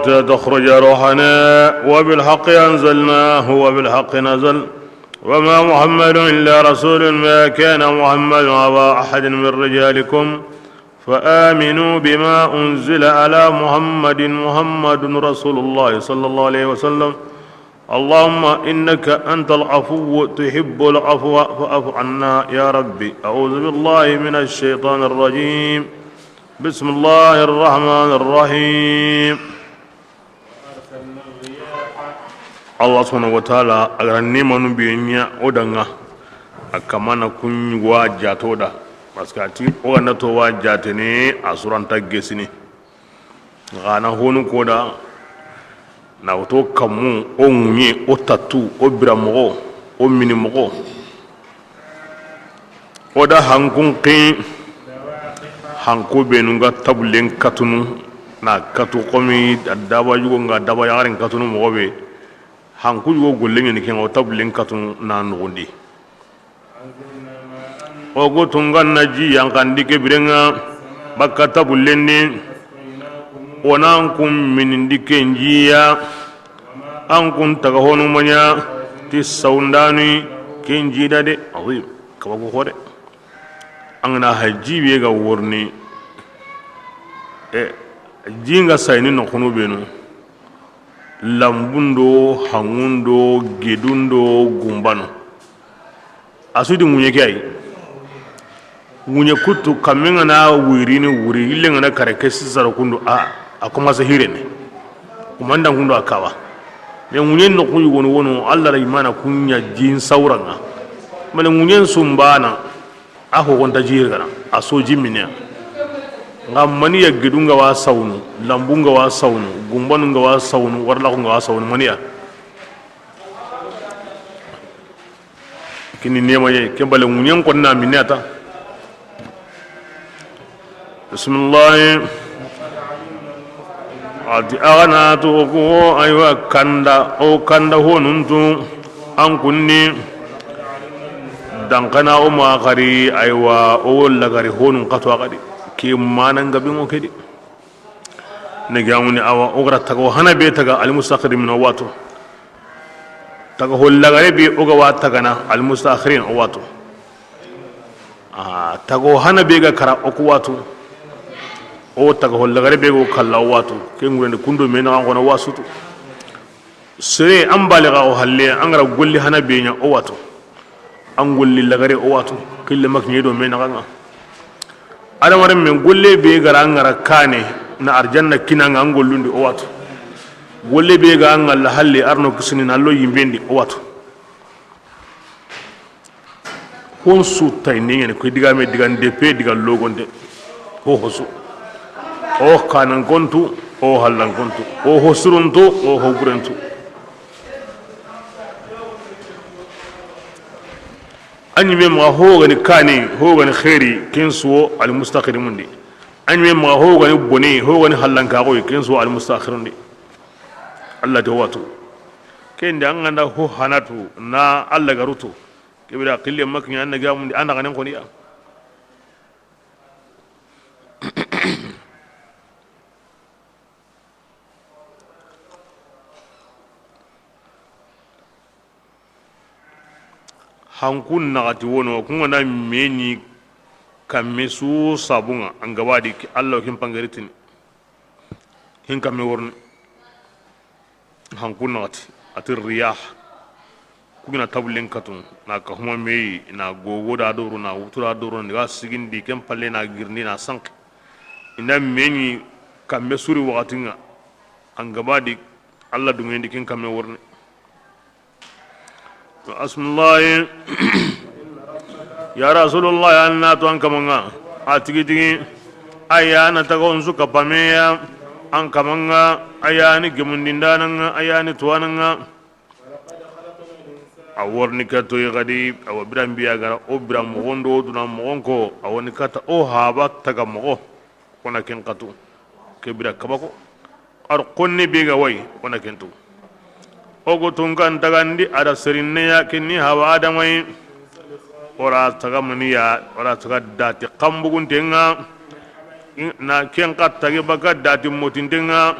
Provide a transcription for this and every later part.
تخرج روحنا وبالحق أنزلناه وبالحق نزل وما محمد إلا رسول ما كان محمد أبا أحد من رجالكم فآمنوا بما أنزل على محمد رسول الله صلى الله عليه وسلم اللهم إنك أنت العفو تحب العفو فاعف عنا يا ربي أعوذ بالله من الشيطان الرجيم بسم الله الرحمن الرحيم الله سبحانه وتعالى أغرني من بينيا ودنا أكمانا كن واجاتو دا بسكاتي وغنتو واجاتني أسوران تاقسني غانا هونو كودا na wato kamu o munye o tatu o biramogo o minimogo o da hankun kin hanko benunga tabulen katunu na katu komi daba yugo nga daba yaren katunu mogobe hanku yugo gollen ni ken o tabulen katunu na nugundi o go tunga naji yankandi ke birenga bakka tabulen ni onan kun minindi kenjiya an kun taga honu manya ti saundani kenji da de azim kaba ko hore an na haji be ga wurni jinga sayni no kunu benu lambundo hangundo gedundo gumbano asudi munye kai munye kutu kamenga na wirini wuri ilenga na karekesi zarakundo a kuma zahire ne kuma ndan hundo akawa ne munyen no kuyi wono Allah ra imana kunya jin sauranga male munyen sumbana aho gonta jirgana aso jimminya ngam mani ya gidunga wa saunu lambunga wa saunu gumbanunga wa saunu warla kunga wa saunu maniya kini nema ye kembale munyen ko na minata bismillah ati agana to ko aywa kanda o kanda honuntu an kunni dankana o ma gari aywa o lagari honun qato gadi ke manan gabi mo kedi ne gamuni awa o gara tago hana be taga al mustakhirin wato taga hol lagare be o ga wata gana al mustakhirin wato tago hana be ga kara o ko wato o taga holla gare be go kala watu kengurende kundo mena ngona wasutu sere ambaliga o halle angara golli hana be nya o watu angolli lagare o watu kille makni do mena nganga adam waram men golle be gara ngara kane na arjanna kinanga angollundi o watu golle be ga ngal halle arno kusini na lo yimbendi o watu hon su tay ni ngene ko diga me diga ndepe diga logonde ho hosu o kanan kontu o hallan kontu o hosuruntu o hogurentu anyi me ma hogani kani hogani khairi kinso al mustaqimundi anyi me ma hogani boni hogani hallan ka ko kinso al mustaqirundi Allah to watu kende an anda ho hanatu na Allah garuto kibira qille makni an gamundi an ganen ko ni hankun nagati wono kunga na meni kamesu sabunga angawadi ki Allah kin pangaritin hin kame worni hankun nagati atir riyah kugina tabulin katun na ka huma mei na gogo da doro na wutura doro ni ga sigindi ken palle na girni na sank ina meni kamesuri wakatinga angawadi Allah dungendi kin kame worni بسم الله يا رسول الله أنا توان كمانا أتيجي أيانا تكون سوكا باميا أن كمانا أياني جمندانا أياني توانا أورني كاتو يغادي أو برام بياغا أو برام مغوندو دونا مغونكو أو نكاتا أو هابا تكا مغو وانا كن كاتو كبيرا كباكو أرقوني بيغا واي وانا كنتو ogo tunkan tagandi ada serinne ya kinni hawa adamai ora taga maniya ora taga dati kambugun tenga na ken katta ge baga dati motin tenga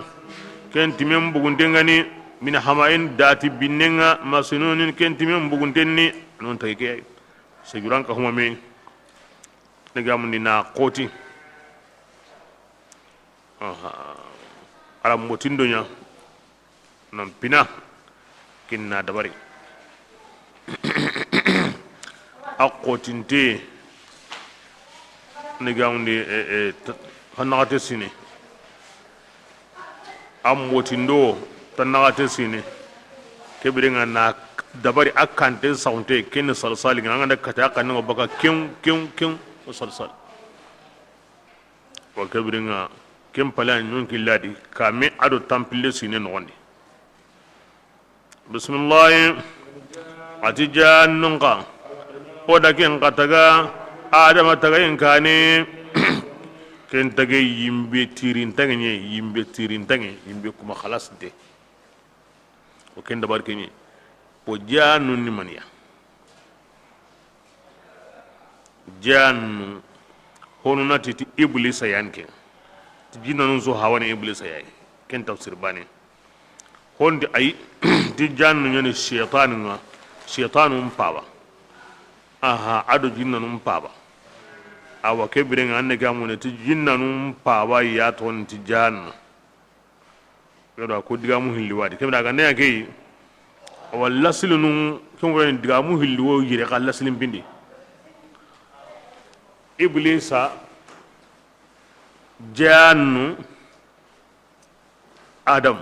ken timen bugundengani min hamain dati binnenga masnunin ken timen bugundenni non tayke seguran ka huma me negamundi na koti aram motindonya nam pina kinna dabari akotinte negamundi hanagate sini am motindo tanagate sini kebirenga na dabari akante saunte ken salsali nganga kata kan ngo baka kyum salsal wa kebirenga kem pala nyun kiladi kame ado tampile sine nondi bismillah atijan nunga oda ken kataga adama taga kane ken tage yimbe tirin tange yimbe kuma khalas de o ken dabar keni po janu ni mania jan hono nati ti iblis yanke ti jinanu so hawane iblis yayi ken tafsir bane hondi ay ti janu nyane shaytanum pawa aha ado jinnanum pawa awa kebirenga anne gamune ti jinnanum pawa ya ton ti janna yoda ko digamu hilli wadi kebda ga ne akay walla silunun kongo en digamu hilli wo yire kala silim bindi iblisa jannu adam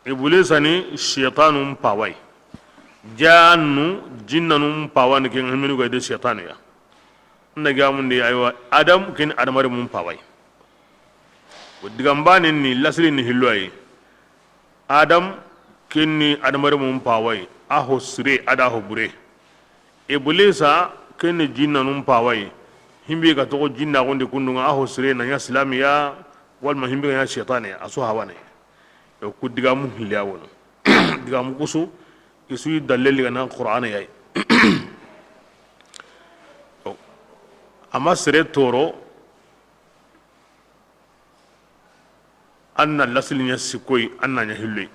iblisa ni shaytanum pawai jannu jinnanum pawan ken haminu ga de shaytanu ya ndagamundi aywa adam ken adamare mum pawai digambani ni lasli ni hilwai adam kenni adamare mum pawai aho sire ada ho bure iblisa kenni jinna num pawai himbe ka to jinna gonde kundunga aho sire na ya islamiya wal ma himbe ya shaytani aso hawane e ku digamu hilyawono digamu kusu isu dalil na qur'ana yayi amma sire toro anna laslin ya sikoi anna nya hilli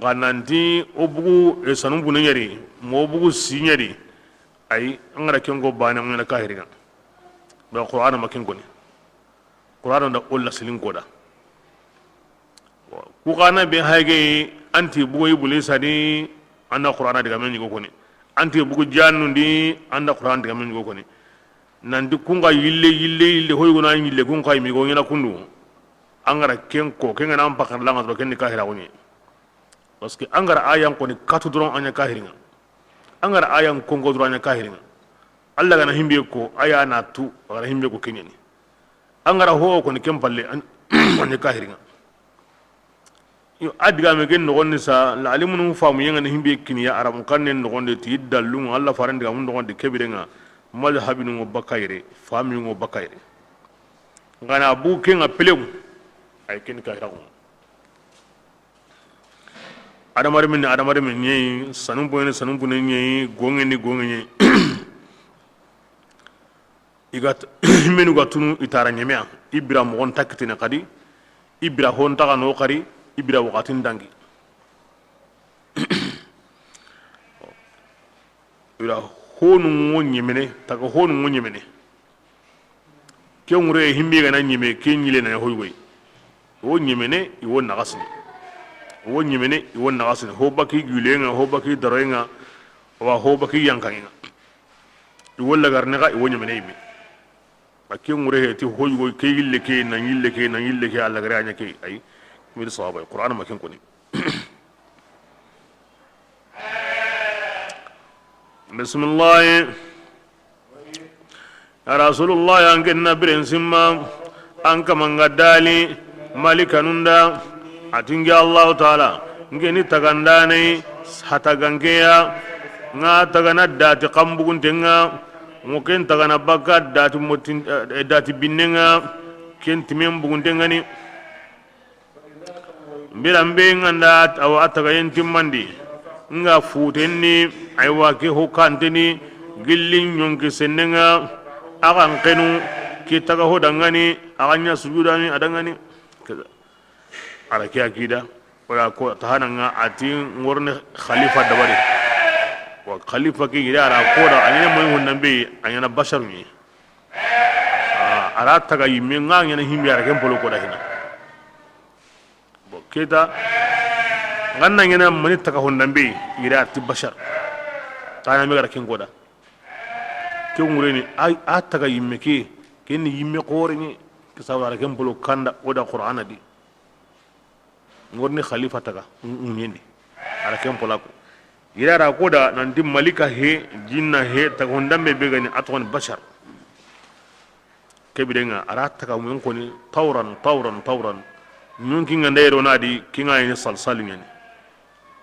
gananti obugu esanum bunanyari mo bugu sinyari ay ngara kengo bana ngana kahiriga do qur'ana makin goni qur'ana da qul laslin koda ku kana be hayge anti bugo ibulisa di anna qur'ana diga men go koni anti bugu jannundi anna qur'ana diga men go koni nandi kunga yille hoygo na yille kunga mi go ngina kundu angara kenko kenga nam pakar langa do kenni kahira woni parce que angara ayan ko ni katu dron anya kahiringa angara ayan kongo dron anya kahiringa alla gana himbe ko aya na tu ara himbe ko kenyani angara ho ko ni kempalle anya kahiringa yo adiga me gen no gonni sa la alimun famu yenga ni himbe kiniya aram kanne no gonde ti dallu alla farandiga mun no gonde kebirenga mal habinu ngo bakayre famu ngo bakayre ngana bu kenga pelegu ay ken kahira ko adamare min nyi sanum boyne nyi gonge igat menu gatunu itara nyemea ibra mo on takitine kadi ibra hon taga no kari ibra wakatin dangi ibra honu ngonyemene taga honu ngonyemene kyongure himbe gana nyeme kenyile na hoygoy wo nyemene iwo nagasni wo nyemene iwo nagasni ho baki gulenga ho baki darenga wa ho baki yankanga iwo lagarne ga iwo nyemene imi bakki ngure heti hoygoy keyille ke na yille ke alla gara nya ke ay mi sawaba qur'an makin ko ni bismillah ya rasulullah yangenna biren simma an kamanga dali malikanunda atingi allah taala ngeni tagandane hatagangeya nga tagana dati kambugun tenga ngoken tagana baka dati motin dati binnenga ken timem bugun tengani birambe nganda aw ataga yentimandi nga futenni aywa ke hokanteni gillin nyonki senenga akan kenu ki taga hodangani aganya sujudani adangani ala ke akida wala ko tahana nga ati ngorne khalifa dabari wa khalifa ke gira ara ko da anyana moy hunnan be anyana bashar ni ara taga yimme nga anyana himbi ara ken polo ko da hina bo keta ganna ngena mani taga hunnan be gira ati bashar tana me gara ken goda ke ngureni ay ataga yimme ke ken yimme qore ni kisawara ken polo kanda oda qur'ana di ngorni khalifa taga nyende ara kem polako yara koda nanti malika he jinna he taga hondambe be gani atwan bashar kebidenga ara taga mun koni tawran nun kinga ndero nadi kinga ni salsal nyani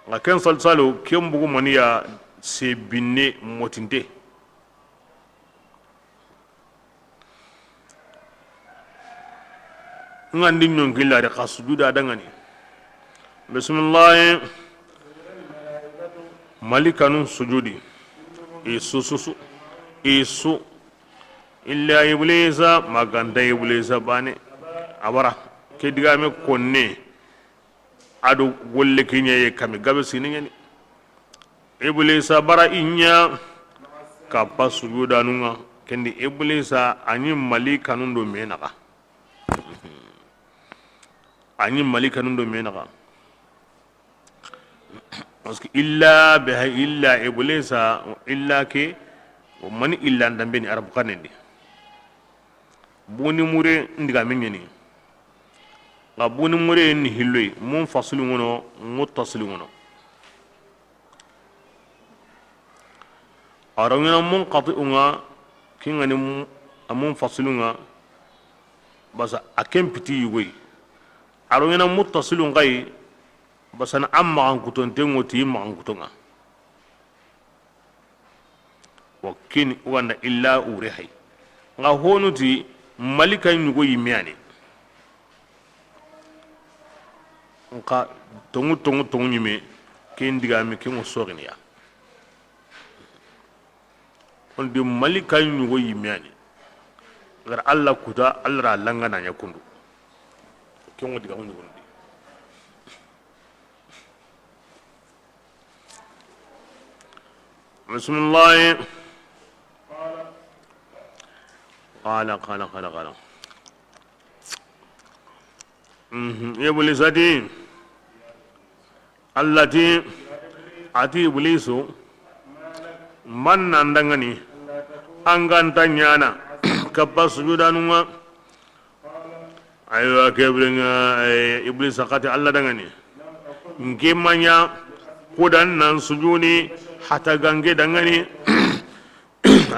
nga ken salsalo kem bugu maniya se binne motinte ngandi nyon gillare khasujuda dangani bismillah malikanu sujudi isu illa iblisa maganda iblisa bane abara ke digame konne adu golle kinye kami gabe siningani iblisa bara inya kappa sujuda nunga kendi iblisa anyi malikanu do menaka anyi malikanu do menaka parce que illa biha illa iblisa illa ke mani illa ndambe ni arab kanendi buni mure ndiga menyeni nga buni mure ni hilloy mun faslu ngono muttasil ngono arangina mun qati unga kingani amun faslu nga basa akem piti yugoy arangina muttasil ngai basana amma an kuton tengo ti ma an kutonga wakin wanda illa urihi nga honuti malika nyugo yimiani nka tongu nyime ken diga mi ken sogni ya on di malika nyugo yimiani gar alla kuta alla langana nyakundu ken diga hundu بسم الله قال إبليساتي التي أتي إبليس من نندغني أنغان تنيانا كبا سجودانوما أيوة كبرنا إبليس قاتي الله دغني نكيمانيا قدان نان سجوني hata gange dangani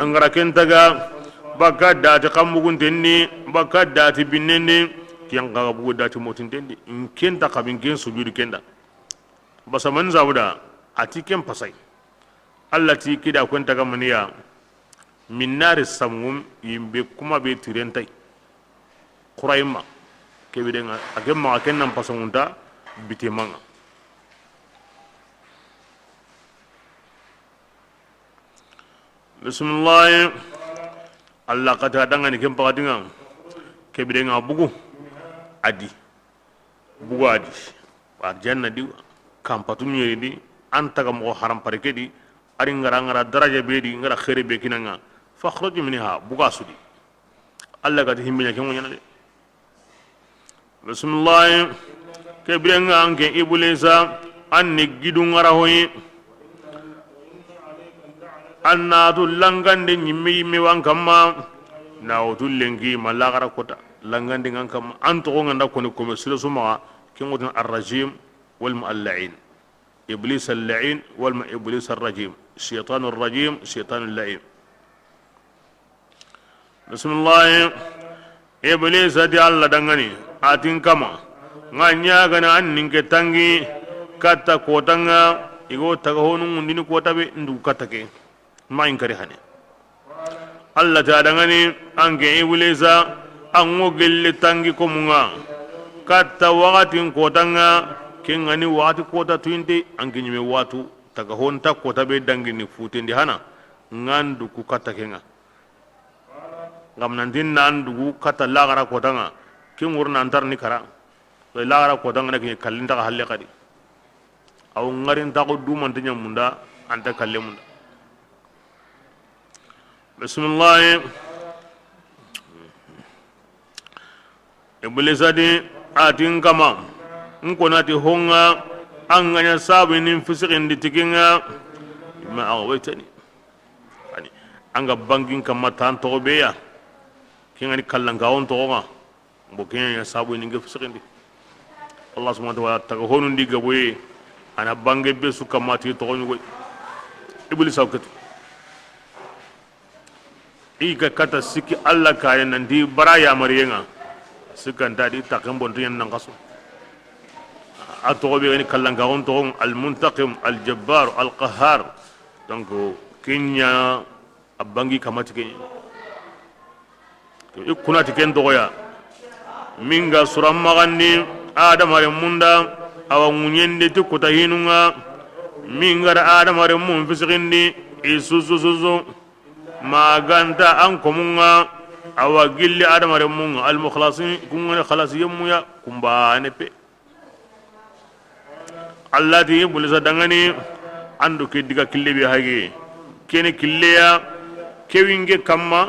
angara kentaga baka dati kambugun tenni baka dati binnendi kiyanga bugu dati motin tendi kenta kabin ken sujudi kenda basa man zawda ati ken pasai allati kida kwenta gamaniya min nari samum yimbe kuma be tirentai qurayma kebidenga agemma kennan pasangunta bitemanga bismillah allah kata dangani kem pakadinga kebidenga bugu adi arjanna di kampatu nyeri di antaga mo haram pareke di ari ngara daraja be di ngara khair be kinanga fakhruj minha buga sudi allah kata himminya kem nyana de bismillah kebidenga anke ibulisa anni gidu ngara hoyi annatu langande nyimmi wankama nawtu lengi malagara kota langande ngankam anto nganda kono ko silo suma kingotin arrajim wal mualla'in iblis al-la'in wal iblis ar-rajim shaytan ar-rajim shaytan al-la'in bismillah iblis adi alla dangani atin kama nganya gana annin ke tangi kata kotanga igo taga honu ndini kota be ndu katake ma in kari hane Allah ta dangani ange ibulisa ango gelle tangi ko munga katta wakatin kotanga kengani wakati kota tuinte ange nyime watu taga honta kota be dangini futendi hana ngandu ku kata kenga ngam nantin nandu kata lagara kotanga kengurna antar ni kara la ara ko dangana ke kallinta halle kadi aw ngarin ta ko du man tanya munda anta kalle munda bismillah iblisadi atin kama nkonati honga anganya sabu nin fisikin ditikinga ma awaitani ani anga bangin kama tan to beya kingani kallanga on to nga bokin ya sabu nin fisikin di Allah subhanahu wa ta'ala taga honun diga boye ana bange be su kama ti to nyugo iblis awkatu iga kata siki Allah kayan nan di baraya mariyenga sikan tadi takan bonto yan nan kaso atobe ni kallanga on to al muntaqim al jabbar al qahhar donc kenya abangi kamati kenya ikuna tiken to ya minga suram magandi adamare munda awa munyende ti kota hinunga minga adamare mun fisikindi isusususu maganta an komunga awa gilli adamare mun al mukhlasin kunga khalasiyen muya kumbane pe allati bulisa dangani andu ke diga kille be hage kene killeya kewinge kamma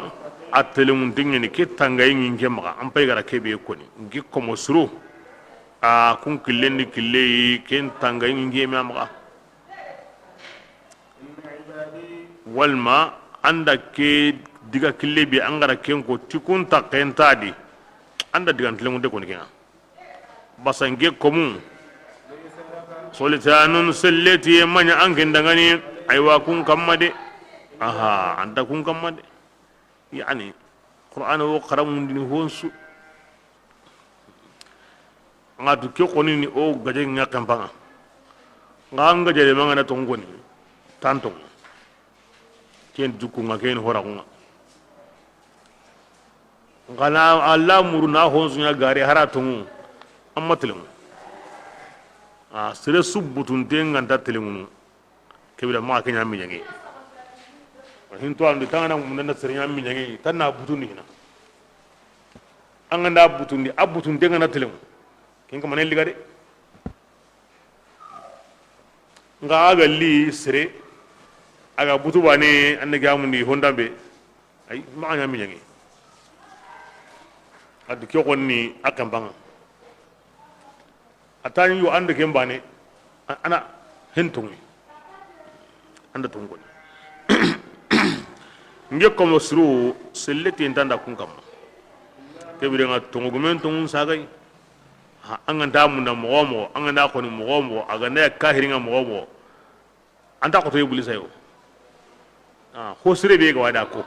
atelemun tingeni ke tangay nginge maka ampay gara kebe koni ngi komo suru a kun killendi kille ken tangay nginge maka walma anda ke diga kille be angara ken ko tikun takentadi anda diga telemun de koni kenga basange komun solitanun selleti manya angen dangani aywa kun kamade aha anda kun kamade yani qur'an wo qaramun din honsu ngadu ke koni ni o gaje ngakam banga nganga jele manga na tongoni tanto ken dukku ngaken horakunga ngana alla muruna honsu nya gare haratungu amma telemu sere subutun den nganta telemu kebira ma kenya minyangi hinto andu tangana mun na sere nya minyangi tanna butuni hina anganda butundi abutun den ngana telemu ken ka manel ligade nga aga li sere aga butu bane ande gamundi hondambe ay ma nya minyangi adu ke konni akambanga atani yo ande kembane ana hentungi anda tungoni nge komo suru selleti ndanda kunkam kebire nga tungumen tungun sagai anga ndamu na mogomo anga nda ko ni mogomo aga na kahiri nga mogomo anda ko to ibulisa yo hosire be ga wada ko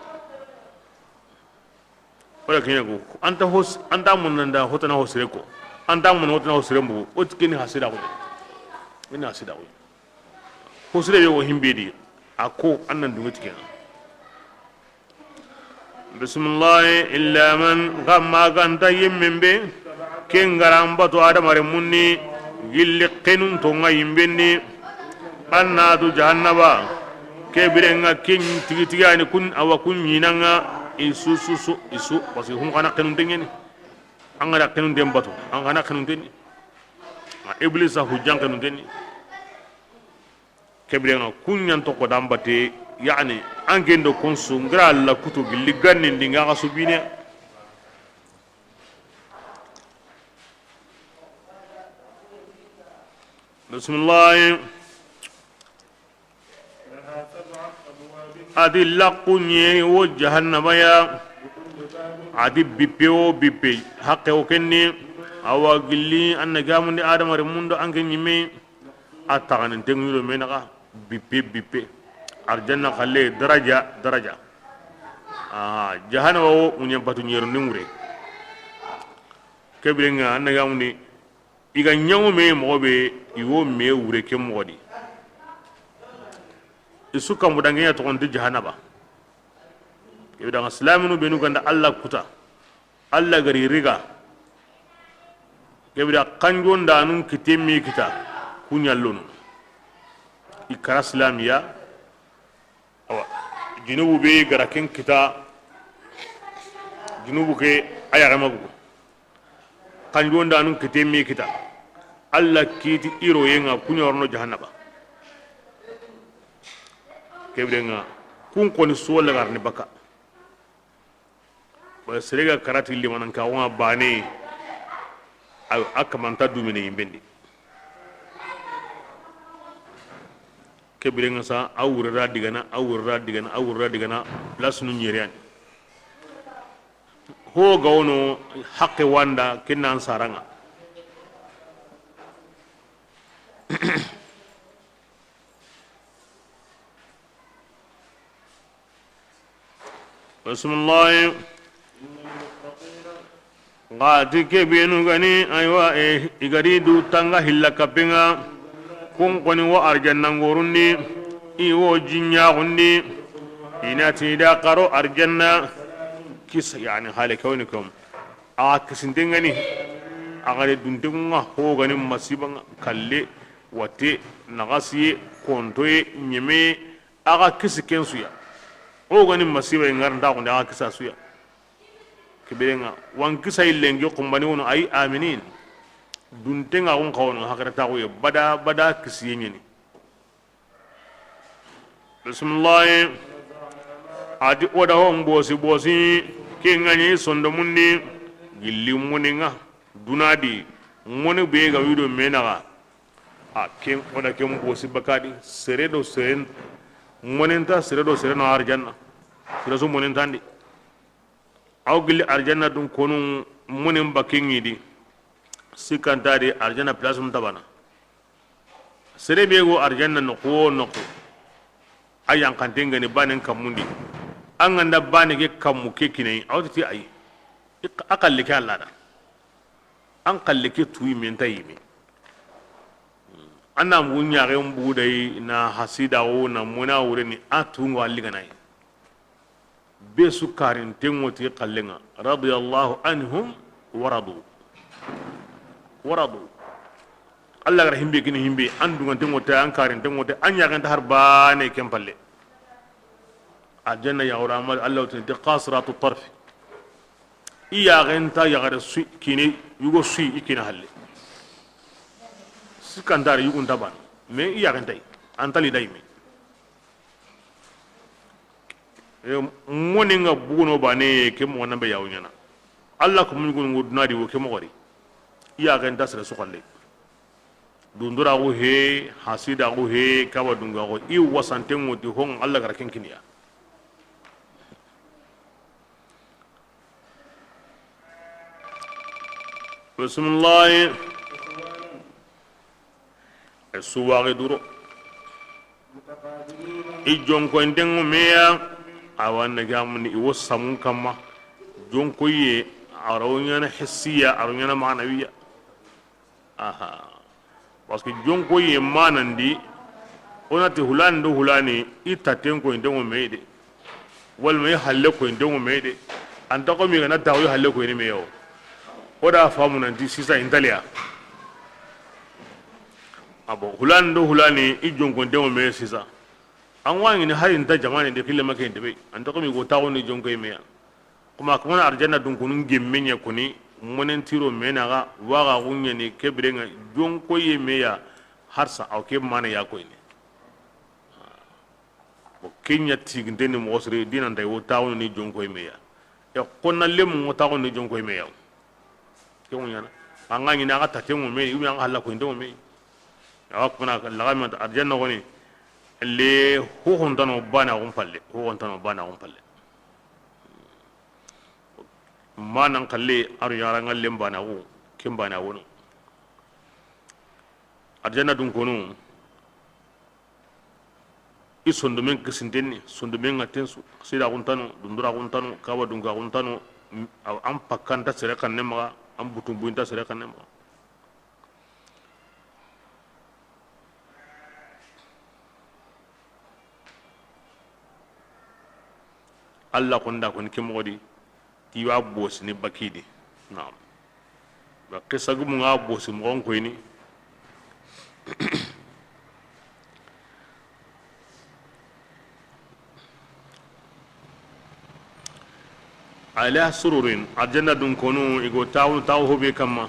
wala kenya ko anta hos anda mun nda hotana hosire ko anda mun hotana hosire mbu o tikini hasira ko ina hasira ko hosire be wo himbedi ako annan dunga tikena bismillah illa man gamma ganta yimmin be ken garamba to adamare munni gilli qenun to ngayimbenni anna du jahannaba ke birenga kin tigani kun awa kun yinanga isu parce que hum kana qenun tengeni angara qenun dembatu angana qenun tenni iblisa hujjan qenun tenni ke birenga kunyan to ko dambate yani angendo konsu ngra la kutu gilli ganni ndinga ga subine bismillah adi laqunye wo jahannama ya adi bipeo bipe hakke o kenni awa gilli anna gamundi adamare mundo anke nyime ataganen tengiro menaka bipe arjanna khalle daraja jahannama wo munyam batu nyero nimure kebrenga anna gamundi iga nyawo me mobe iwo me wure ke modi isuka mudangenya to on jahannaba kebida islaminu benu ganda Allah kuta Allah gari riga kebida kanjonda nun kitemi kita kunyallonu ikara islamiya awa junubu be garaken kita junubu ke ayaramagu kanjonda nun kite mi kita alla kiti iro yenga kunyorno jahannaba kebrenga kun koni suwala garni baka ba serega karati limanan ka wa bane akamanta dumine yimbendi kebrenga sa awurra digana plus nu nyerian ho gawno haqqe wanda kinnan saranga bismillah ngati kebenu gani aywa igari du tanga hilla kapinga kun koni wa arjanna ngorundi iwo jinya gundi inati da qaro arjanna kis yani hale kawnikum kisindengani agare duntunga ho gani masiba kalle wate nagasi kontoye nyeme aga kisiken suya o gani masiba ngar nda ko nda kisa suya kibenga wan kisa illengi kumbani wono ay aminin duntenga on kawno hakarata ko bada kisiye nyeni bismillah adi oda hon bosi kengani sondo mundi gilli muninga dunadi moni be ga wido menaga ken oda ken bosi bakadi seredo seren monenta seredo sereno arjanna sereso monentandi aw gilli arjanna dun konu monin bakingidi sikantadi arjanna place mum tabana serebe go arjanna no ayan kantenga ni banen kamundi an ganda bane ke kammu ke kinai awti ayi akalle ke Allah da an kalle ke tuyi men tayimi anna munya ga mbudai na hasida wo na muna wurini atungo alliganai be sukarin tengoti kallenga radiyallahu anhum waradu Allah gar himbe kini himbe andu ngan tengote an karin tengote anya kan har bane kempalle aljanna ya uramal Allah ta qasratu tarf iya ganta ya gar su kini yugo su ikina halle sikandar yugo taban me iya ganta antali daimi moninga buguno bane ke mo nambe yawnyana Allah ko mun gun ngudnadi wo ke mo gori iya ganta sere sukalle dundura go he hasida go he kawa dunga go i wasante ngoti hon Allah gar kenkiniya bismillah suwage duro i jonko ndengo meya awanna gamni i wasamun kamma jonko ye arawnyana hissiya arawnyana ma'nawiya aha parce que jonko ye manandi onati hulani itaten ko ndengo meede wal may halle ko ndengo meede anta ko mi gana tawo halle ko ni meyo oda famu nanti sisa intalia abo hulani i jonko ndengo me sisa an wangi ni hari nta jamani de kille make ndebe anta ko mi go tawo ni jonko meya kuma kuma arjanna dun kunun gemmenya kuni monen tiro menaga waga gunya ni kebrenga jonko ye meya harsa aw ke mana ya ko ni bo kenya tiginde ni mo sore dinan tay wo tawo ni jonko meya ya konna lemu mo tawo ni jonko meya ke wonyana anga ni na ta temu me yu anga halla ko ndo me ya ko na la ga arjanna ko ni le ho hontano bana on palle manan kalle aru yara ngalle bana wo kim bana wono arjanna dun kono i sondomen kisintenni sondomen ngatensu sida kuntano dundura kuntano kawa dunga kuntano am pakanta sere kanne ma am butumbuinta sere kanne ma Allah konda kon kimodi tiwa boss ni bakidi naam ba kisagu mu nga boss mo ngon koyni ala sururin arjanna dun konu igo taw hobe kama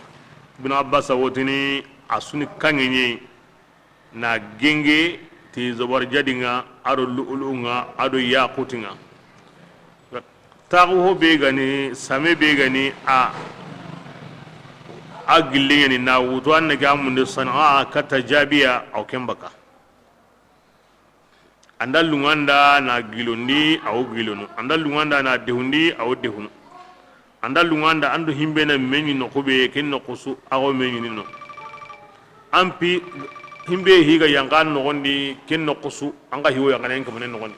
ibn abbas wotini asuni kangenye na genge ti zobar jadinga ado lu'ulunga ado yaqutinga taw hobe gani same be gani a gillingeni na wuto an naga munde sana'a kata jabiya au kembaka andal lunganda na gilondi au gilonu andal lunganda na dehundi au dehunu andal lunganda andu himbe na menyi no kube ken no kusu ago menyi no ampi himbe higa yangan no gondi ken no kusu anga hiwo yangan en kamane no gondi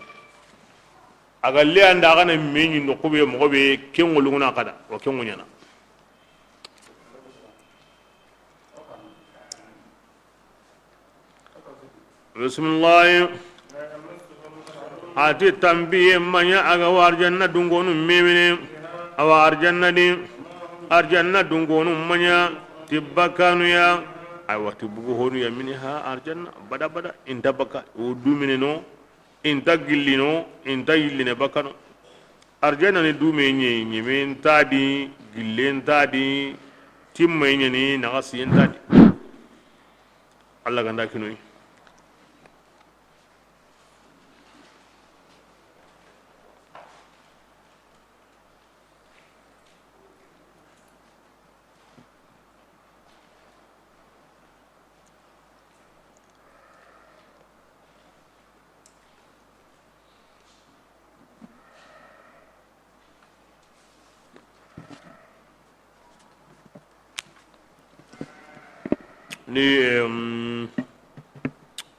agalle anda kana menyi no kube mo gobe ken ngolunguna kada o ken ngunyana bismillah ati tambiye manya aga warjanna dungonu memene awa arjanna dungonu manya tibakanu ya ay wati bugu honu ya minha arjanna bada inta baka o dumine no inta gillino inta yilline bakano arjanna ni dume nyi men tadi gillen tadi timme ni nagasi tadi Allah ganda kinoy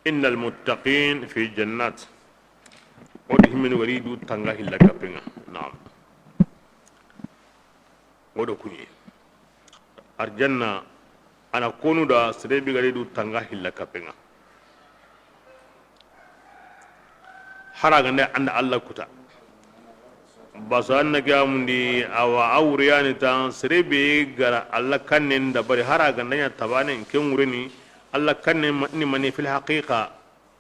إن المتقين في جنات ودهم من وريد تنغه لك بنا نعم ودكني أرجنا أنا كونو دا سربي غريد تنغه لك بنا حرغنا عند الله كتا basan naga mundi awa awriyani tan serebe gara alla kannen da bari haraga nanya tabane ken wurini alla kannen ni mani fil haqiqa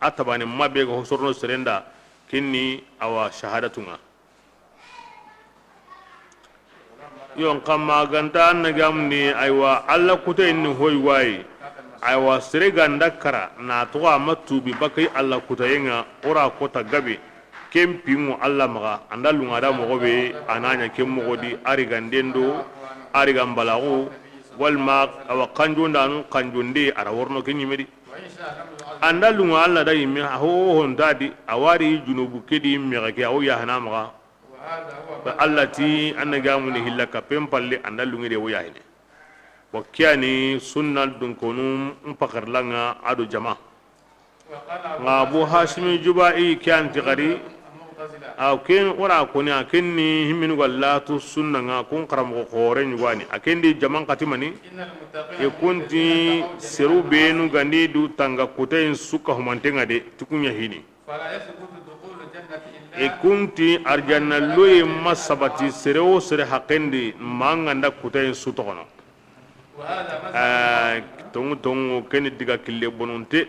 atabane mabbe go hosorno serenda kinni awa shahadatuna yon kama ganta naga mundi aywa alla kuta inni hoy wai aywa serega ndakara na to amatu bi bakai alla kuta yenga ora kota gabe kem pingu alla maga andalu ngada mogobe ananya kem mogodi arigandendo arigambalago walma awa kanjondanu kanjonde ara worno kenyimedi andalu alla da yimi ho hondadi awari junubu kedi mirake aw yahna maga ba allati anagamu ni hillaka pempalle andalu ngede wo yahine wakiani sunnal dun konum mpakarlanga adu jama ngabu hashimi jubai kyan tiqari aw ken ora koni akenni himinu wallatu sunna nga kun qaram ko khore nyugani akendi jaman katimani e kunti seru benu gandi du tanga kutayin suka humantenga de tukunya hini e kunti arjanna loye masabati sereo sere hakendi manganda kutayin sutokono tongu ken diga kille bononte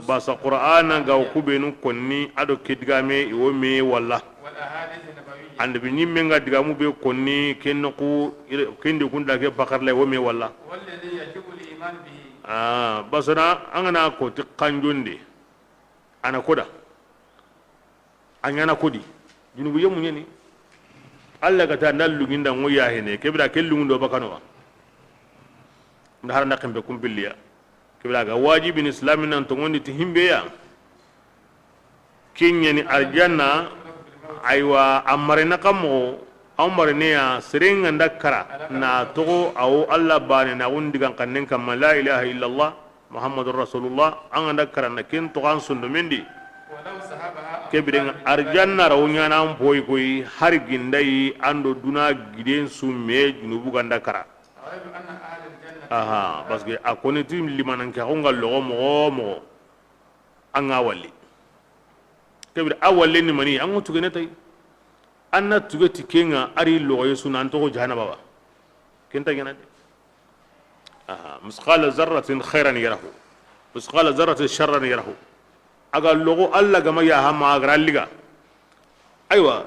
basa qur'ana ga kubenu konni ado kidgame iwo me walla ande bi nyimme nga digamu be konni kenku kendi kunda ke bakarle wo me walla basana angana ko ti kanjonde ana koda anyana kodi junubu yemu nyeni alla ga ta nallu ginda ngoya hene kebira kellu ndo bakano ndahara ndakembe kumbiliya kiblaga wajibin islamin nan to ngondi ti himbe ya kinyani aljanna aywa amare nakamo amare ne ya serenga ndakara na to aw alla bani na wundi kan kannen kam la ilaha illa allah muhammadur rasulullah an ndakara na kin to kan sundu mendi kebiren arjanna rawnya na boy koy har gindai ando duna giden su me junubu gandakara aha parce que a koniti limanan ka hongal logo mo anga walli kebir awalle ni mani an mutu gane tay anna tugati kenga ari logo yesu nan to jahannama ba kenta gana de aha misqala zarratin khairan yarahu misqala zarratin sharran yarahu aga logo alla gama ya hama agralliga aywa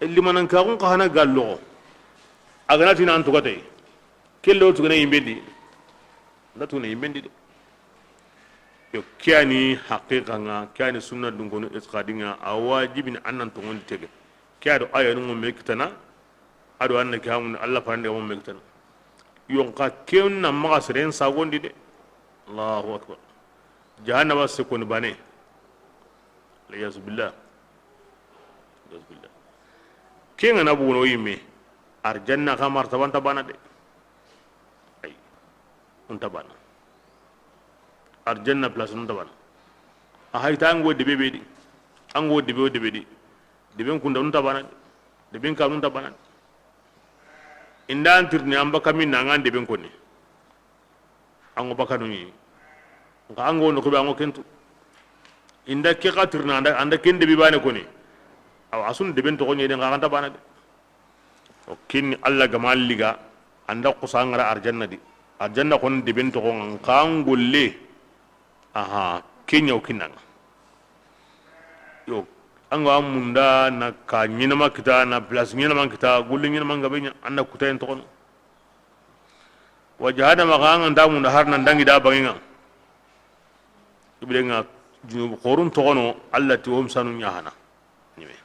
limanan ka kun kahana gallo agana tina an tugate kello tugane yimbendi nda tugane yimbendi de yo kiani haqiqa nga kiani sunna dungono isqadinga awajibin annan to ngondi tege kiado aya no mekitana ado anna kamun Allah pande mo mekitana yon ka kenna maga seren sagondi de Allahu akbar jahannama sekon bane la yazbillah kenga na buno yime arjanna ka martaban tabana de ay on tabana arjanna place on tabana a hayta ango de bebedi ango de bebedi de ben kunda on tabana de ben ka on tabana indan tirni amba kamin na ngande ben konni ango bakanu ni nga ango no ko be ango kentu inda ke qatirna anda kende bi bane koni aw asun de ben to gonye de nga anta bana de o kinni alla gamal liga anda qusangara arjanna di arjanna kon de ben to gon kangulle aha kenya o kinanga yo anga munda na ka nyina makita na plus nyina makita gulle nyina manga benya anda kutayen to kono wajahada maganga ndamu nda harna ndangi da banginga ibrenga junub qorun to kono allati hum sanu nyahana nime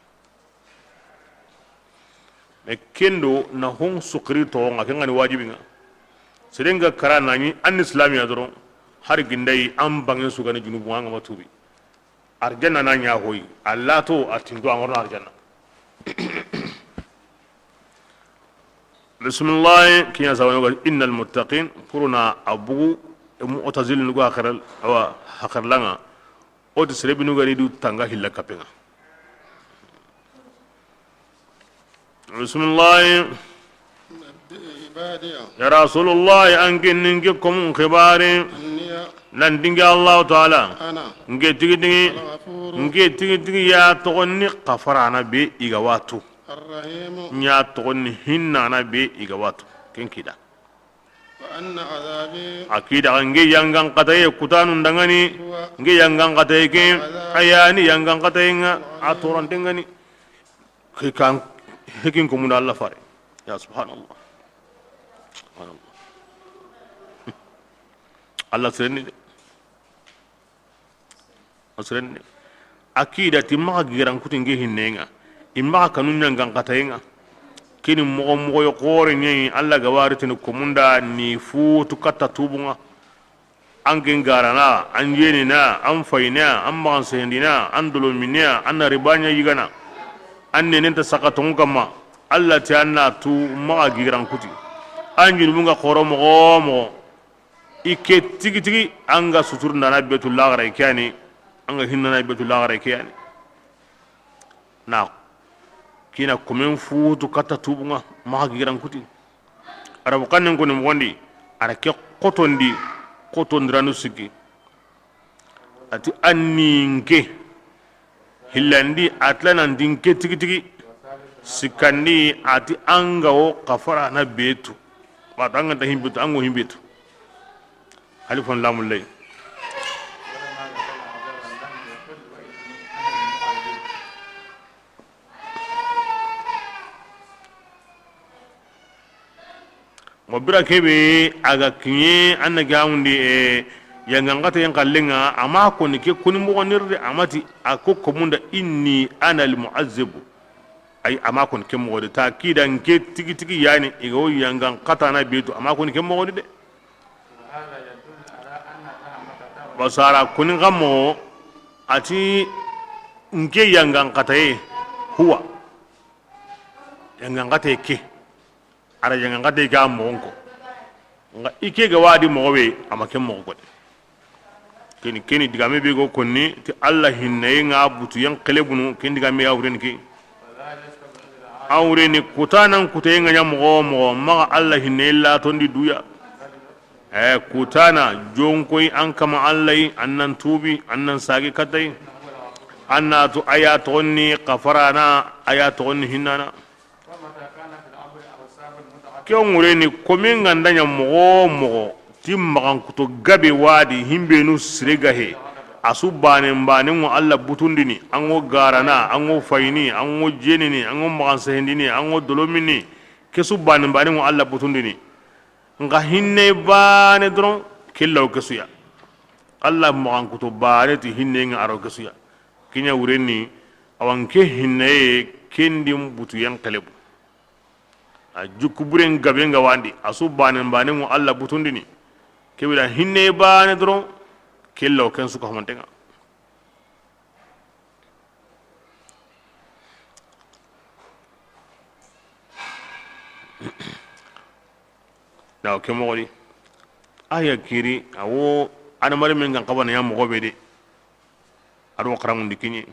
me kendo na hon sukri to nga kenga ni wajibinga serenga karana ni an islamiya doro har gindai an bangin su gani junubu nga matubi arjanna na nya hoyi allah to atindo amorno arjanna bismillah kiya zawano innal muttaqin kuruna abu mu'tazil nugo akharal awa hakharlanga o de serebi nugo ridu tanga hilla kapenga bismillah ya rasulullah ankin ningikum khibari nan dinga allah taala nge tigi ya togonni qafarana be iga watu nya togonni hinna na be iga watu kenkida wa anna azabi akida nge yangan qataye kutanu ndangani nge yangan qataye ke ayani yangan qataye nga atoran dengani kan hekin ko mun allah fare ya subhanallah allah sirni asren akida timma giran kutinge hinnenga imma kanun nyangan katayenga kini mogo yo qore nyi alla gawaritin komunda ni futu katta tubunga angen garana anjeni na an fayna an magan sendina an dolominia an ribanya yigana anne nenta sakaton kama alla ti anna tu maga giran kuti anjini bunga qoro mogo ike tigi anga suturna na betul lagara ikani anga hinna na betul lagara ikani na kina komen futu kata tubunga maga giran kuti arabu kanen ko ni ngondi ara ke qotondiranu sigi ati anninke hillandi atlana ndinke tigi sikandi ati anga o kafara na betu watanga ta himbetu ango himbetu alifon lamul lay mobira kebe aga kinye anna gawundi yangangata yankallenga ama ko ni ke kuni mo nirde amati akoko munda inni ana al mu'azzib ay ama ko ke mo de takidan ke tigi yani igo yangangata na betu ama ko ni ke mo de basara kuni gamo ati nke yangangata huwa yangangata ke ara yangangata ga monko nga ike ga wadi mowe amake mo ko keni digame be go konni ti allah hinne nga butu yan kelebunu ken digame awren ki awreni kutanan kutay nga mo ma allah hinne la tondi duya kutana jonkoy an kama allah annan tubi annan sagi katay anna tu ayatonni qafarana ayatonni hinana kyongureni kominga ndanya mo timmagan kuto gabe wadi himbenu sirega he asu banen mu alla butundini ango garana ango fayni ango jenini ango magansehendini ango dolomini kesu banen mu alla butundini nga hinne bane dron kellaw kesuya alla magan kuto bane ti hinne nga aro kesuya kinya wurenni awanke hinne kendim butu yan kalebu a jukku buren gabe nga wandi asu banen mu alla butundini kewira hinne bane dron kellaw ken suka homantenga na ke mogodi aya kiri awo anamare men kan kabana ya mogo be de ado karamundi kinyi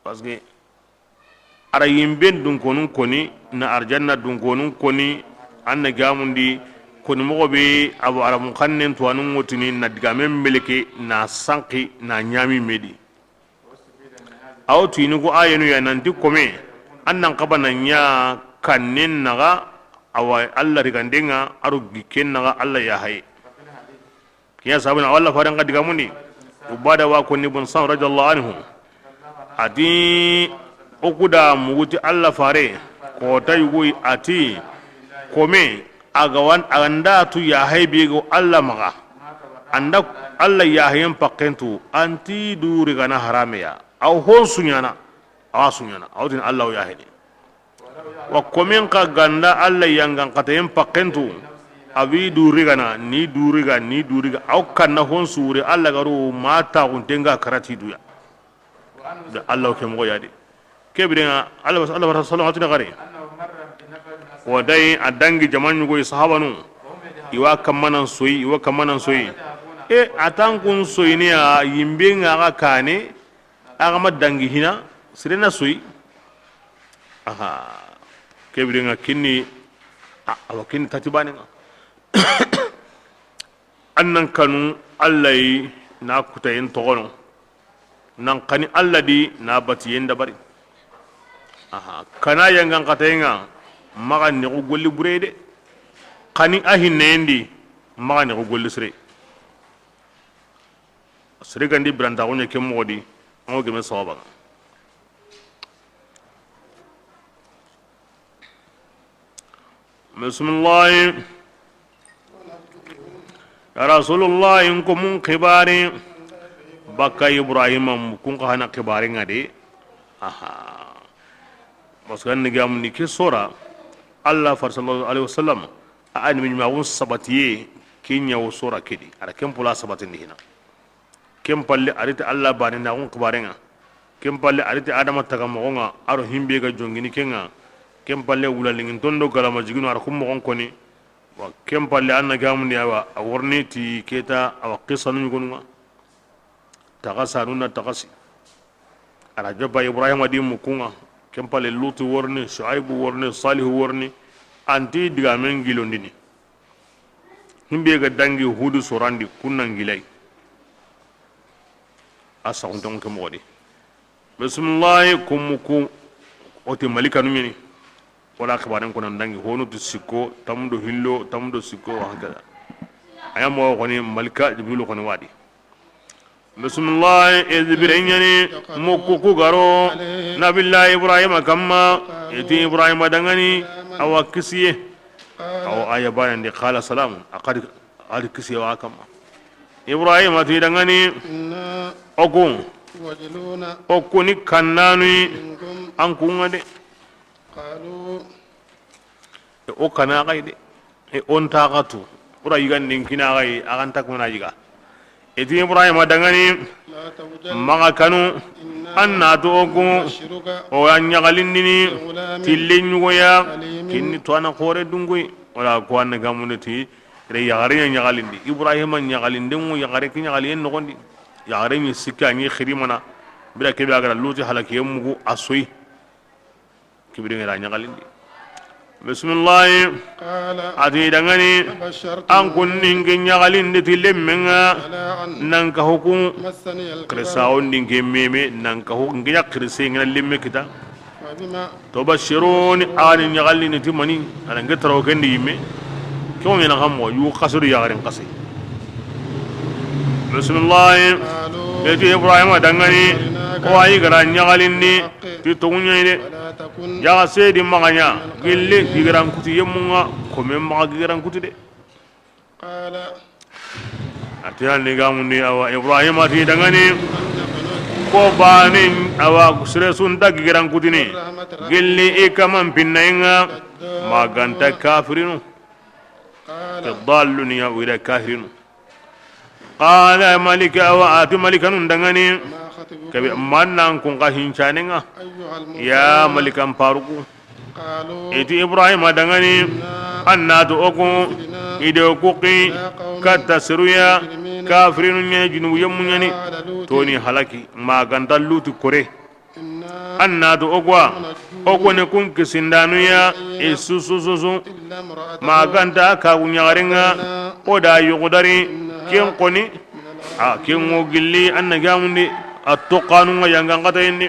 parce que ara yimben dun konun koni na arjanna dun konun koni anna gamundi koni mogo be abo ara mun kannen to anun wotini na digamen meleke na sanki na nyami medi aw tini ko ayenu ya nan dikome annan kabana nya kannen naga awa alla rigandenga aru giken naga alla ya hay kiya sabuna walla faran kadiga mundi ubada wa kunni bun san radiyallahu anhu ati okuda muguti alla fare ko tayugo ati kome agawan anda tu ya hay bigo alla maga anda alla ya hayen pakentu anti duri gana harame ya aw hon sunyana awasunyana awtin alla ya hayni wa komen ka ganda alla yangan katayen pakentu abi durigana ni duriga aw kanna hon sure alla garo mata kuntenga karati duya da alla ke mo yadi kebrenga alla sallallahu alaihi gari wadai adangi jaman go sahabanu iwa kamanan soyi e atankun soyi ne a yimbe nga kane aga madangi hina sirena soyi aha kebrenga kinni awakin tatibane nga annan kanu allai na kutayen togono nan kani alladi na batiyen dabari aha kana yangan katayenga maga ne ko golli burede kani ahinendi maga ne ko golli sire gandi branda wonya ke modi ngo geme sawaba bismillah ya rasulullah inkum khibari baka ibrahim kun ka hana khibari ngade aha maskan ni gam ni ke sura allah sallallahu alaihi wasallam a an min mawun sabatiye kinya wo sura kidi ara kem pula sabatin ni hina kem palle arita allah bani na kun khibari nga kem palle arita adama taga mo nga aro himbe ga jongini kenga kem palle wulalingin tondo kala majigino ar kum mo koni wa kem palle anna gamundi awa aworni ti keta awa qisanu gonuma tagasanuna tagasi ara jaba ibrahim adi mukunga kem palle lutu worni shuaibu worni salihu worni anti diga men gilondini himbe ga dangi hudu sorandi kunnan gilai asa on don kem wodi bismillah kumuku oti malika numini wala khibaran ko nan dangi honu to sikko tamdo hillo tamdo sikko wa hakada ayamo ko ni malika jibril ko ni wadi bismillah izbiranyani mukku garo nabillahi ibrahim kamma eti ibrahim dangani awa kisiye aw aya bayan de qala salam aqad kisiye wa kamma ibrahim ati dangani okun okuni kannani an kungade qalu o kana gaide e on taqatu ura yigandin kina gai akan takuna yiga eti ibrahim dangani maga kanu anna to oku o anya galindini tillen goya kinni to ana kore dungui wala ko an gamunati re yagare nya galindi ibrahim nya galindin mu yagare kinya galiyen no gondi yagare mi sikka ni khirimana bila kebe agara luti halaki mugo asoi kibrin ra nya galindi bismillah ati dangani an kunnin nya galindi tilemmenga nan ka hukum krisaon dinge meme nan ka hukum nya krise ngina lemme kita to bashirun an nya galindi timani an ngataro kendi yimme ko ngena gammo yu khasuru ya garin qasi bismillah eti ibrahim dangani o ayi gara nyagalindi ti tongunyede ya sedi maganya gille gigaran kuti yemunga komen maga gigaran kuti de atiyan ni gamundi awa ibrahim ati dangani ko banin awa sresun da gigaran kuti ni gille e kaman pinnainga maganta kafirinu tadalluni ya wira kafirinu qala malika wa ati malika nun dangani kabi mannan kun ka hincanenga ya malikan faruku iti ibrahim dangani annatu oku ide okuqi katta siruya kafirinu nya junubu yemunyani toni halaki maganta lutu kore annatu okwa okone kun kisindanu ya isusususu maganta ka kunyarenga oda yugudari ken koni ken ngogilli anna gamundi attoqanu yangan qatayni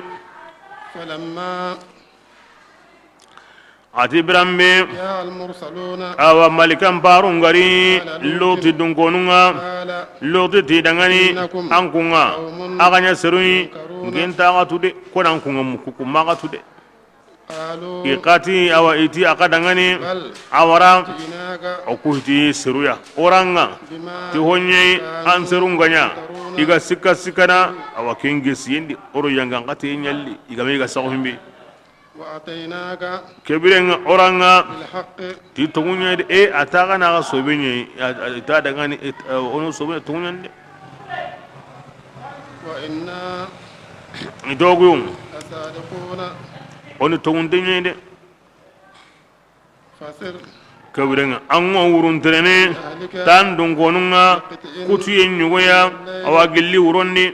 ati birambe awa malikan parungari loti dunkonunga loti tidangani ankunga aganya seruni ngenta gatude konan kunga mukuku magatude iqati awa iti akadangani awara okuhiti seruya oranga ti honye an serunganya iga sikana awa kengi siendi oro yangan qati nyalli iga mega sahumbi kebirenga oranga ti tongunya de ataka na sobenye ta dangani ono sobenye tongunya de wa inna idogum oni tongundenye de kebirenga ango wurun trene tan dungonunga kutuye nyugoya awa gilli wurondi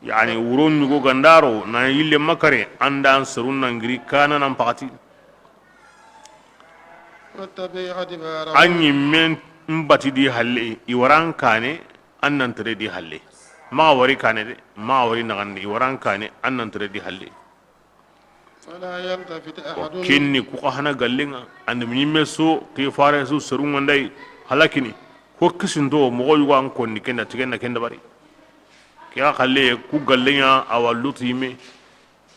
yani wuron nyugo gandaro na yille makare andan surunna ngiri kana nan pakati anyi men mbati di halle iwaran kane annan tere di halle ma wari kane de ma wari nagandi iwaran kane annan tere di halle kinni ku hana gallinga and minmeso ke fare su surun ndai halakini ko kisindo mo yugo an konni kenda tigenda kenda bari ya khalle ku gallenya awallut yime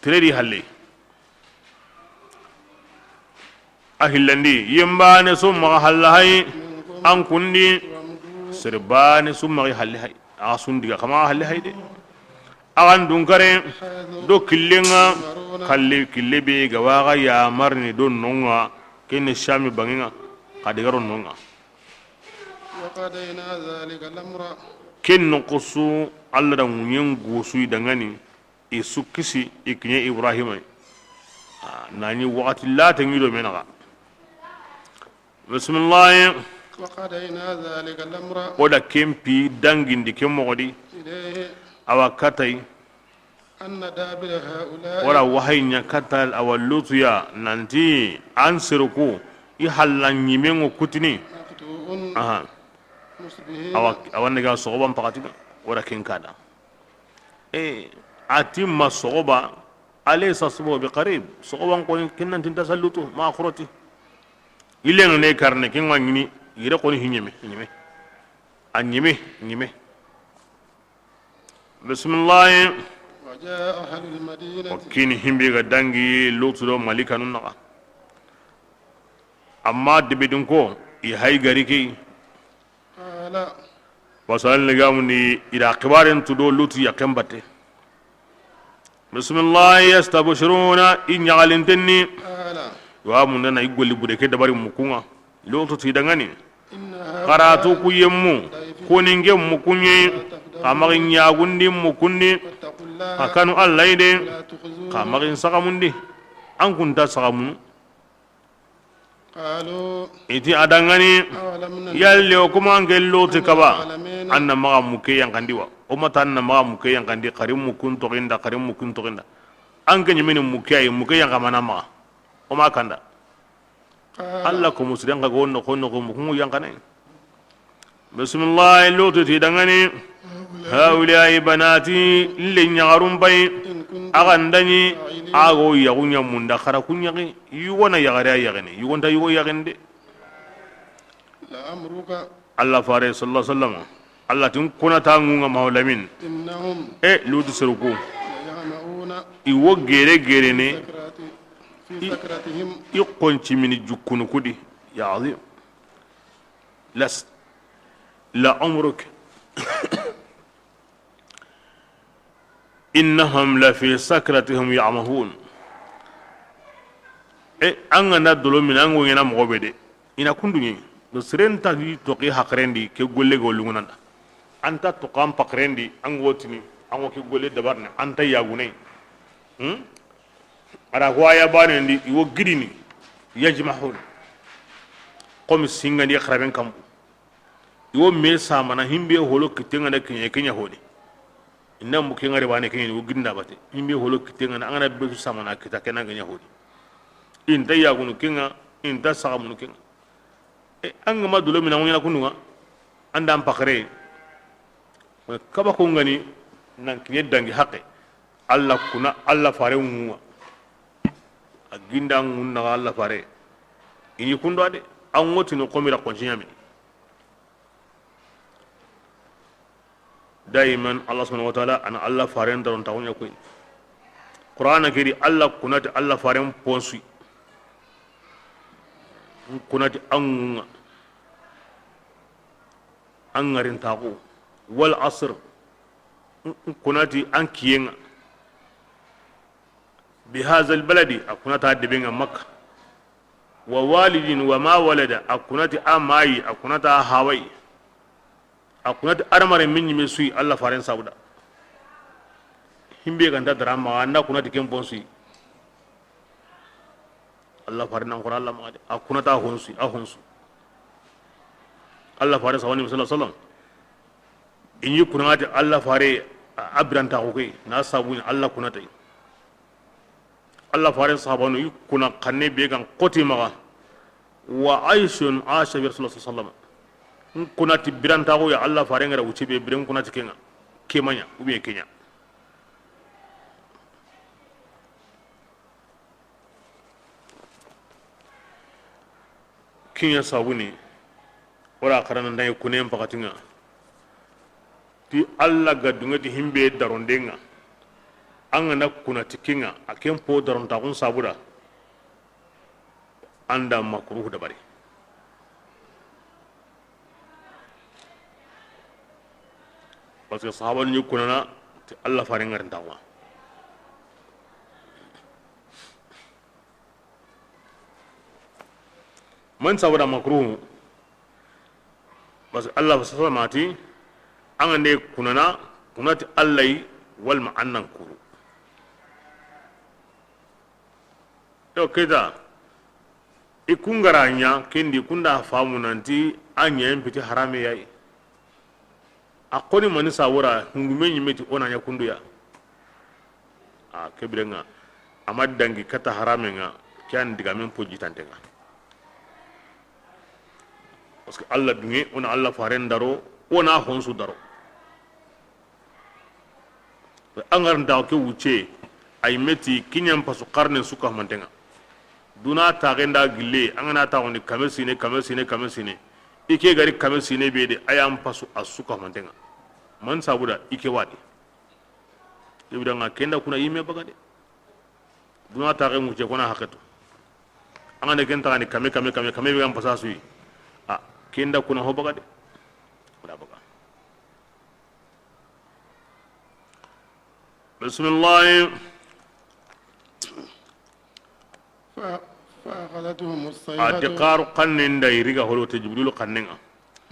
tredi halle ahillandi yembane summa hallahay an kundi sirbane summa halle hay asundiga kama halle hay de awan dunkare do killenga kille be gawaga ya marni don nonga kene shami banginga kadigaro nonga وقضينا ذلك الأمر ken noqosu alla da munyen gosu dangani isu kisi ikinye ibrahima nani waqti la tangido menaga bismillah وقضينا ذلك الأمر oda kempi dangindi kemogodi إليه awakatai أن دابر هؤلاء wala wahaynya katal awallutu ya nanti ansiruku ihallan yimengo kutini مقتوء aha مصبحين awanne ga sogoban pakatina wala ken kada atimma sogoba alaysa sabu biqarib sogoban ko kinnan tin tasallutu ma akhurati ileno ne karne kin wangini yire ko ni hinyeme anyime bismillah وجاء أهل المدينة kini himbe ga dangi lutudo malika nun naga amma debedin ko i hay gari ki قال wasal ne gamuni ida qibaren tudo lutu ya kambate bismillah yastabshiruna in yalintenni قال wa mun na igolli bude ke dabari mukunga lutu ti dangani إن karatu ku yemmu ko ninge mukunye kamarin yagundi mukundi فاتقوا الله akanu allah ide لا تخزون kamarin sakamundi an kunta sakamun قالوا iti adangani أولم ننهك yalle o kuma ngello te kaba anna maga muke yankandi wa o mata anna maga muke yankandi karim mukun to ginda an kan yimini muke ay muke yankamana maga o ma kanda قال allah ko musdan ga gonno ko mukun yankane bismillah lotu ti dangani haula banati lin yarum bay إن كنتم agandani ago yagunya munda khara kunyaki yuwana yagara yagani yugonta yugo yagende لأمرك allah fare sallallahu alaihi wasallam Allah tun kuna ta ngunga maulamin إنهم lutu seruku ليعمهون iwo gere ne في سكرتهم i konci mini jukkunu kudi ya azim las la umruk innahum la fi sakratihim ya'mahun an ga na dolo min an ngena mo bede ina kundunye do serenta yi to ki hakrendi ke golle golunguna anta to kam pakrendi an wotini an woki golle dabarne anta yagunai ara ko aya bane ndi iwo gidini yajmahun qom singani khraben kam iwo me samana himbe holo kitenga na kenya holi inna mu kenga rebane kenya wo gidinda bate himbe holo kitenga na angana be samana kita kena kenya holi inta yagunu kenga inta sagamunu kenga anga madulo mina ngina kununga anda ampakare kaba ko ngani nan kinye dangi haqqe Allah kuna Allah fare ngunga aginda ngunna Allah fare ini kundo ade an woti no komira konjinyami daiman Allah subhanahu wa ta'ala ana Allah fare ndaron tawnya ko Qur'ana kiri Allah kunati Allah fare ponsu kunati an ngarin tago wal asr kunati an kiyenga بهذا البلد أكونت هادبين مكة ووالد وما ولد أكونت أماي أكونت هاوي أكونت أرمر من يمسوي الله فارن سودا هم بيجان تدرام أنا أكونت كم بونسوي الله فارن أنكر الله ما أكونت أهونسوي الله فارن سواني صلى الله عليه وسلم إن يكونت الله فارن أبران تاوكي ناس سابون الله كونتي Allah farin sahabanu kuna kanne be gan koti maga wa aishun asha bi rasulullah sallallahu alaihi wasallam kuna tibiran tago ya Allah farin gara uci be biren kuna tikenga kemanya ube kenya kinya sabuni ora karana ndai kunem pakatinga ti Allah gadunga ti himbe darondenga an gana kuna tikinga a ken po daron takun sabuda an da makruh da bari parce que sahaban yi kuna na ti Allah farin garin takwa man sabuda makruh parce que Allah sallallahu alaihi an ne kuna na kuna ti Allah yi wal ma'annan kuru to keda ikungaranya kendi kunda famu nanti anya empiti harame yayi akoni mani sawura hungume nyimeti ona nya kunduya a kebrenga amad dangi kata harame nga kyan diga men poji tantenga parce que Allah dunge ona Allah faren daro ona honsu daro angar ndaw ke wuce ay meti kinyam pasu qarne suka mantenga duna tagenda gille angana tawni kamesine ike gari kamesine bede ayam pasu asuka mantenga man sabuda ike wadi ibidanga kenda kuna yime bagade duna tage mu je kona haketo angana kenta ni kame be am pasa sui kenda kuna ho bagade wala baga bismillah فأخذتهم الصيحة أتقار قنن دايريغا هلو تجبريل قننغا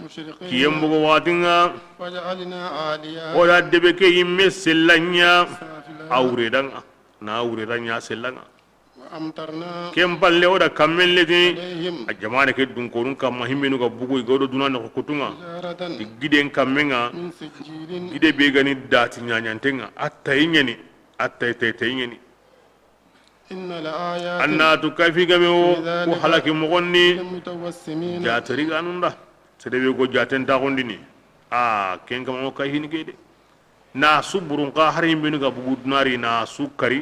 مشرقين كيمبو واتنغا وجعلنا عاليها ولا دبكي يمسلنيا أوريدنغا ناوريدنيا سلنغا وأمطرنا كم بالله ودا كمل لدي عليهم الجماعة كدون كورون كم هيمنو كبوكو يقولوا دونا نخكتونغا حجارة جدين كمنغا من سجيل جدي بيغاني داتي نيانتنغا أتاينيني أتايتاينيني إن لآيات أنا تكفي كميو وحلاك مغني للمتوسمين جاتري غانوندا سيدي بيغو جاتن تاغونديني كين كما كايهيني كيدي na su burun ka har yin binu ga bugu dunari na su kari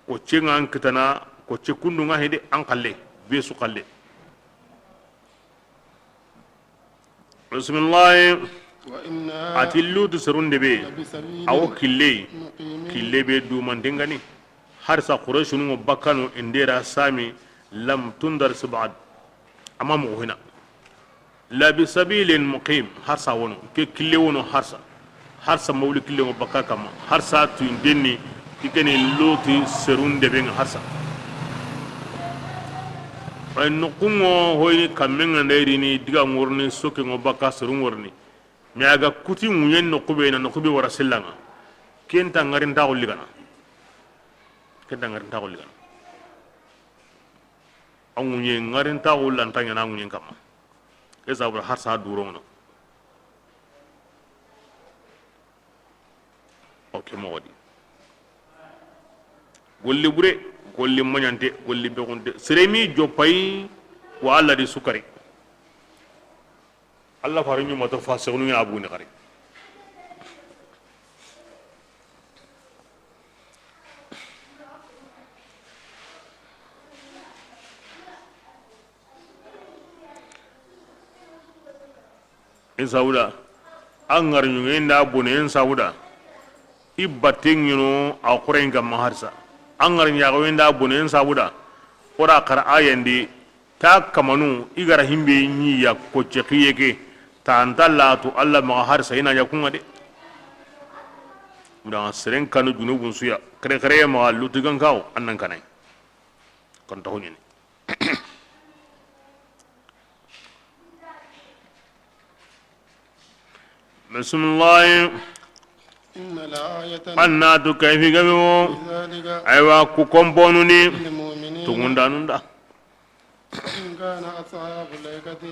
ko ce an kitana ko ce kundu nga hede an kalle be su kalle bismillah وإنا ati lutu serunde be لبسبيل awo kille مقيم kille be dumandingani har sa qurayshun ngo bakkanu indera sami lam tundar sibad amma mo hina la bi sabilin muqim har sa wono ke kille wono har sa mawli kille ngo bakka kama har sa tu denni ikene lutu serunde be har sa ay nukungo hoyni kamenga ndayrini diga ngorni soke ngo bakka serun worni miaga kuti munyen no kube na no kube wara sellanga kenta ngarin ta ligana angunye ngarin ta ulan tanya na munyen kama eza bra har sa duro no okay mo wadi golli bure golli manyante golli be gonde seremi jopay wa alla di sukari Allah farinyu mata fasirnu ya abu ni kare in sauda an garnyu ngenda abu ne in sauda ibatin yuno a kuren ga maharsa an garnyu ya ngenda abu ne in sauda ora kar ayandi ta kamanu igara himbe nyi ya ko chekiyeke tantalla to Allah ma har sai na yakun ade mudan siren kanu junubun suya kare kare ma lutugan kawo annan kanai kan ta hunye bismillah إن الآية anna to kayfi gawo ذلك aywa ku komponu ni للمؤمنين tungunda nunda إن كان أصحاب الأيكة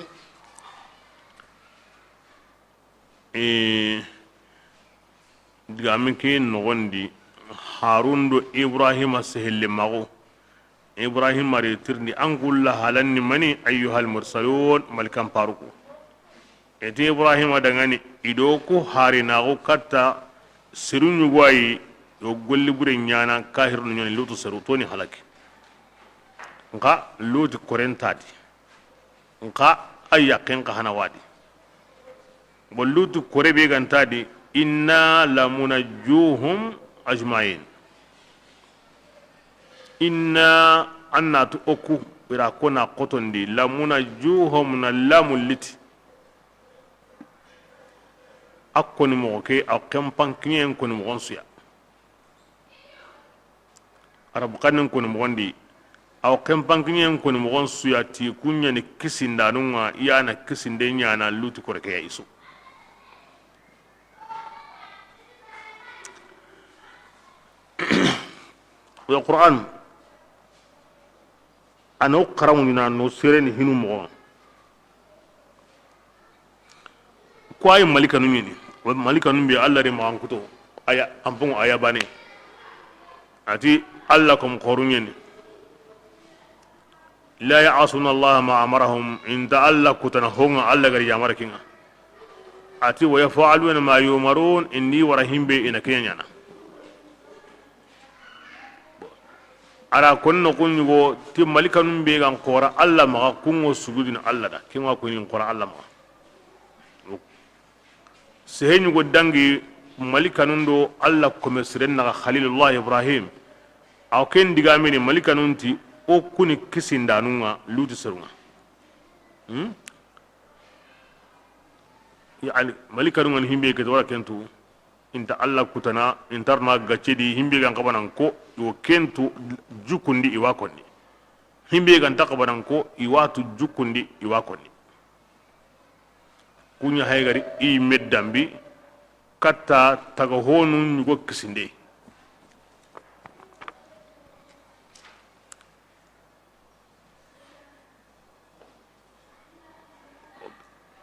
diga min ke nogondi harun do ibrahima sehelle mago ibrahim mari tirni an gulla halanni mani ayyuhal mursalun malkan faruku ete ibrahima dangani ido ko harinago katta sirunyu gwayi yo golli bure nyana kahirnu nyoni lutu seru toni halaki nka lutu korentadi nka ayyaken ka hana wadi bollutu kore be gantadi inna lamunajjuhum ajmain inna annatu oku ira kona kotondi lamunajjuhum na lamuliti akkoni mo ke akam pankien koni mo gonsuya arab kanin koni mo gondi aw kam pankien koni mo gonsuya ti kunya ni kisindanunga yana kisinde nyana lutu kore ke isu القرآن أنا أقرأ نو سيرين هنو مغون كواي ملكا نميني ملكا نمي الله ري مغان كتو آيا أمبون آيا باني أتي الله كم قرونيني لا يعصون الله ما أمرهم إن الله كتنهون الله غير يامركينا أتي ويفعلون ما يؤمرون إني ورحيم بي إنكينا ara konno kungo ti malika num be gan qora alla ma kungo sugudin alla da kinwa kunin qora alla ma sehenyu go dangi malika nundo alla ko mesren na khalilullah ibrahim aw ken diga mini malika nunti o kuni kisindanunga lutu serunga yani malika nunga himbe ke wala kentu inta alla kutana intarna gaccedi himbe gan kabanan ko yo kentu jukundi iwa konni himbe gan takabanan ko iwatu jukundi iwa konni kunya haygari i meddambi katta taga honu nyugo kisinde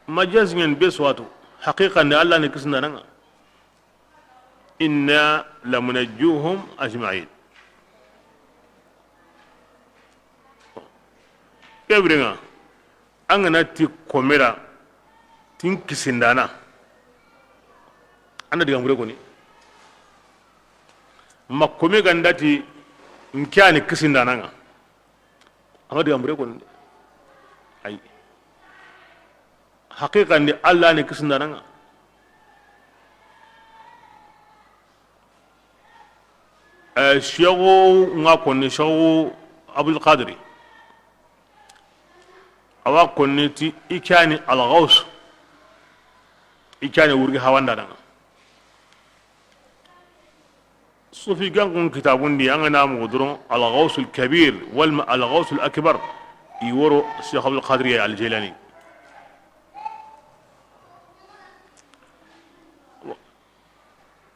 majaz ngen beswatu haqiqa ne alla ne kisna nanga inna lamunajjuhum ajma'in kebringa angana ti komera tin kisindana anda diga mure koni makome gandati nkyani kisindana nga anga diga mure koni ay haqiqa ndi Allah ne kisindaranga shego nga konni shego abul qadri awa konni ti ikani al-ghaus ikani wurgi hawanda danga sufi gangun kitabun di an na mu dron al-ghaus al-kabir wal al-ghaus al-akbar iworo Sheikh Abdul Qadir al-Jilani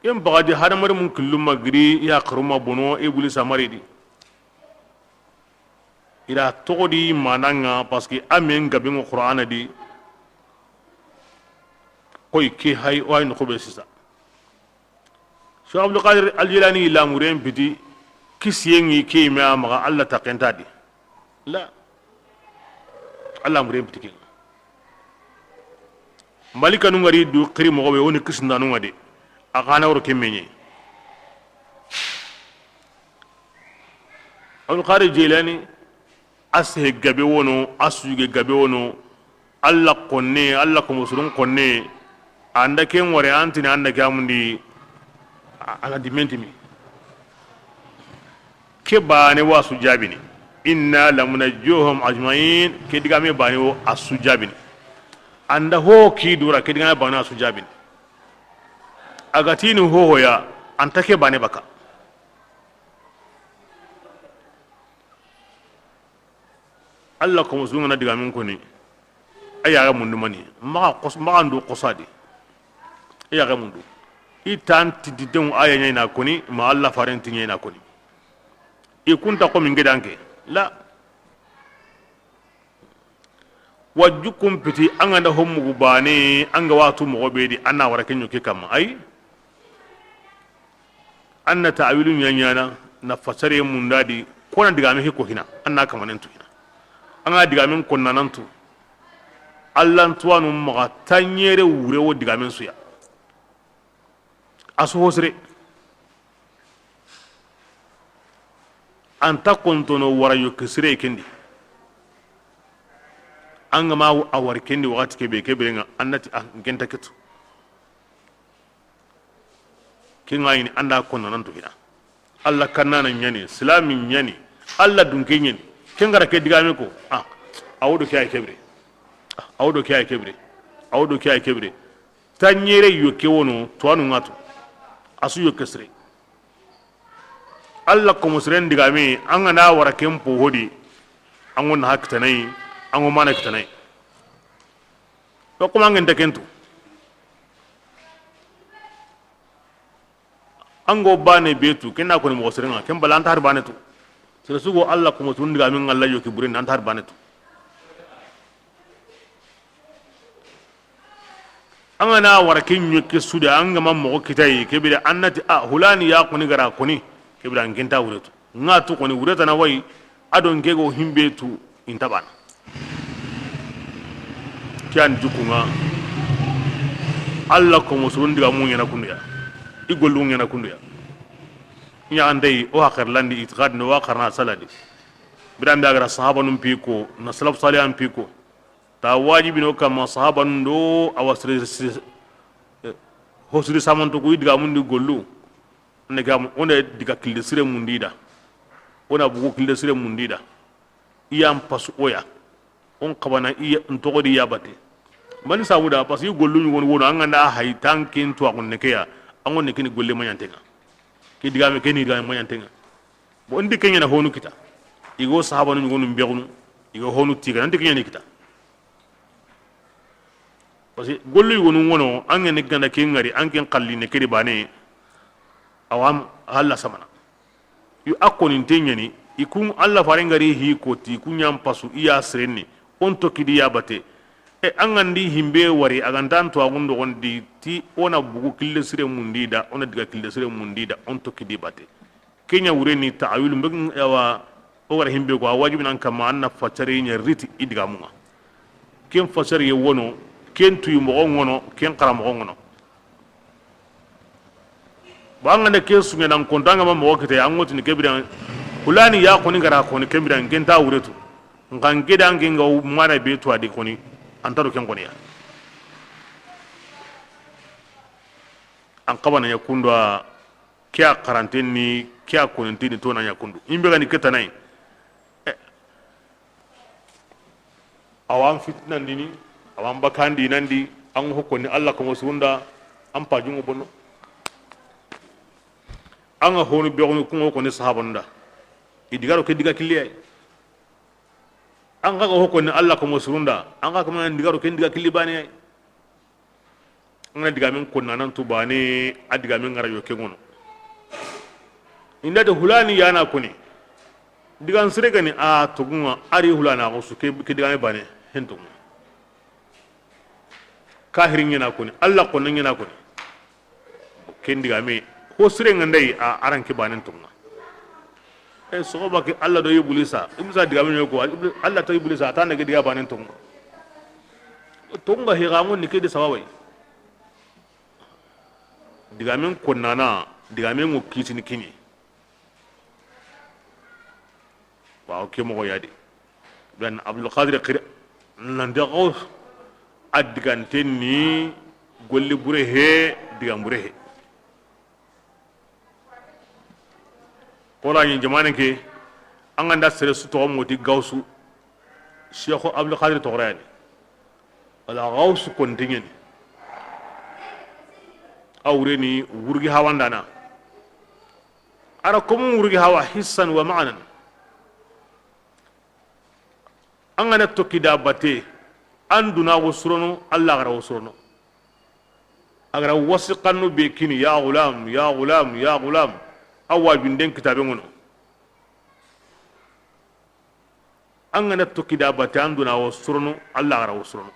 yam bagadi hadamar mun kullum magri ya karuma bono iblis amaridi ila togodi mananga parce que amen gabe mo qur'ana di koy ki hay way no ko be sisa Sheikh Abdul Qadir al-Jilani la muren bidi kisiyengi ki ma maga Allah taqenta di la Allah muren bidi ki malika nu ngari du qiri mo be woni kisnda nu ngadi akana woro kemenye Abdul Qadir Jilani ashe gabe wono asuge gabe wono Allah konne Allah ko musulun konne anda ken wore antini anda gamundi ana dimentimi ke bane wa sujabini inna lamunajjuhum ajmain ke digame bane wo asujabini anda ho ki dura ke digame bane asujabini agatini ho ya antake bane baka Allah ko musulun na digamin ko ni ayaga mundu mani ma ndu qosadi ayaga mundu itan tididun aya nyina koni ma Allah farenti nyina koni ikunta ko min gedanke la wajukum piti anga hommu bane anga watu mo bedi anna wara kenyo ke kam ay anna ta'wilun nyana na fasare mun dadi ko na diga me ko hina anna kamanentu hina anga diga men ko nanantu Allah tuwanu maga tanyere wure wo diga men suya asu hosre anta kontono wara yo kisre kendi anga ma awar kendi wakati kebe nga annati ngenta ketu kinga ini anda kono nanto hina Allah kannana nyani islami nyani Allah dunke nyani kengara ke digame ko awdo kay kebre awdo kay kebre awdo kay kebre tanyere yo ke wono to anu ngatu asu yo kesre Allah ko musren digame anga na wara kempo hodi angon hakta nay ango mana kita nay to kuma ngenda kentu ango bane betu kenna ko ni mo serenga ken balanta har bane tu sere sugo Allah ko mutun diga min Allah yo ki burin nan har bane tu anga na wara ken nyoke suda anga mam mo kitay kebira annati hulani ya ko ni gara ko ni kebira ngenta wuretu ngatu ko ni wureta na way adon gego himbe tu intabana kian jukunga Allah ko musulun diga mun yana kunduya igollu ngena kunduya nya andai o akhir landi itiqad no wakharna saladi bidan daga sahaba num piko na salaf salihan piko ta wajibi no kama sahaba ndo awasre hosri samanto ko diga mun di gollu ne gam onde diga kilde sire mun dida ona bugo kilde sire mun dida iyam pasu oya on kabana iya ntogodi yabate man sawuda parce que gollu ñu won anga hay tankin to akon ne kaya angon ne kini golle mayantenga ki digame keni digame mayantenga bo ndi kenya na honu kita igo sahaba ñu gonu mbegnu igo honu tiga ndi kenya ni kita parce que gollu ñu wonu wono anga ne ganda ke ngari anken qalli ne kedi bane awam halla samana yu akoni tenyani ikun Allah farengari hi koti kunyam pasu iya srenni on to kidi yabate angandi himbe wari agandan to agundo gondi ti ona bugu kille sire mundida ona diga kille sire mundida on to kidi bate kenya wureni ta'awil mbeg yawa o wara himbe ko wajibi nan kama anna fatare nya riti idiga munga ken fasare ye wono ken tuyu mo ngono ken qaram ngono banga ne kesu ngenan kontanga mo wakete angoti ni kebira kulani ya koni gara koni kembira ngenta wuretu ngan geda nginga mana be to adi koni antaro ken koni ya an kabana ya kundu a kya karantini ni kya kunintini to na ya kundu imbe ga ni ketanai awan fitnan dini awan bakandi nandi an hukuni Allah kuma sunda an pajun bono an ga honu be ko ko ni sahabanda idigaro ke diga kiliya an ga hukuni Allah kuma sunda an ga kuma digaro ke diga kilibani ay an diga min kunna nan tubani adiga min ngara yo ke ngono inda da hulani yana kuni digan sire gani a tugunwa ari hulana ko su ke diga me bane hentum kahirin yana kuni Allah kunnan yana kuni ken diga me ko sire ngandai a aran ke banen tumna so ba ke Allah do yibulisa imsa diga me ko Allah to yibulisa ta ne diga banen tumna tunga higamun ni ke di sawawai diga men kunnana diga men ko kitini kini wa o ke mo yadi ben Abdul Qadir qir nan de ko addigante ni golli bure he diga bure he kola ni jamane ke an anda sere su to mo di gawsu Cheikh Abdul Qadir to rani ala gawsu kontingeni awre ni wurgi hawandana ara komun wurgi hawa hissan wa ma'nan an gana tokki da bate an duna wasurono Allah gara wasurono agara wasiqannu be kini ya gulam ya gulam ya gulam awa binden kitabe ngono an gana tokki da bate an duna wasurono Allah gara wasurono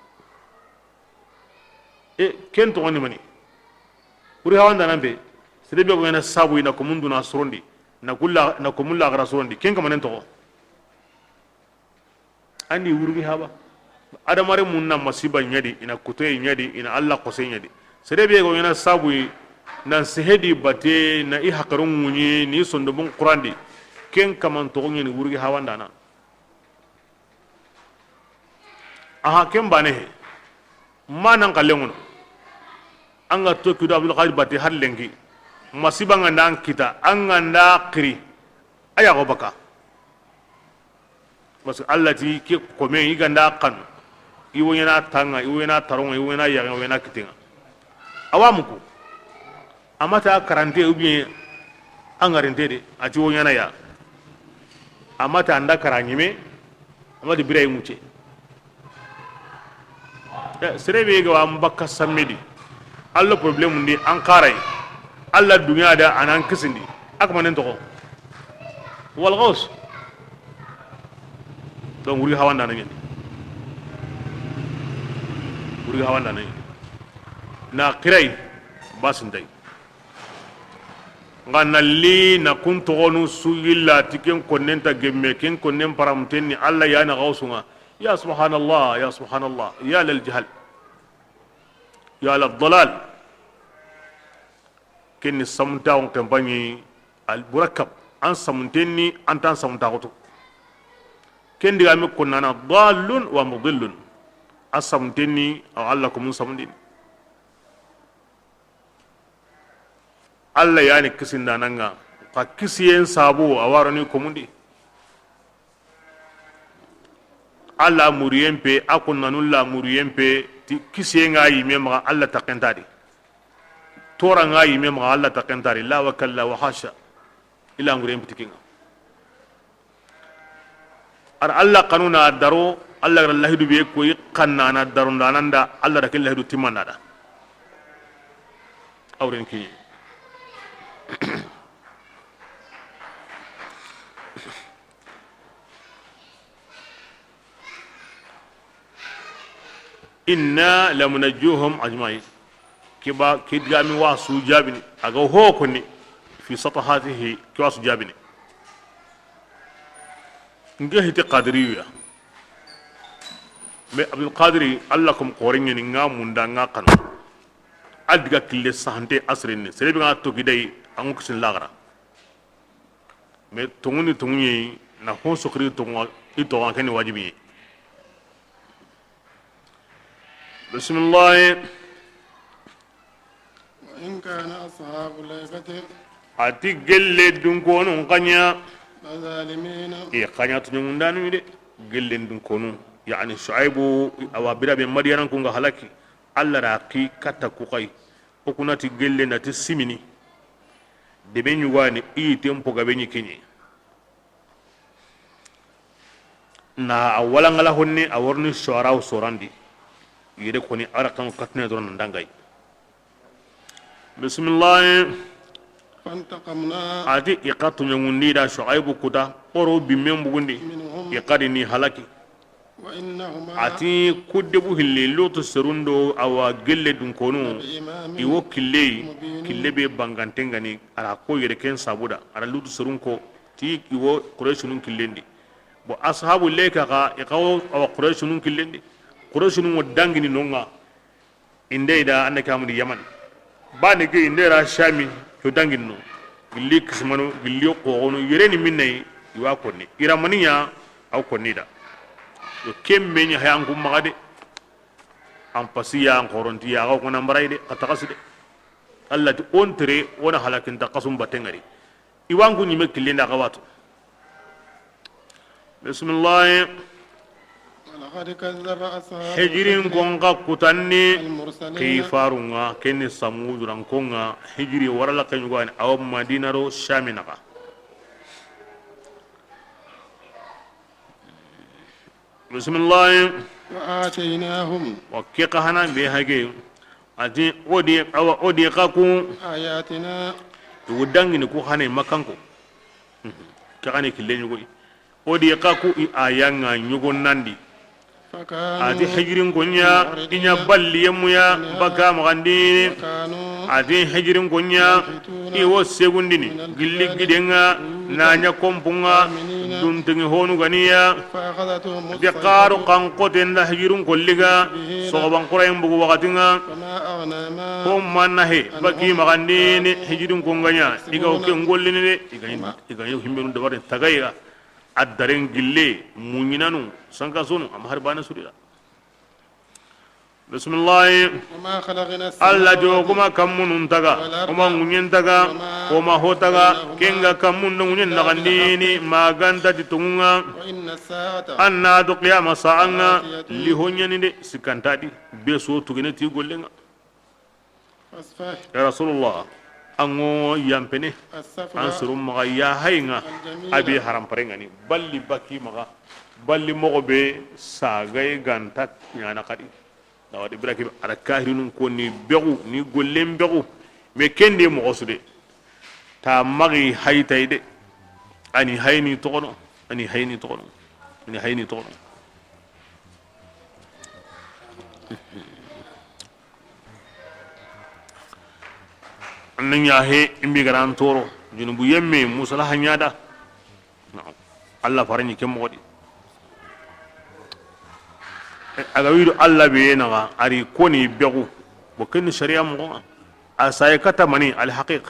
ken to ngani mani uri hawanda nambe sirebe ko yana sabu ina ko mundu na surondi na ko mulla gara surondi ken kamanen to andi wurgi haba adamare munna masiba nyadi ina kutoy nyadi ina Allah ko se nyadi sirebe ko yana sabu nan sehedi bate na i hakarun munyi ni sondo bon qurandi ken kaman to ngeni wurgi hawanda na aha ken bane manan kallengono anga to kido Abdul Qadir bate har lengi masiba nganda an kita an nganda kiri aya go baka bas Allah ti ke ko me yi ganda kan iwo yana tanga iwo yana taronga iwo yana yaga iwo yana kitinga awamuko amata karante ubi an garante de a ti wo yana ya amata anda karanyime amadi birai muce serebe ga am bakka sammedi Allah problem ndi an karai Allah duniya da anan kisindi aka manen to wal ghaus don wuri hawanda nan wuri hawanda nan na kirai basin dai nganalli na kunto gonu suyilla tiken konnenta gemme ken konnen paramtenni Allah ya na gausunga ya subhanallah ya subhanallah ya lal jahal ya la dalal kenni samta on campagne al burakab an samtenni an tan samta goto ken diga mi kunna dalun wa mudillun asamtenni aw Allah kum samdin Allah yani kisin dananga ka kisiyen sabo awarani komundi Allah muriyempe akunna nulla muriyempe kisiyen ayi memma Allah taqentadi tora ngayi memma Allah taqentadi la wa kalla wa hasha ila nguriyempe tikinga ar Allah kanuna daro Allah gar lahidu be ko yikanna na daron dananda Allah da kel lahidu timanna da awren ki inna lamunajjuhum ajma'in kiba kidgami wasu jabini aga hokoni fi satahatihi kiwasu jabini ngehiti qadiriya me Abdul Qadir allakum qoringe ni ngamunda ngakan adiga kille sahante asrin ni serebi nga to gidai angu kisin lagara me tunguni na hon sokri tunga ito wankeni wajibi bismillah وإن كان أصحاب الأيكة ati gelle dun konu kanya لظالمين e kanya tun ndanu de gelle dun konu yani shuaibu awabira be madiyanan kun ga halaki alla ra ki kata ku kai o kunati gelle na ti simini de be nyugani i tempo ga be nyikinyi na awala ngala honni aworni shora sorandi yede koni arakan katne don ndangai bismillah فانتقمنا ati iqatu nyundi da shuaibu kuta oro bimen bugundi iqadini halaki وإنهما ati kuddebu hilli lutu serundo awa gelle dun konu iwo kille be bangantengani ara ko yere ken sabuda ara lutu serun ko ti iwo qurayshunun killendi bo ashabu leka ga iqaw awa qurayshunun killendi qurayshunun wadangini nonga inde da annaka amudi yaman ba ne ge inde ra shami to dangin no gilli kismanu gilli ko onu yereni minnay iwa konni iramaniya aw konni da yo kemme nya hayan kum magade am pasiya an koronti ya ko nan barayde atakasude Allah ti ontre wona halakin ta qasum batengari iwangu nyime kilinda kawatu bismillah ولقد كذب أصحاب hijirin gonga kutanni المرسلين kifarunga kenni samuduran konga hijiri warala kanyugani aw madinaro shaminaka bismillah وآتيناهم wakika hana be hage ati odi kaku آياتنا wudangini ku hane makanko kakane kille nyugo odi kaku i ayanga nyugo nandi ati فكانوا hijirin gonya inya balli yemuya baka magandi كانوا ati hijirin gonya iwo segundini gilli gidenga nanya kompunga duntingi honu ganiya فأخذتهم de qaru kan qoten da hijirun kolliga soban qurayn bugu wakatinga فما أغنى ما ko manna he baki magandini hijirun konganya iga oke ngollini de iga himbenu de bare tagaya addaren gille munyinanu sanka sunu am harbana surira bismillah وما خلقنا alla السماء jo kuma kammunun taga kuma munyen taga kuma hotaga kenga kammun munyen nagandini maganta titunga وإن الساعة anna do qiyama sa'anga li honyani de sikantadi be so tugene ti gollenga فاصفح ya rasulullah ango yampene السفر ansurum maga ya hayinga abi haram parengani balli baki maga balli mogo be sagay ganta nyana kadi dawadi ibrahim ala kahirun ko ni begu ni gollem begu me kende mo osude ta magi haytayde ani hayni tokono ani hayni tokono ani hayni tokono annanya he imbi garan toro junubu yemme musala hanyada Allah farani kem modi aga wido Allah be na ari koni begu bo ken sharia mo asay kata mani al haqiq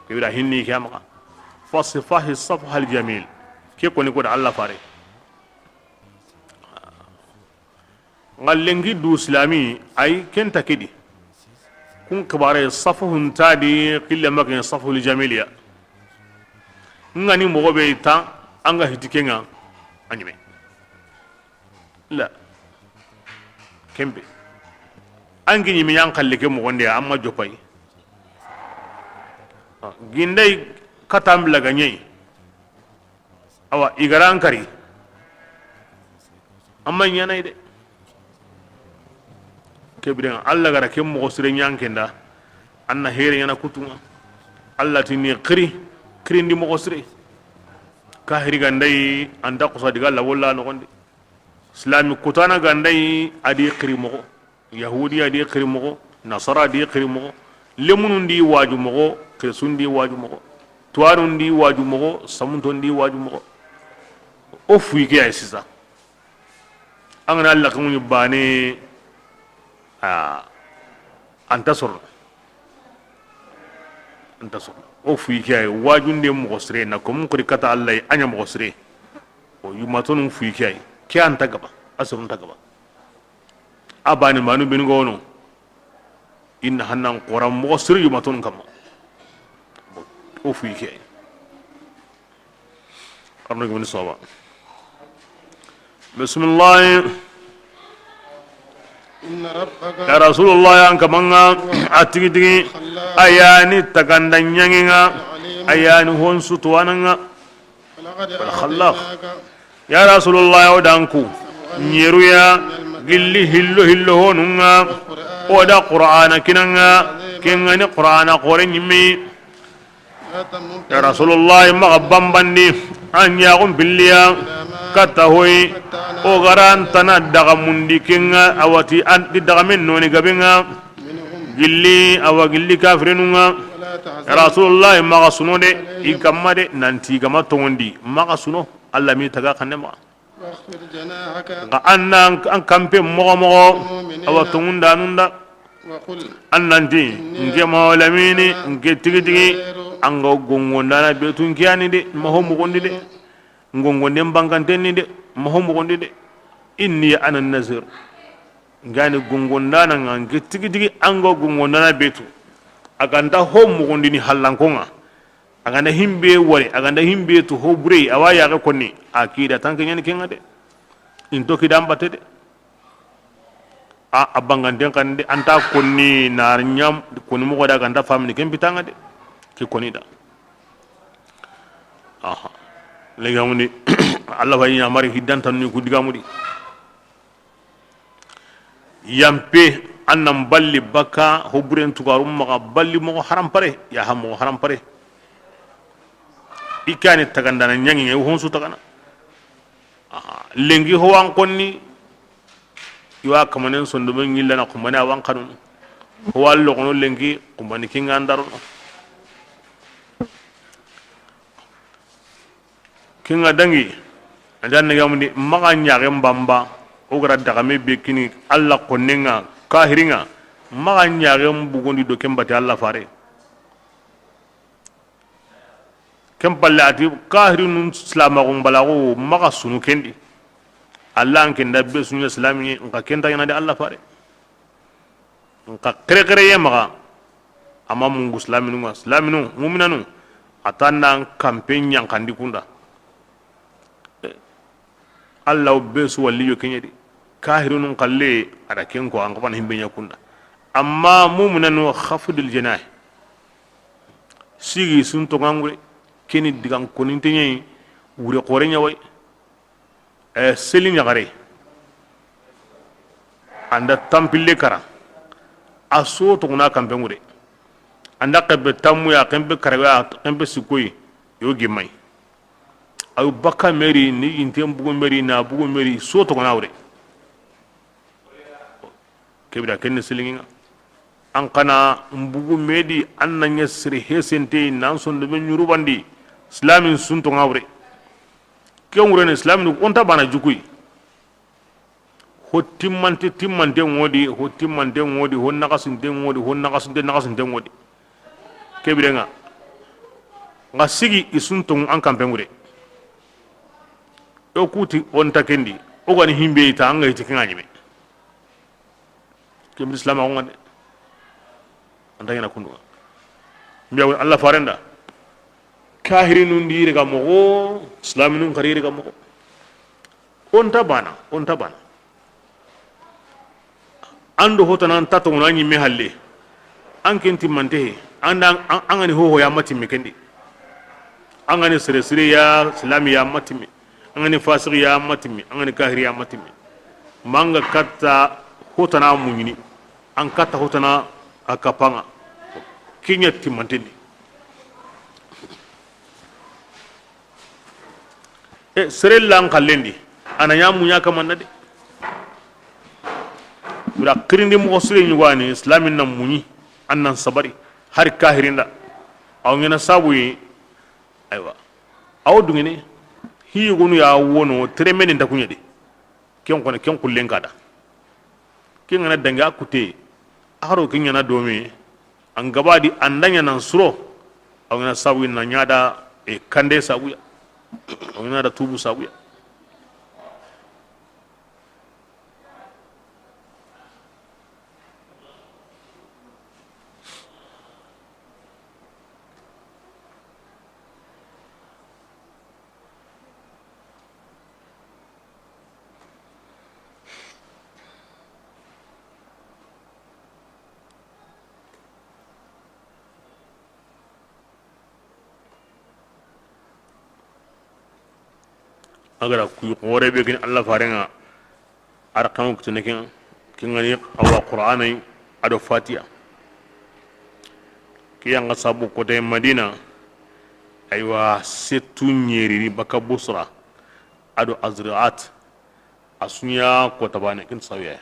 kibira hinni kama fasifahi safha al jamil ke koni ko Allah fare ngalengi du islami ay ken takidi kun kabare safuhun tadi qilla makin saful jamiliya ngani mo be ta anga hitikenga anyime la kembe angi nyimi yang kallike mo gonde amma jopay gindai katam laga nyai awa igaran kari amma nyana ide kebren alla gara kem mo sire nyankenda anna here yana kutunga alla tini kri ndi mo sire kahiri gandai anda ko sadiga la wala no gonde islami kutana gandai adi kri mo yahudi adi kri mo nasara adi kri mo lemunundi waju mo kresundi waju mo tuarundi waju mo samuntondi waju mo o fuike ay sisa angana alla ko ni bane antasor o fuike ay wajunde mo sire na ko mun ko kata allah anya mo sire o yumatonu fuike ay ke anta gaba asrun ta gaba abani manu bin gono inna hannan qoram mo sirri maton kam o fu ke arno gmin soba bismillah إن ربك ya rasulullah ya kamanga atigi ayani takandanyanga ayani honsu tuwananga ولقد خلاق. آتيناك ya rasulullah ya danku nyeruya gilli hillo honunga oda qur'ana kinanga kengani qur'ana qore nyimi لا تمد ya rasulullah ma bambandi anya gum billiya kata hoy o garan tana daga mundi kenga awati andi daga men noni gabenga منهم gilli awa gilli kafirunga ولا تحزن ya rasulullah ma suno de ikamade nanti gama tongondi ma suno allah mi taga kanema واخفض جناحك ga annan an kampe mogo awa tongunda nunda وقل annanti nke mawlamini nke tigi anga gongondana betun kiyani de maho mugondi de ngongonde bangantenni de maho mugondi de inni ana nazir ngani gongondana ngange tigi anga gongondana betu aganda ho mugondi ni hallankonga aganda himbe wari aganda himbe to ho bure awaya ga konni akida tanke nyani kenga de into kidambate de a abanganten kan de anta konni nar nyam konni mo goda ganda famni ken bitanga de ki konni da aha legamuni Allah wa nya mari hiddantan ni kudigamudi yampe annam balli baka hobren tugarum ma balli mo haram pare ya ha mo haram pare ikani tagandana nyangi ngi honsu tagana lengi ho wan konni iwa kamanen sondo men ngilla na kumana wan kanun ho wallo kono lengi kumani kinga ndaro kinga dangi adan ne gamudi maga nyaare mbamba o gara daga me be kini alla konnenga kahiringa maga nyaare mbugondi do kembati alla fare kempalle ati kahirun islama ko balago maga sunu kendi alla anke ndabbe sunu islami nka kenta yana de alla fare nka kere yemaga ama mungu islaminu mu'minanu atanna campagne yankandi kunda Allah besu waliyo kenyedi kahirun qalle ada kenko an kapan himbe nyakunda amma mu'minanu khafdul janah sigi sun to ngangure keni digan konintenye wure qore nyawai selin yagare anda tampille kara aso to kuna kambe ngure anda kabbe tamu ya kambe karaga kambe sikoyi yo gimai ayu baka meri ni intem bugo meri na bugo meri so to kana wure kebira ken silinga an kana mbugu medi annanya sire hesente nan son de nyuru bandi islamin sun to ngawre ken wure ne islamin on ta bana jukui ho timmante ngodi ho nakasinte ngodi ho nakasinte ngodi kebira nga ngasigi isun to an kampe ngure o kuti on takendi o gani himbe ita anga iti kinga me kemri islam ko ngade anda yana kundu mbiya Allah farenda kahirinu ndire ga mo islaminu karire ga mo on tabana ando hotanan tato nani me halle an kenti mante anda angani ho ya mati me kendi angani sire ya islami ya mati me angani fasik ya matimi angani kahiri ya matimi manga katta hotana munyini an katta hotana akapanga kinya timantini serella an kallendi ananya munya kamanna de bura kirindi mo sire nyugani islamin nan munyi annan sabari har kahirinda aw ngena sabu aywa aw dungene hiyo gonu ya wono tremeni ndakunya de ken kullen kada ken ngana danga kute aro ken yana domi an gabadi andanya nan suro aw ngana sabu na nyada e kande sabu ya aw ngana da tubu sabu ya agara ku qore be kin Allah farenga arqam ko tene kin ngani awa qur'anai ado fatiha kiyanga sabu ko de madina aywa setu nyeri baka busra ado azraat asunya ko tabane kin sawiya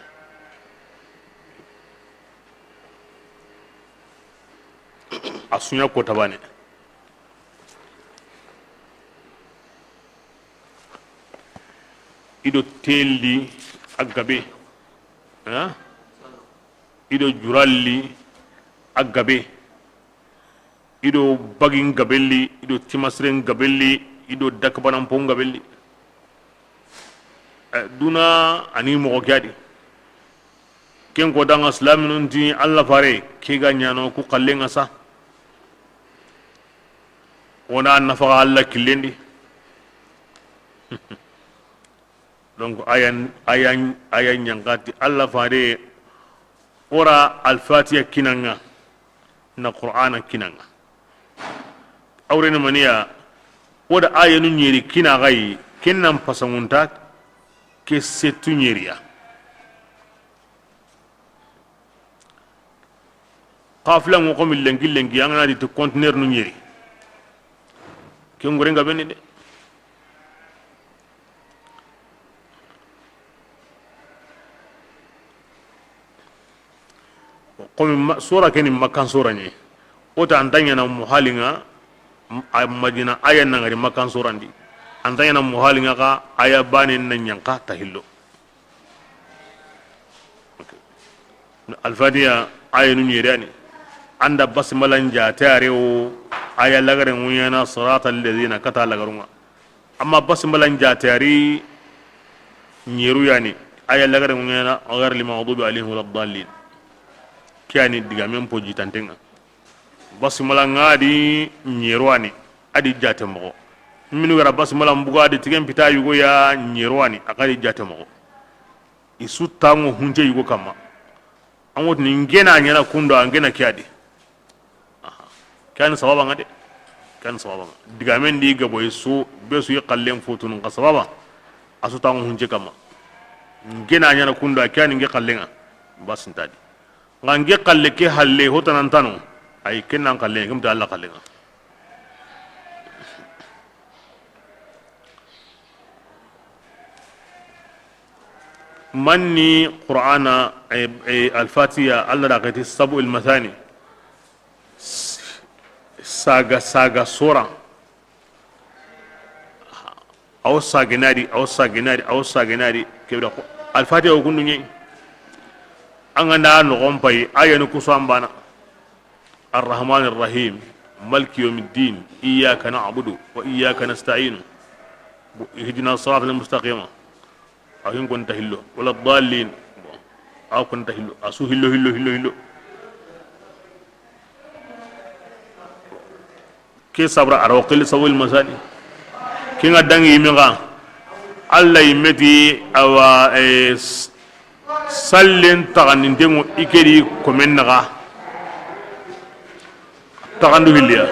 asunya ko tabane ido telli agabe ido juralli agabe ido bagin gabelli ido timasren gabelli ido dakbanan pon gabelli duna ani mo gadi ken ko danga islamin di Allah fare ke ganyano ku kallenga sa wona nafa Allah killendi donc ayan nyangati Allah fare ora al-fatiha kinanga na qur'ana kinanga awrena maniya woda ayanu nyeri kina gai kinnan pasangunta ke setu nyeriya qafla mo ko mi lengi yanga di to conteneur nu nyeri ke ngorenga benni de komi sura keni makan sura ni ota antanya na muhalinga madina aya na ngari makan sura ndi antanya na muhalinga ka aya bani na nyanka tahillo al-fatiha aya nu nyirani anda basmalan ja tarewo aya lagare nguyana siratal ladina kata lagarunga amma basmalan ja tari nyiru yani aya lagare nguyana agar li maghdubi alaihim waladdallin kiani diga men poji tantenga basmala ngadi nyerwani adi jate mo minu gara basmala mbuga adi tigen pita yugo ya nyerwani akadi jate mo isu tango hunje yugo kama angot ni ngena nyana kundo ngena kiadi kan sababa ngade kan sababa diga men di gabo isu besu yqallem futun qasababa asu tango hunje kama ngena nyana kundo kiani nge qallenga basintadi ngange qalle ke halle hotanan tanu ay kenan qalle ngam da Allah qalle nga manni qur'ana al-fatiha Allah da qati sabu al-mathani saga sura aw saginari kebra al-fatiha ko kununye angana no gompay ayanu kusambana الرحمن الرحيم مالك يوم الدين إياك نعبد وإياك نستعين اهدنا الصراط المستقيم أو إن كنت هلو ولا الضالين أو كنت هلو أسو هلو كي صبر أروقل سوي المساني كي نغدان يمغا الله يمتي أو سلين تغنين ديمو إكري كومن نغا tagandu hilya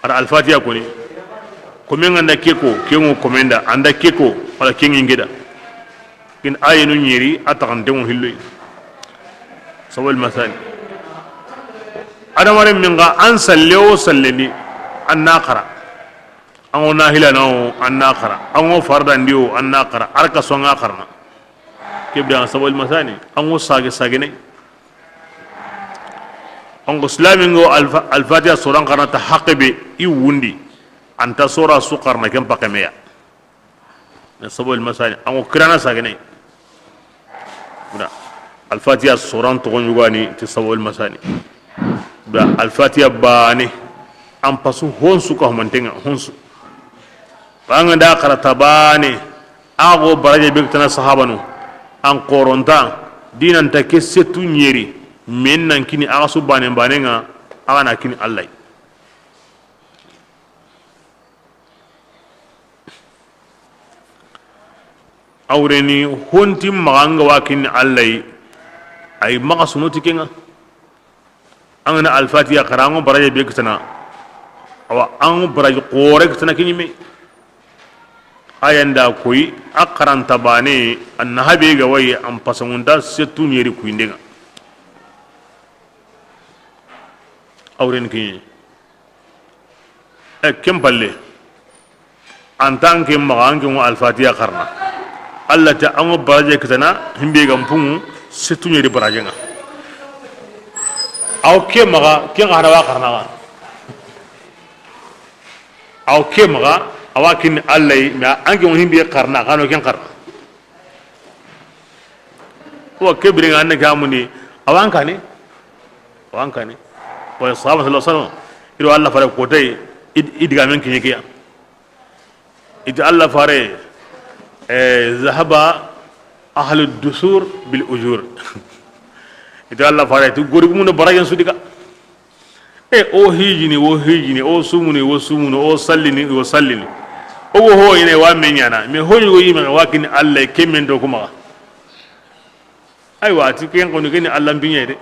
ara al-fatiha koni komen anda keko kengo komenda anda keko wala kengi ngeda kin ayenu nyeri atagande mo hilloy sawal masal adamare minga an sallewo salleni annaqara ango nahila no annaqara ango farda ndiyo annaqara arka songa qarna kebda sawal masani ango sage ne ongo islamingo al-fatiha suran karna ta haqibe i wundi anta sura suqar na kem pakemeya na sabo al-masani ongo kirana sagene buda al-fatiha suran to gonyugani ti sabo al-masani buda al-fatiha bani am pasu honsu ko mantenga honsu banga da karata bani ago baraje bektana sahabanu an qoronta dinan ta kesetu nyeri men nan kini aga su bane nga aga na kini Allah awreni honti maganga wa kini Allah ay maga sunuti kenga angana al-fatiha karango baraje be kitana awa ang baraje qore kitana kini me ayanda koy akaranta bane annahabe ga way am pasangunda setu nyeri kuindenga awren ki kempalle en tant que magange mo al-fatiha karna alla ta amo baraje kitana himbe gam pungu setu nyeri baraje nga aw ke maga ke harawa karna wa aw ke maga awakin allai ma ange mo himbe karna kano ken karna wa kebri nga ne gamuni awankane wa sahaba sallallahu alaihi wasallam iro alla fare ko tay idgamen kinye kiya id alla fare zahaba ahlu dusur bil ujur id alla fare tu gori mun baragen sudika o hijini o sumuni o sallini o ho ine wa menyana me ho yo yima wakin alla kemen do kuma ay wa ti ken ko ni alla binye de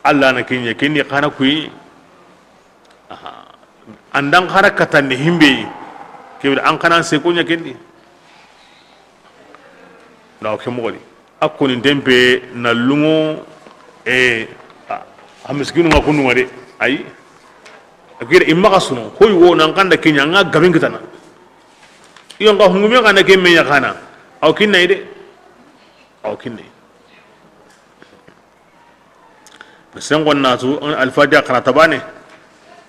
alla na kinye kinni kana kuyi andang harakatan ni himbe ke an kana se kunya kendi na ke mogoli akoni dembe na lungo hamiskinu ma kunu ngade ay akira imma kasuno hoy wo nan kanda kinya nga gaben kitana iyo nga hungumi kana ke menya kana aw kinna ide aw kinna besen gonna tu al-fatiha kana tabane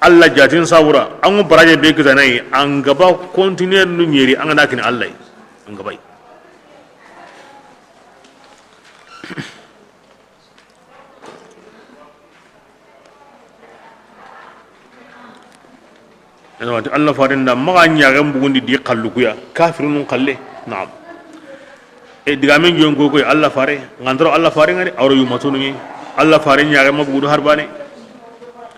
alla jatin sabura an baraje be kitana yi an gaba continuer nu nyeri an na kin Allah an gaba ina wata Allah farin da maganya ran bugundi di kallukuya kafirun kalle na'am diga men jon gogo Allah fare ngandro Allah fare ngari awro yu matunu ni Allah fare nyaare mabudu harbane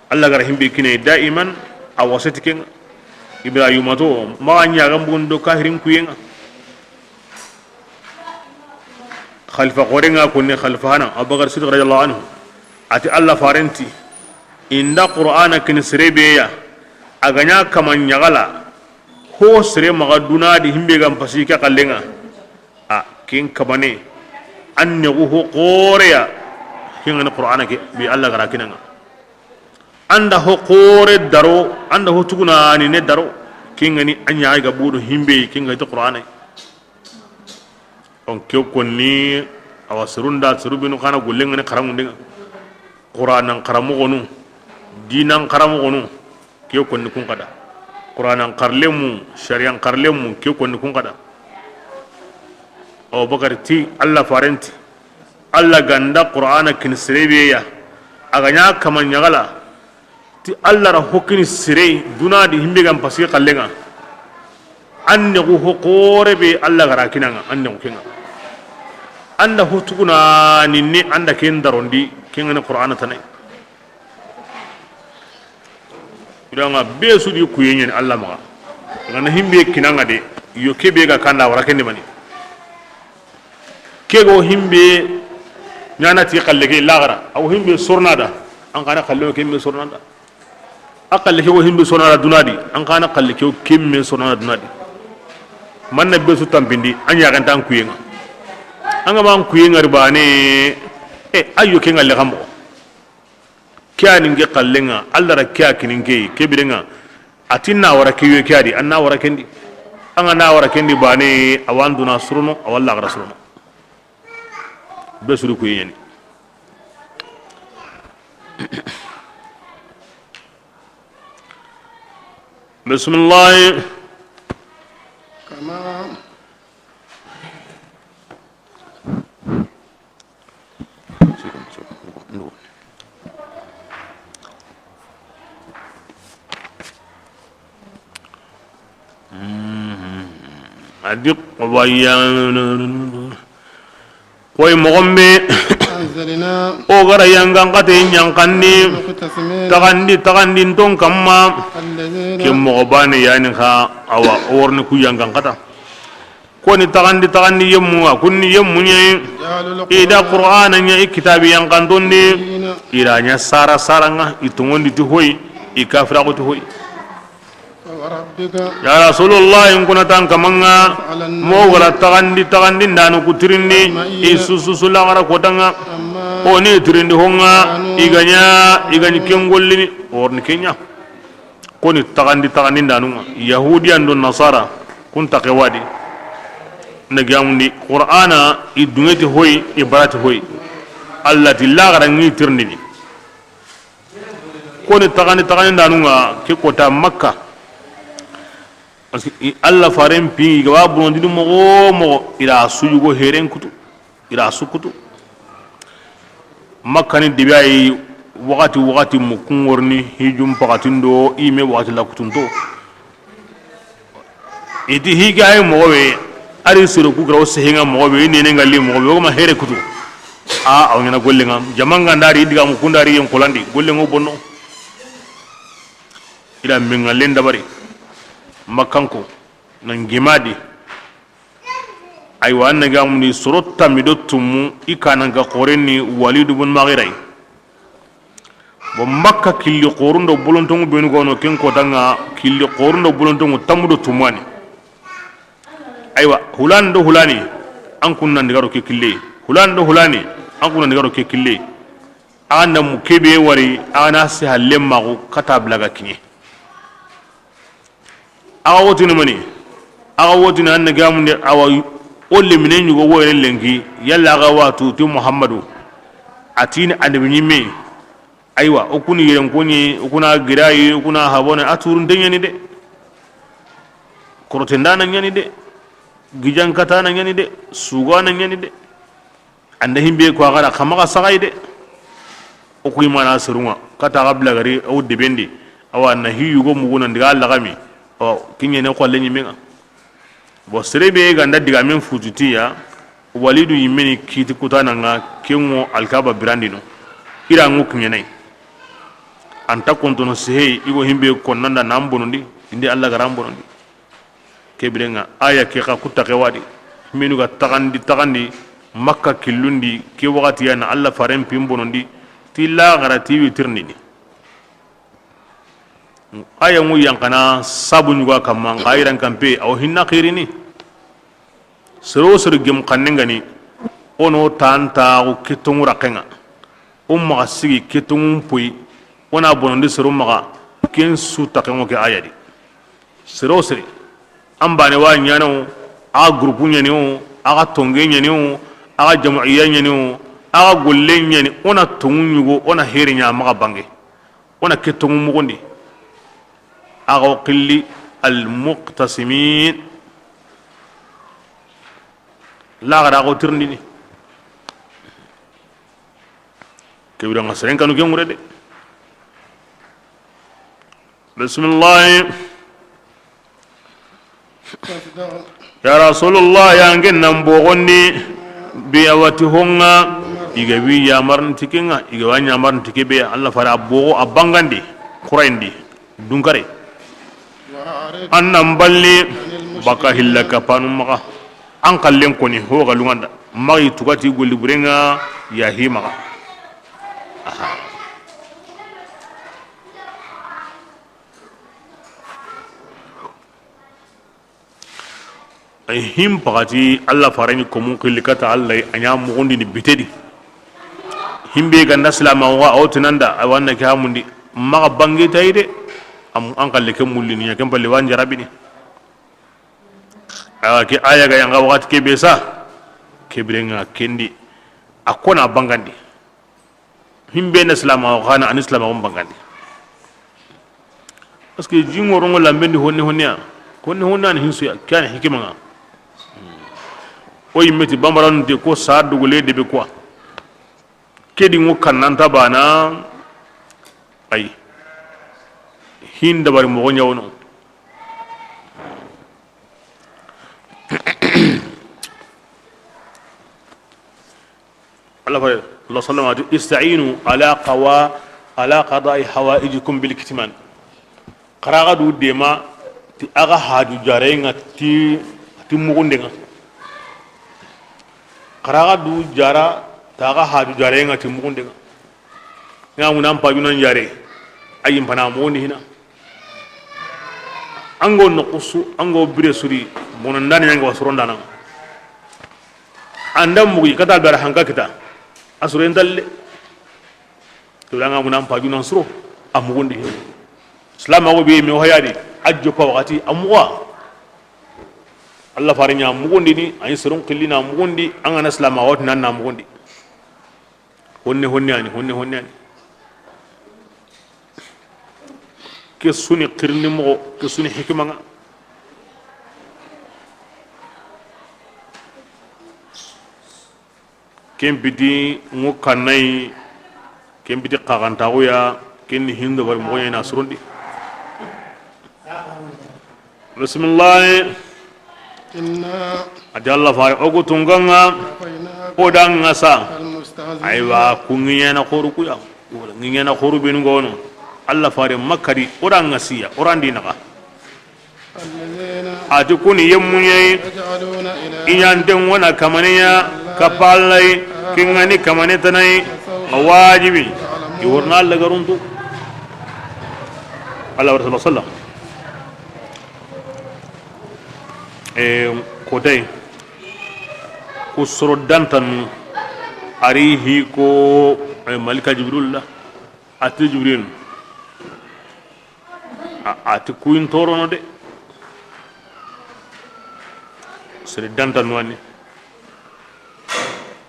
Allah gar himbe kine daiman awasati ken ibrahim mato maganya ran bugundo kafirin kuyenga khalifa qorenga kunni khalfana abubakar siddiq radiyallahu anhu ati Allah farenti inda qur'ana kin sirebeya aganya kaman nyagala ho sire maga duna di himbe gam pasika kallenga kin kabane anne ho qoreya kin qur'ana ke bi Allah gara kinanga anda ho qore daro anda ho tuguna ni ne daro kin ngani anya ga budu himbe kin ga qur'ana on kyo konni awasirunda sirubinu kana gullenga ne karamunde qur'anan karamu gonu dinan karamu gonu kyo konni kun kada qur'anan karlemu shari'an karlemu kyo konni kun kada o bakar ti Allah farenti Allah ganda qur'ana kin sirebeya aganya kaman nyagala ti Allah ra hokini sire duna di himbe gam pasi kallenga anne go hokore be Allah gara kinanga anne ko kinga anda hutuguna ninni anda ken darondi kinga qur'ana tanai idanga be sudi kuyenyen Allah maga ngana himbe kinanga de yo kebe ga kanda wara kendi mani kego himbe nyana ti kallege lagara aw himbe sornada an kana kallo kembe sornada akalle kego himbe sornada dunadi an kana kalle kego kembe sornada dunadi manna be su tampindi an ya kan tan kuyenga an ga ban kuyenga ribane ayo kenga le gambo kyani nge kallenga Allah ra kya kininge kebirenga atinna wara kiyo kyadi anna wara kendi an na wara kendi bane awanduna suruno awalla gara suruno besuru kuyeni bismillah كما adik wayan koy mogombe أنزلنا o gara yangan kate nyankandi مقتسمين tagandi ton kamma الذين ke mogobane yani ha awa orne ku yangan kata koni tagandi yemmu kunni yemmu nye جعلوا ida qur'ana nya kitabi yangan donde القرآن ira nya sara nga itongondi to hoy ikafra ko to hoy ورب ربك ya rasulullah in kuna tan kamanga mo wala tagandi ndanu kutirindi isusu la gara kodanga oni tirindi honga iganya kengollini orni kenya koni tagandi ndanu yahudi ando nasara kun taqewadi nagamundi qur'ana idungeti hoy ibarati hoy allati la gara ngi tirndi koni tagandi ndanu ke kota makka parce que alla faren pi ga bondi mo ila suyugo heren kutu ila sukutu makani dibai wakati mukungorni hijum pakatindo ime wakati la kutunto iti higa ay mowe ari suru ku graw sehinga mowe ni ne ngali mowe ma here kutu a awna gollenga jamanga ndari diga mukundari en kolandi gollengo bonno ila mengalenda bari makanko nan gimadi aywa annaga mun surutta midotum ikana ga qoreni walid ibn maghiray bo makka killi qorundo bulontongu benu gono ken ko danga killi qorundo bulontongu tamudo tumani aywa hulani an kunna ndigaro ke kille hulani an kunna ndigaro ke kille anda mukebe wari ana se halemma ko katablaga kinye awa wotini mani awa wotini an naga mun de awa olle minen yugo woyre lengi yalla ga watu ti muhammadu atini annabi nyimme aywa okuni yeren koni okuna girayi okuna habone aturun denyani de korotendana nyani de gijan katana nyani de sugana nyani de anda himbe ko gara khamaga sagay de okuy mana surunga kata qabla gari o debendi awa nahi yugo muguna ndiga lagami o kinye ne ko lenyi menga bo serebe ganda diga men fututiya walidu yimeni kiti kutana nga kenwo alkaba brandino ira ngu kinye nay anta kontono sehe igo himbe konnanda nambonondi indi alla garambonondi kebrenga aya ke ka kutta ke wadi menu ga tagandi makka killundi ke wakati yana alla faren pimbonondi tilla garati witirnidi aya ngu yankana sabu nyuga kamma ngairan kampe aw hinna khirini sero gem kannengani ono tanta o kitungu rakenga umma sigi kitungu pui ona bonondi sero maga ken su takengo ke ayadi sero ambane wa nyano a grupu nyani aga tonge nyani aga jamaiya nyani aga golle nyani ona tongu nyugo ona heri nya maga bange ona kitungu mugondi aga qilli al muqtasimin la gara go tirndini kebira ngasren kanu ke ngurede bismillah ya rasulullah ya ngen bogondi be awati honga iga wi ya marn tikenga iga wanya marn tikebe Allah fara bogo abangandi qurayndi dunkare annam balli baka hillaka panumaka an kallen koni ho galunganda magi tugati golli burenga ya hima ay him pagati alla farani ko mun killikata alla anya mugondi ni bitedi himbe ganda salama wa awtinanda awanna ka mundi maga bangi tayde am an kalle ke mulini ya kemballe wan jarabini ke aya ga yanga wakati ke besa ke birenga kendi akona bangandi himbe na salama wa khana an islam wa bangandi parce que jingoro ngola mbendi honni honna ni hinsu ya kana hikima o yimmeti bambaran de ko sa dugule de be quoi kedi ngo kannanta bana ay hinda bari mo nyawno Allah sallallahu alaihi ista'inu ala qada'i hawaijikum bil kitman qaraga du dema ti aga haju jarenga ti mugundenga qaraga du jara ta aga haju jarenga ti mugundenga ngamu nan pa yunan jare ayim pana mo ni hina ango no kusu ango bire suri bonandani nyanga wasuronda nan andam mugi kata bar hanka kita asuren dalle to langa munam paju nan suro amugundi islam ago be mi hayadi ajjo pa wakati amwa Allah farinya mugundi ni ay surun qillina mugundi an ana islam awat nan na mugundi honne ani ke suni qirni mo ke suni hikma nga kem bidi ngo kanai kem bidi qaganta ya ken hindo bar mo yana surundi bismillah inna adi Allah fari ogo tunganga odanga sa المستهزئين aywa kungiya na khoru kuya wala ngiya na khoru benu gono Allah fari makari odanga siya orandi naka الذين ati kuni yemmunye يجعلون إلى inyanten wana kamaniya kapallai kingani kamane tanai mawajibi iwarna Allah garuntu Allah sallallahu alaihi wasallam kodai kusuro dantan arihi ko malika jibril la ati jibril ati kuin torono de sere dantan wani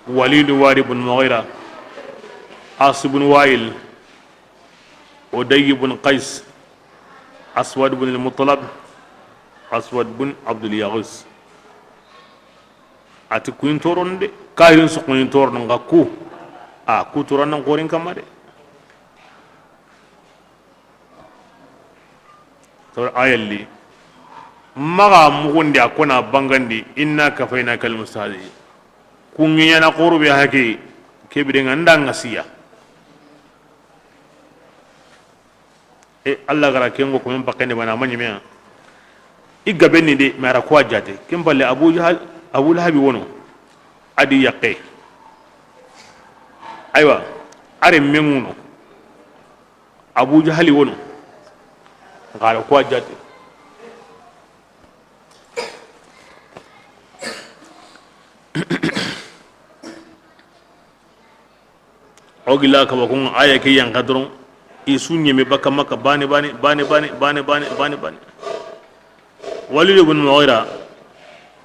walid wari ibn mughira asib ibn wa'il uday ibn qais aswad ibn al-muttalab aswad bin abdul yaghis ati kuin toron de kayin su kuin toron nga ku a ku toron nan korin kamade to ayalli maga mugundi akona bangandi inna kafaina kal mustahzi kungiya na qurbi haki kebide nganda ngasiya Allah gara kengo ko men bakende bana manyime igga benni de mara ko jate kimballe abu lahabi wono adi yaqe aywa are menguno abu jahali wono ngara ko jate ogila ka bakun aya ke yan kadron isunye me baka maka bani walid ibn mughira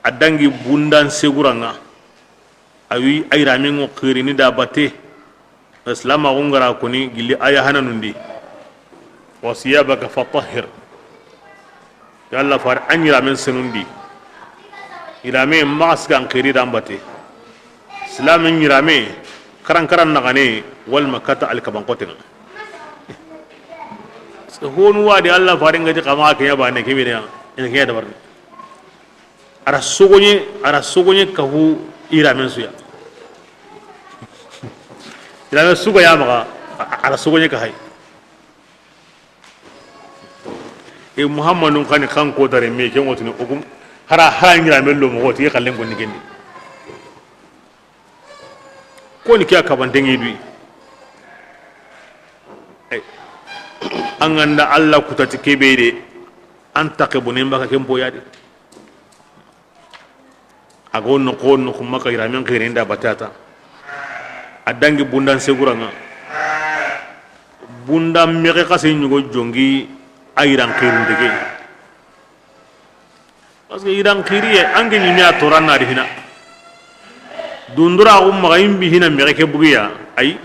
adangi bundan seguranga awi ayra min qirini da bate islama gungara kuni gilli aya hananundi wasiyabaka fatahhir yalla far anyira min senundi irame maskan qiri da bate islamin irame karan nagane wal makata al kaban qotin honu wadi Allah farin gaji kama ka yaba ne kebe ne ina ke da barni ara sogonye kahu iramen suya iramen sugo ya maka ara sogonye ka hay muhammadun kan ko dare me ken wotuni ogum hara iramen lo mo woti kallen gonni gendi ko ni kiya kaban dengi bi an ganda Allah kutati kebe de an taqibunin baka kempo yadi agon no kuma ka iramen khirin da batata adangi bundan seguranga bundan meke kase nyugo jongi ayran khirin dege parce que iran khiriye angi ni miya toran na dihina dundura umma imbi hina meke bugiya ay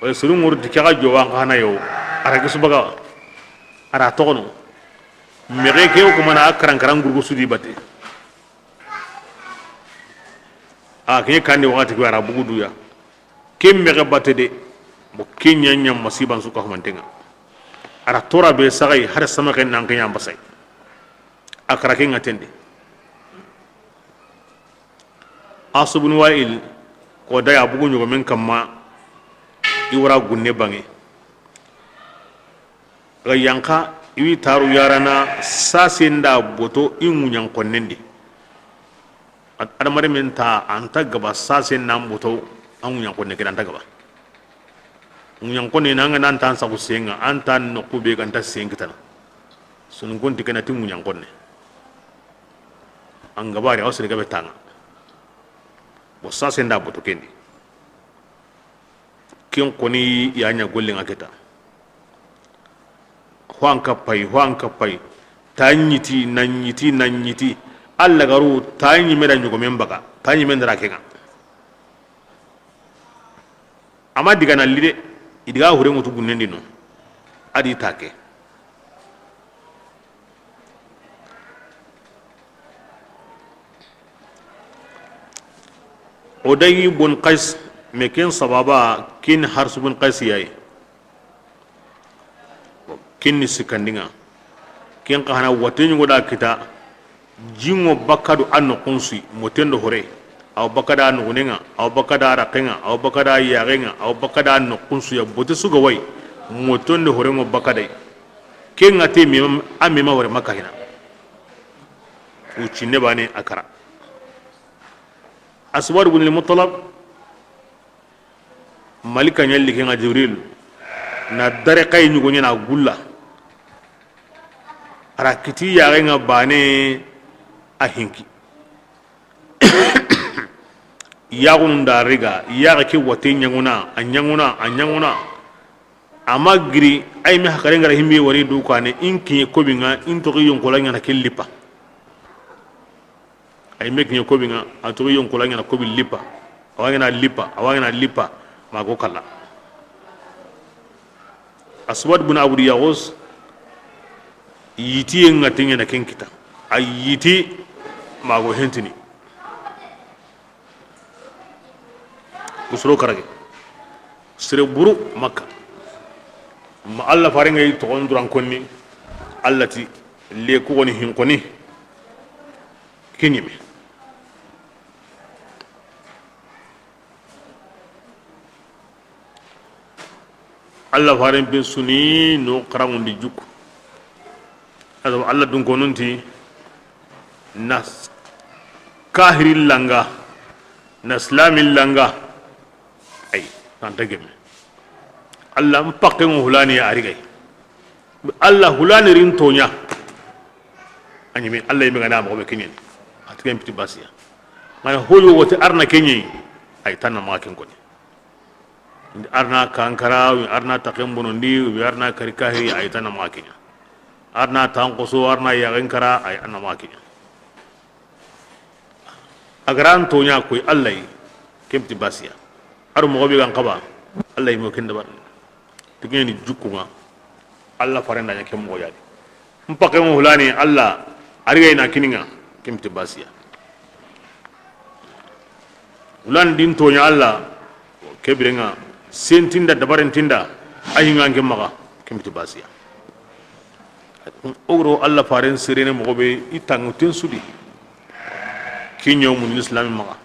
o suru mur dikaka jowa kana yo ara ke subaga ara tokono mere ke ko mana akaran gurgu sudi bate a ke kandi wakati ko ara bugu duya kem mere bate de mo kenya nyam masiban su ko mantenga ara tora be sagai har sama ken nan kenya basai akara ke ngatende asubun wa'il ko daya bugu nyugo men kamma iwara gunne bange ga yanka iwi taru yarana sasinda boto ingunyan konnendi adamare men ta anta gaba sasin nan boto angunyan konne kidan ta gaba ngunyan konne nan nan tan sa kusenga anta no kube kan ta sen kitana sun gonti kana timu nyang konne an gabari awsini gabe tanga bo sase nda boto kendi ken koni ya nya golle ngaketa huan kapai tanyiti nanyiti alla garu tanyi meda nyugo membaga tanyi mendara kenga ama diga na lide idiga hure mutu gunnendi no adi take odayi bun qais meken sababa kin harsu bun qais yayi kin ni sikandinga kin kahana watin goda kita jingo bakadu anno kunsi motendo hore aw bakada no gunenga aw bakada rakenga aw bakada yagenga aw bakada no kunsu ya bote suga way motondo hore mo bakadai ken ate mi amema hore makahina ucinne bane akara aswar ibn al-muttalab malika nyalli ken jibril na dare kay nyugo nyana gulla rakiti yagenga bane ahinki yagun da riga yaga ke wate nyanguna anyanguna ama giri ay mi hakare ngara himbe wari du kane inki ko binga into yon ko lanya na kellipa ay mek ni ko binga ato yon ko lanya na ko lipa awanga na lipa ma go kala aswad ibn abu yagos yiti ngatinya na kenkita ayiti ma go hentini kusuro karage sire buru makka ma alla farenga yi to on duran konni allati le ko woni hin koni kinyime alla faren be suni no karangundi jukku ado alla dun konunti nas kahiril langa naslamil langa ay tanta gemme alla mpakke mo hulani ya arigay alla hulani rin tonya anyime alla yimi ngana mo be kenyen atkem piti basiya mana hoyo wote arna kenyi ay tanna ma ken ko ni arna kankara wi arna takembono ndi wi arna karikahi ay tanna ma kenya arna tanqoso arna yagenkara ay anna ma kenya agaran tonya koy alla yi kemti basiya aru mo be gan qaba alla yi mo ken dabar tigeni jukuma alla farenda nya kem mo yadi mpake mo hulani alla ariga ina kininga kemti basiya ulan din tonya alla kebrenga sentinda dabarentinda ahinga ngemaga kemti basiya ogro alla faren serene mo be itangu tensudi kinyo mun islam maga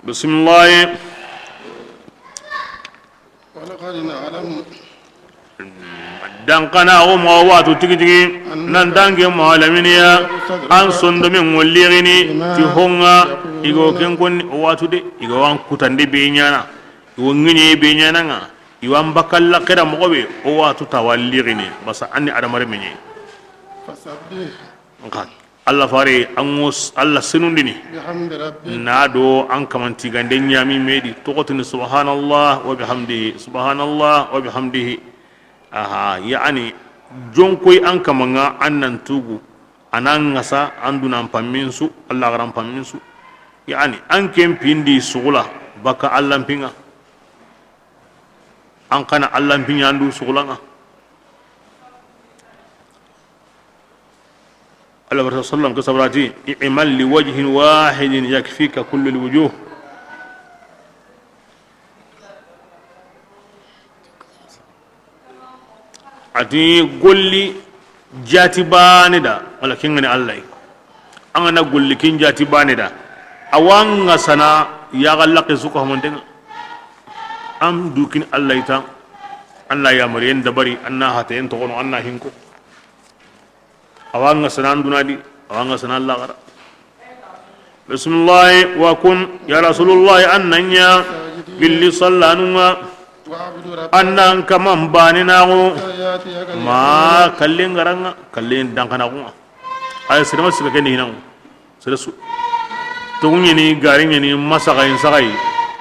bismillah ولقد نعلم dankana o mo watu tigi nan dange mo alaminiya an sondo min wollirini ti honga igo ken kon watu de igo wan kutande be nyana igo ngini be nyana nga iwan bakalla keda mo be o watu tawallirini basa anni adamare menye فسبح ngal alla fare angus alla senundini بحمد ربك nado an kamanti gande nyami medi tokotini subhanallah wa bihamdihi aha yani jonkoy an kamanga annan tugu anan ngasa andunan pamminsu allah garan pamminsu yani an ken pindi sugula baka allah pinga an kana allah pinya andu sugulanga Allah Rasulullah sallallahu i'mal li wajhin wahidin yakfika kullu alwujuh ati golli jati bane da wala kingani Allah angana golli kin jati bane da awanga sana ya gallaqi suko hamondenga am dukin Allah ita Allah ya mariyan dabari anna hatayen to kono anna hinko awanga sanan dunadi awanga sanan Allah gara bismillah wa kun ya rasulullah annanya billi sallanuma واعبد ربك annan kaman bani nago حتى ياتيك ma kallin garanga kallin dankana ko ay sirma sibe ken hinaw sirsu to ni garin ni masaka in sakai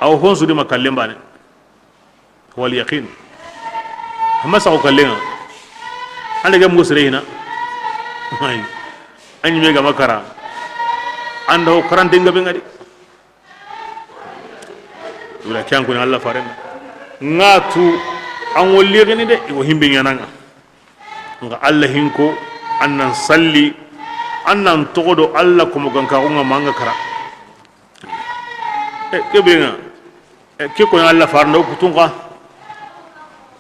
aw honsu di makallin bani wal yaqin masaka kallin ande gam gusre hina ay anyi me ga makara ando karante ngabe ngadi wala kyan ko Allah farena ngatu an wolli gani de ko himbe nyananga nga Allah hinko annan salli annan togodo Allah kuma ganka ko manga kara kebenga ke ko Allah farna ko tunga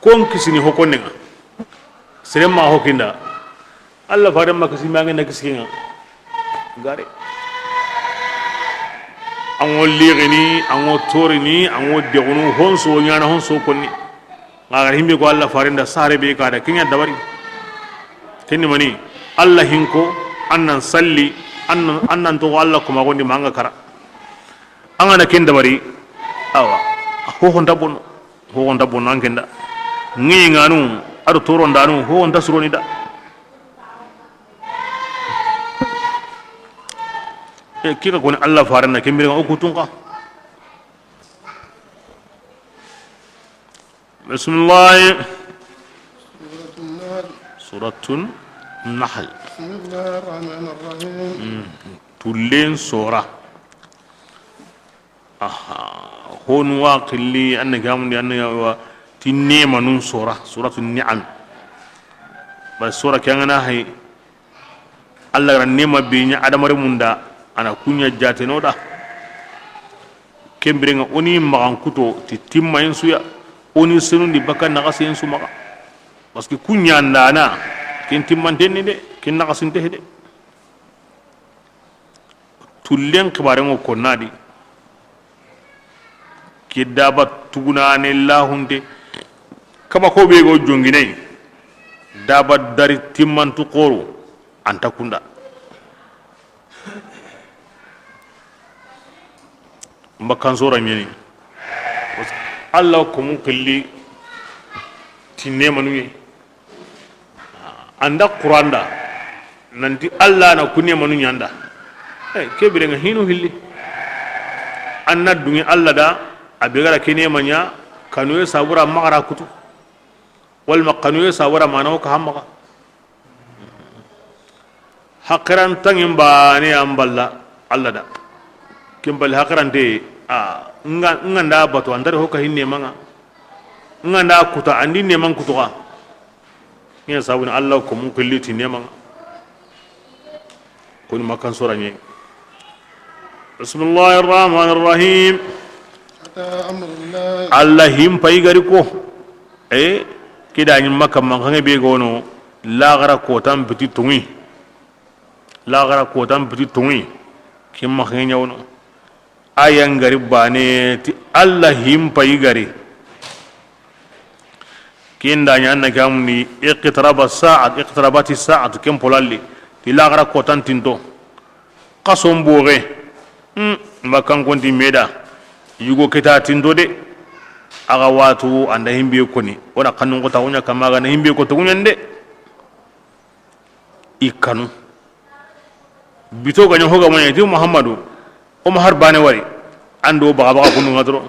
kon kisini hokonenga serema hokinda Allah farema kisini manga na kisinga gare an wolli gani an wotori ni an wodde gonu honso nyana honso konni ngara himbe ko Allah farenda sare be kada kinya dabari kenni mani Allah hinko annan salli annan to Allah kuma gondi manga kara angana ken dabari awa ho honda bon an kenda ngi nganu ado toro ndanu ho honda suroni da kika koni Allah farenda kembira o kutunga bismillah suratun nahl بسم الله الرحمن الرحيم tullen sora aha hon waqili annaka amni annaka tinne manun sora suratun ni'am ba sora kangana hay Allah ran nema binya adamare munda ana kunya jate noda kembrenga oni magan kuto ti timma en suya oni senundi bakka nagasi en su maga parce que kunya ndana ken timmantenni de ken nagasinte hede tullen kibare mo konnadi kidaba tugunane lahunde kama ko be go jonginai daba dari timmantu qoro anta kunda mbakan sora nyeni Allah ko mun kalli tinne manuye anda qur'anda nanti Allah na kunne manu nyanda kebire nga hinu hilli anna dungi Allah da abegara kene manya kanu sabura magara kutu wal maqanu sabura manaw ka hamma hakran tangim bani amballa Allah da kimbal hakran de nganda batu andare hoka hinne manga nganda kuta andi ne man kutuwa nya sabuna Allah ko mun kulliti ne manga kun makan suranye bismillahir rahmanir rahim أتى أمر الله Allah him pai gari ko kida nyin makam man hange be gono lagara ko tan biti tungi kim ma hange nyawno ayan gari bane ti Allah him pai gari kinda nyan na kamni iqtarabat as-sa'at kim polalli ti lagara ko tan tinto qasom boge makan konti meda yugo kita tindo de aga watu anda himbe koni ona kanun ko tawunya kamaga na himbe ko tunyande ikanu bito ganyo hoga mo yati Muhammadu o mahar bane wari ando baga kunu ngadro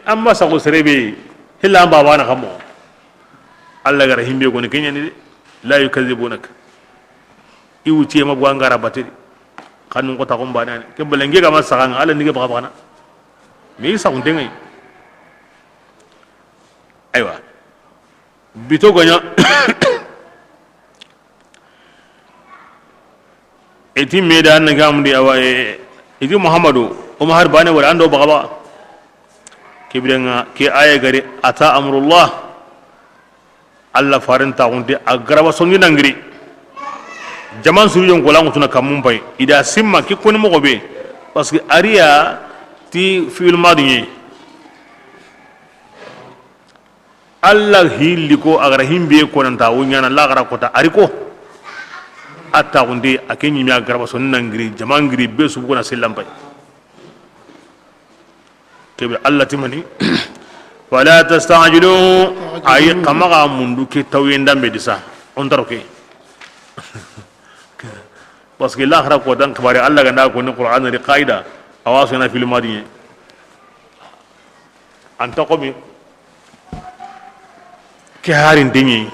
amma sa ko serebe hilla baba na kamo Allah gara himbe ko ni kenyani la yukazibunak iwuti ma bwa ngara batiri kanun ko takum bana ke belenge ga masakan ala nige baga bana mi sa kun tengai aywa bito gonya eti medan na gamdi awa eti Muhammadu o mahar bane wala ando baga ke bidenga ke aya gari ata amrullah Allah faranta unde agaraba songi nangiri jaman suriyon ko langu tuna kamum bay ida simma ki koni mo be parce que aria ti fil madini Allah hiliko agara himbe ko nan ta wunya na lagara ko ta ariko atta unde akenyi mi agaraba son nangiri jaman ngiri be su ko na selam bay kebe Allah timani fala tastajilu ay kamaga mundu ke tawenda medisa on taroke parce que l'akhira ko dan khabari Allah ganda ko ni Qur'an ri qaida awasina fil madi anta ko mi ke harin dinyi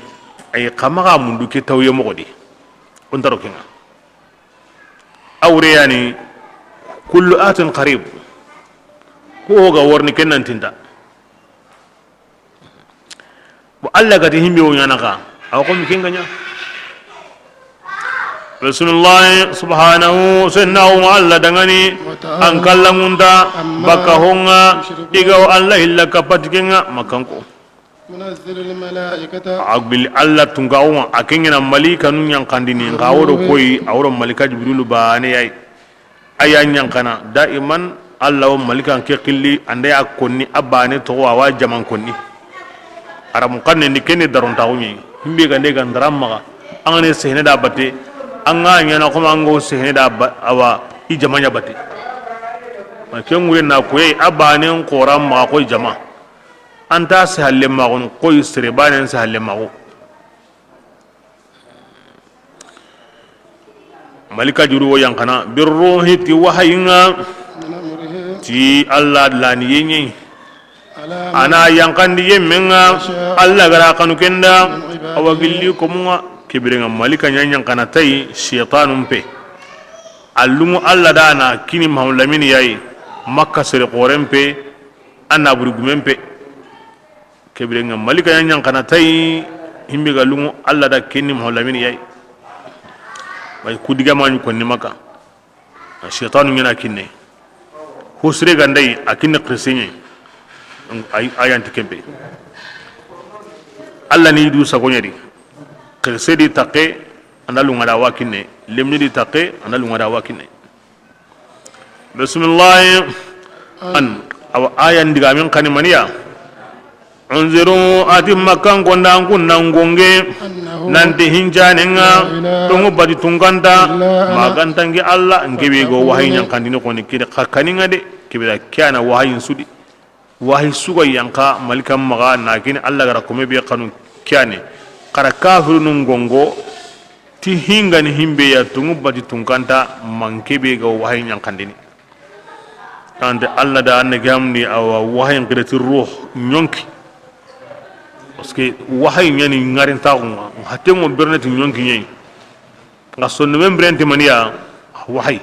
ay kamaga mundu ke tawye mo godi on taroke nga awre yani kullu atin qarib ko ga warni kenan tinda bo Allah gati himbe o nyanaka aw ko mi kenganya Rasulullah subhanahu sunnahu alla dangani an kallamunda baka honga igaw Allah illa kapatikenga makanko منزل الملائكة agbil Allah tungawa akengena malika nun yankandini ngawro koy awro malika jibril baane yai ayan yankana daiman Allah malika ke qilli ande akonni abane to wa jaman konni aram kanne ni kene daron tawni himbe gande gandaramma angane sehne da batte anga nyana ko mango sehne da awa i jamanya batte ma kengure na koy abane qoram ma koy jama anta sahalle ma gon koy srebane sahalle ma go malika juru wo yankana birruhi ti wahayinga من أمره ti Allah lani yenyi على ana yankandi yemenga Allah gara kanu kenda awagilli ko muwa kibirenga malika nyanyan kana tai shaytanum pe allumu Allah dana kini mahulamin yayi makka sere qorempe anna burugumempe kibirenga malika nyanyan kana tai himbe gallumu Allah da kini mahulamin yayi bay kudiga man ko ni maka shaytanu ngena kinne hosre gandai akinne krisenye ayanti kempe Allah ni du sagonyadi sedi taqe analu ngada wakine lemni di taqe analu ngada wakine bismillah an aw ayan diga men kani maniya unziru atim makan gonda kunnan gonge nanti hinjanenga tongo badi tunganta magantangi Allah ngebe go wahinya kandino koni kide khakaninga de kibira kyana wahin sudi wahi suga yanka malikam maga nakini Allah gara kome be kanu kyane kara kafirun gongo ti hinga ni himbe ya tungu bati tungkanta mankebe ga wahi yankandini ande Allah da anne gamni awa wahi ngirati ruh nyonki parce que wahi nyani ngarin taunga hatte mo bernati nyonki nyai nga sonno membrenti mania wahi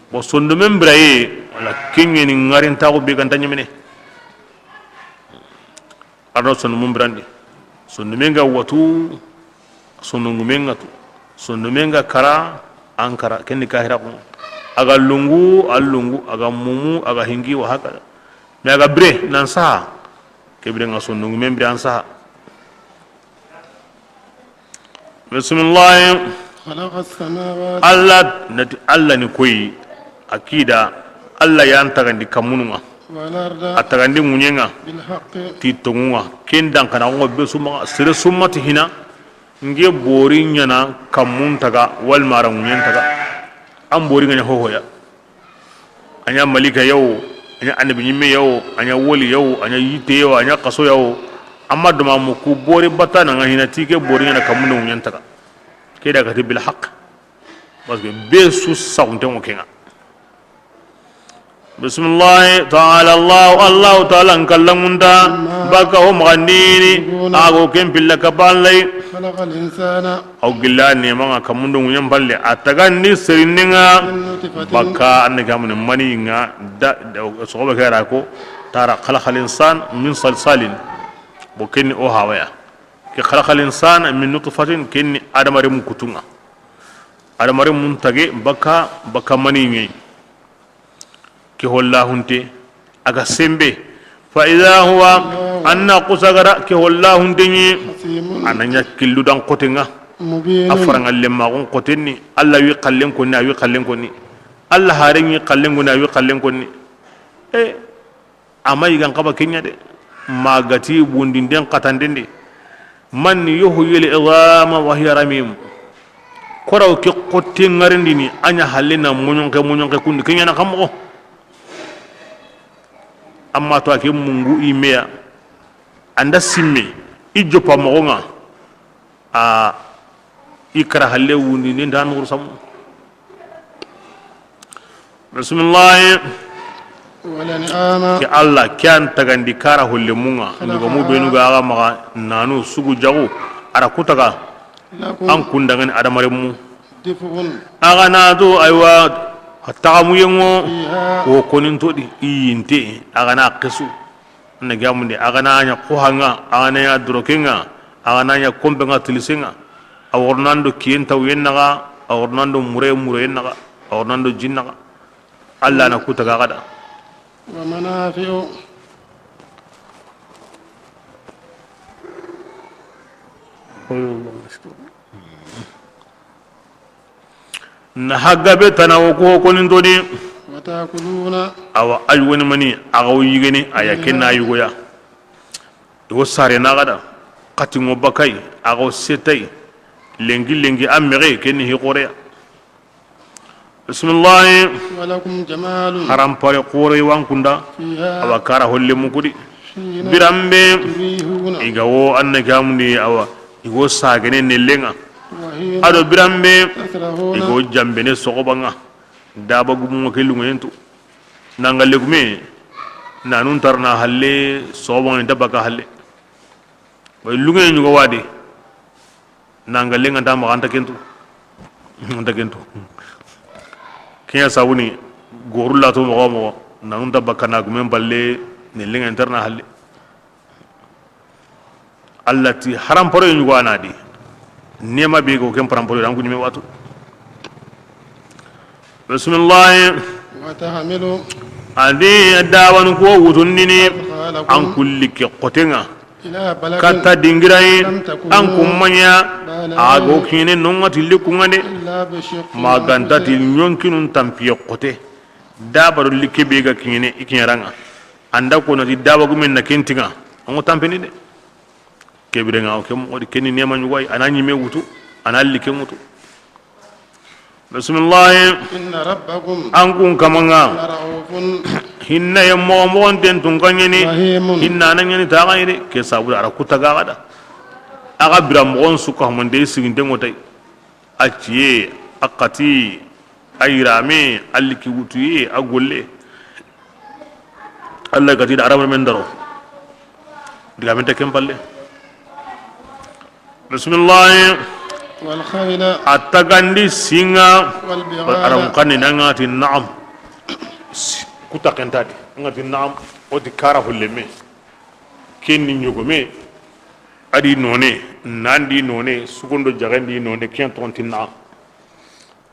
bo sonno membraye wala kinni ngarin tagu be gantanya mene arno sonno membrandi sonno menga watu sonno ngumenga tu sonno menga kara ankara kenni kahira ko aga lungu allungu aga mumu aga hingi wa haka me aga bre nan sa kebre nga sonno ngumembre an sa bismillah خلق السماوات Allah nati Allah ni koyi akida Allah ya antagandi kamununga والأرض atagandi munyenga بالحق ti tongunga kendan kana ngo be suma sere suma ti hina nge bori nyana kamun taga wal mara munyen taga am bori nganya hohoya anya malika yau anya annabi nyimme yau anya woli yau anya yite yau anya kaso yau amma duma mu ku bori batana nga hina ti ke bori nyana kamun munyen taga keda ka bil haqq parce que be su saunte mo kenga bismillah ta'ala Allah ta'ala kallamunda baka hum gandini ago kempilla kapallai خلق الإنسان aw gillani manga kamundo ngunyam balle atagandi serininga من نطفة baka anne kamune mani nga da soba kara ko tara khalaqal insan min salsalin bo kenni o hawaya ke khalaqal insan min nutfatin kenni adamare mun kutunga adamare mun tage baka mani ngi ke hollahunte aga sembe fa idha huwa anna qusagara ke hollahunte ni حسيم ananya killu dan kotenga مبين afaranga lemma gon kotenni Allah wi kallen konni awi kallen konni Allah harengi kallen konni awi kallen konni amay gan kaba kenya de magati bundinden katandende man yuhyil idama wa hiya ramim koraw ke kotte ngarindini anya halena munyonke kundi kenya na kammo amma to ake mungu imeya anda simme ijo pa mogonga a ikara halle wundi ni ndan ngursam bismillah wala ni'ama ki Allah kyan tagandi kara holle munga ngo mu benu ga aga maga nanu sugu jago ara kutaga lakum an kundangan adamare mu difun aga na do aywa hatta mu yengo fiha ko konin to di yinte aga na kesu na gamunde aga na nya ko hanga aga na ya drokenga aga na nya kombenga tilisenga awornando kienta wennaga awornando mure yennaga awornando jinnaga Allah na kutaga gada wa manafi'u na hagabe tanawo ko konin to di wa takuluna awa alwani mani agaw yigeni ayake na yugoya do sare na gada katingo bakai agaw setai lengi amere keni hi qore bismillah wa lakum jamalun haram pare qore wankunda fiha awa kara holle mukudi hina birambe turihuna igawo annagamni awa igo sagene nelenga wa hina ado birambe tasrahuna igo jambene sogobanga daba gumu kelungu entu nangalle gume nanun tarna halle sobon dabaka halle way lungu nyugo wadi nangalle nganta ma anta kentu kiya sawuni gorulla to mo nanun dabaka na gume balle ne lenga interna halle allati haram poro nyugo anadi nema be go kem param poro ran ku nyime watu bismillah wa tahmilu adi dawan ko wutunnini lakum an kulli ke qotenga ila balagin kata dingirai lam takunu an kummanya ago kine nongati likungane illa bi shiqqi maganta til nyonkinun tampiye qote dabaru likke be ga kine ikinyaranga anda ko na dawa gumen na kentinga on tampeni de kebirenga o kem odi kenni nema nyuwai ananyi me wutu analli ke mutu bismillah inna rabbakum an kun kamanga laraufun hinna yammo mon den tun kanyeni rahimun hinna nan yani ta gaire ke sabu ara kutaga gada aga biram gon suka monde sigin den wotai aciye akati ayrame alliki wutuye agolle Allah gati da arab men daro diga men tekem balle bismillah wal khayla atagandi singa wal aram bighala kanni nangati na'am kutakentadi ngati na'am odi kara hulleme kenni nyogome adi none nandi none sugondo jagandi none kien tonti na'am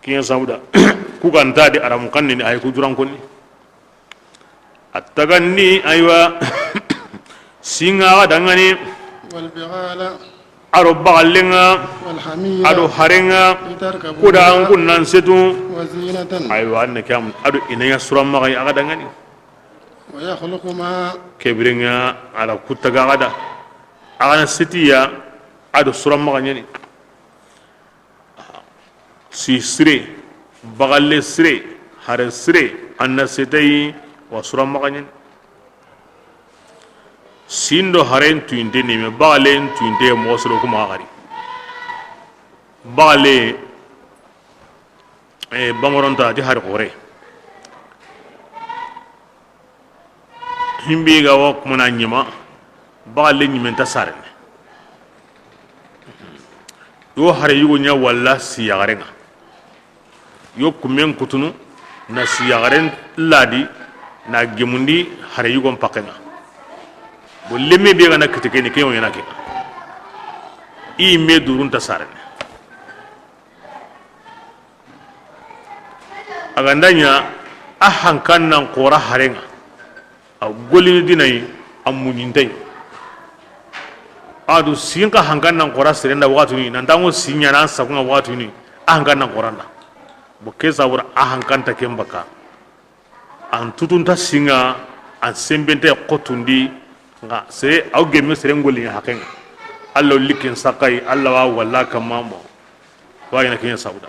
kien sauda kugantadi aram kanni ni ay kuduran konni atagandi aywa singa dangani wal bighala aro bagallenga wal hamira ado harenga litarkabu kuda an kunnan setu wa zinatan aywa ne kam ado inaya suram magay aga dangani wa yakhluqu ma kebirenga ala kutaga gada agana setiya ado suram maganyani si sire bagalle sire hare sire anna setai wa suram maganyani sindo haren tuinde ni me bagalle tuinde mo soro kuma gari bagalle bangoronta di har gore himbi ga wak mona nyima bagalle nyimen ta sare yo hare yugo nya walla siyagarenga yo kumen kutunu na siyagaren ladi na gemundi hare yugo pakenga bo lemme be gana kitike ni keyo yana ke i me durun ta sare agandanya ahankan nan qora harenga a golini dinai amunyintai adu sinka hankan nan qora serenda watu ni nan tango sinya nan sakunga watu ni ahankan nan qoranda bo kesa wura ahankan ta kembaka an tutunta singa an sembente qotundi nga se au gemme serengoli hakenga allo likin sakai alla wa walla kamamo wa ina kinya sauda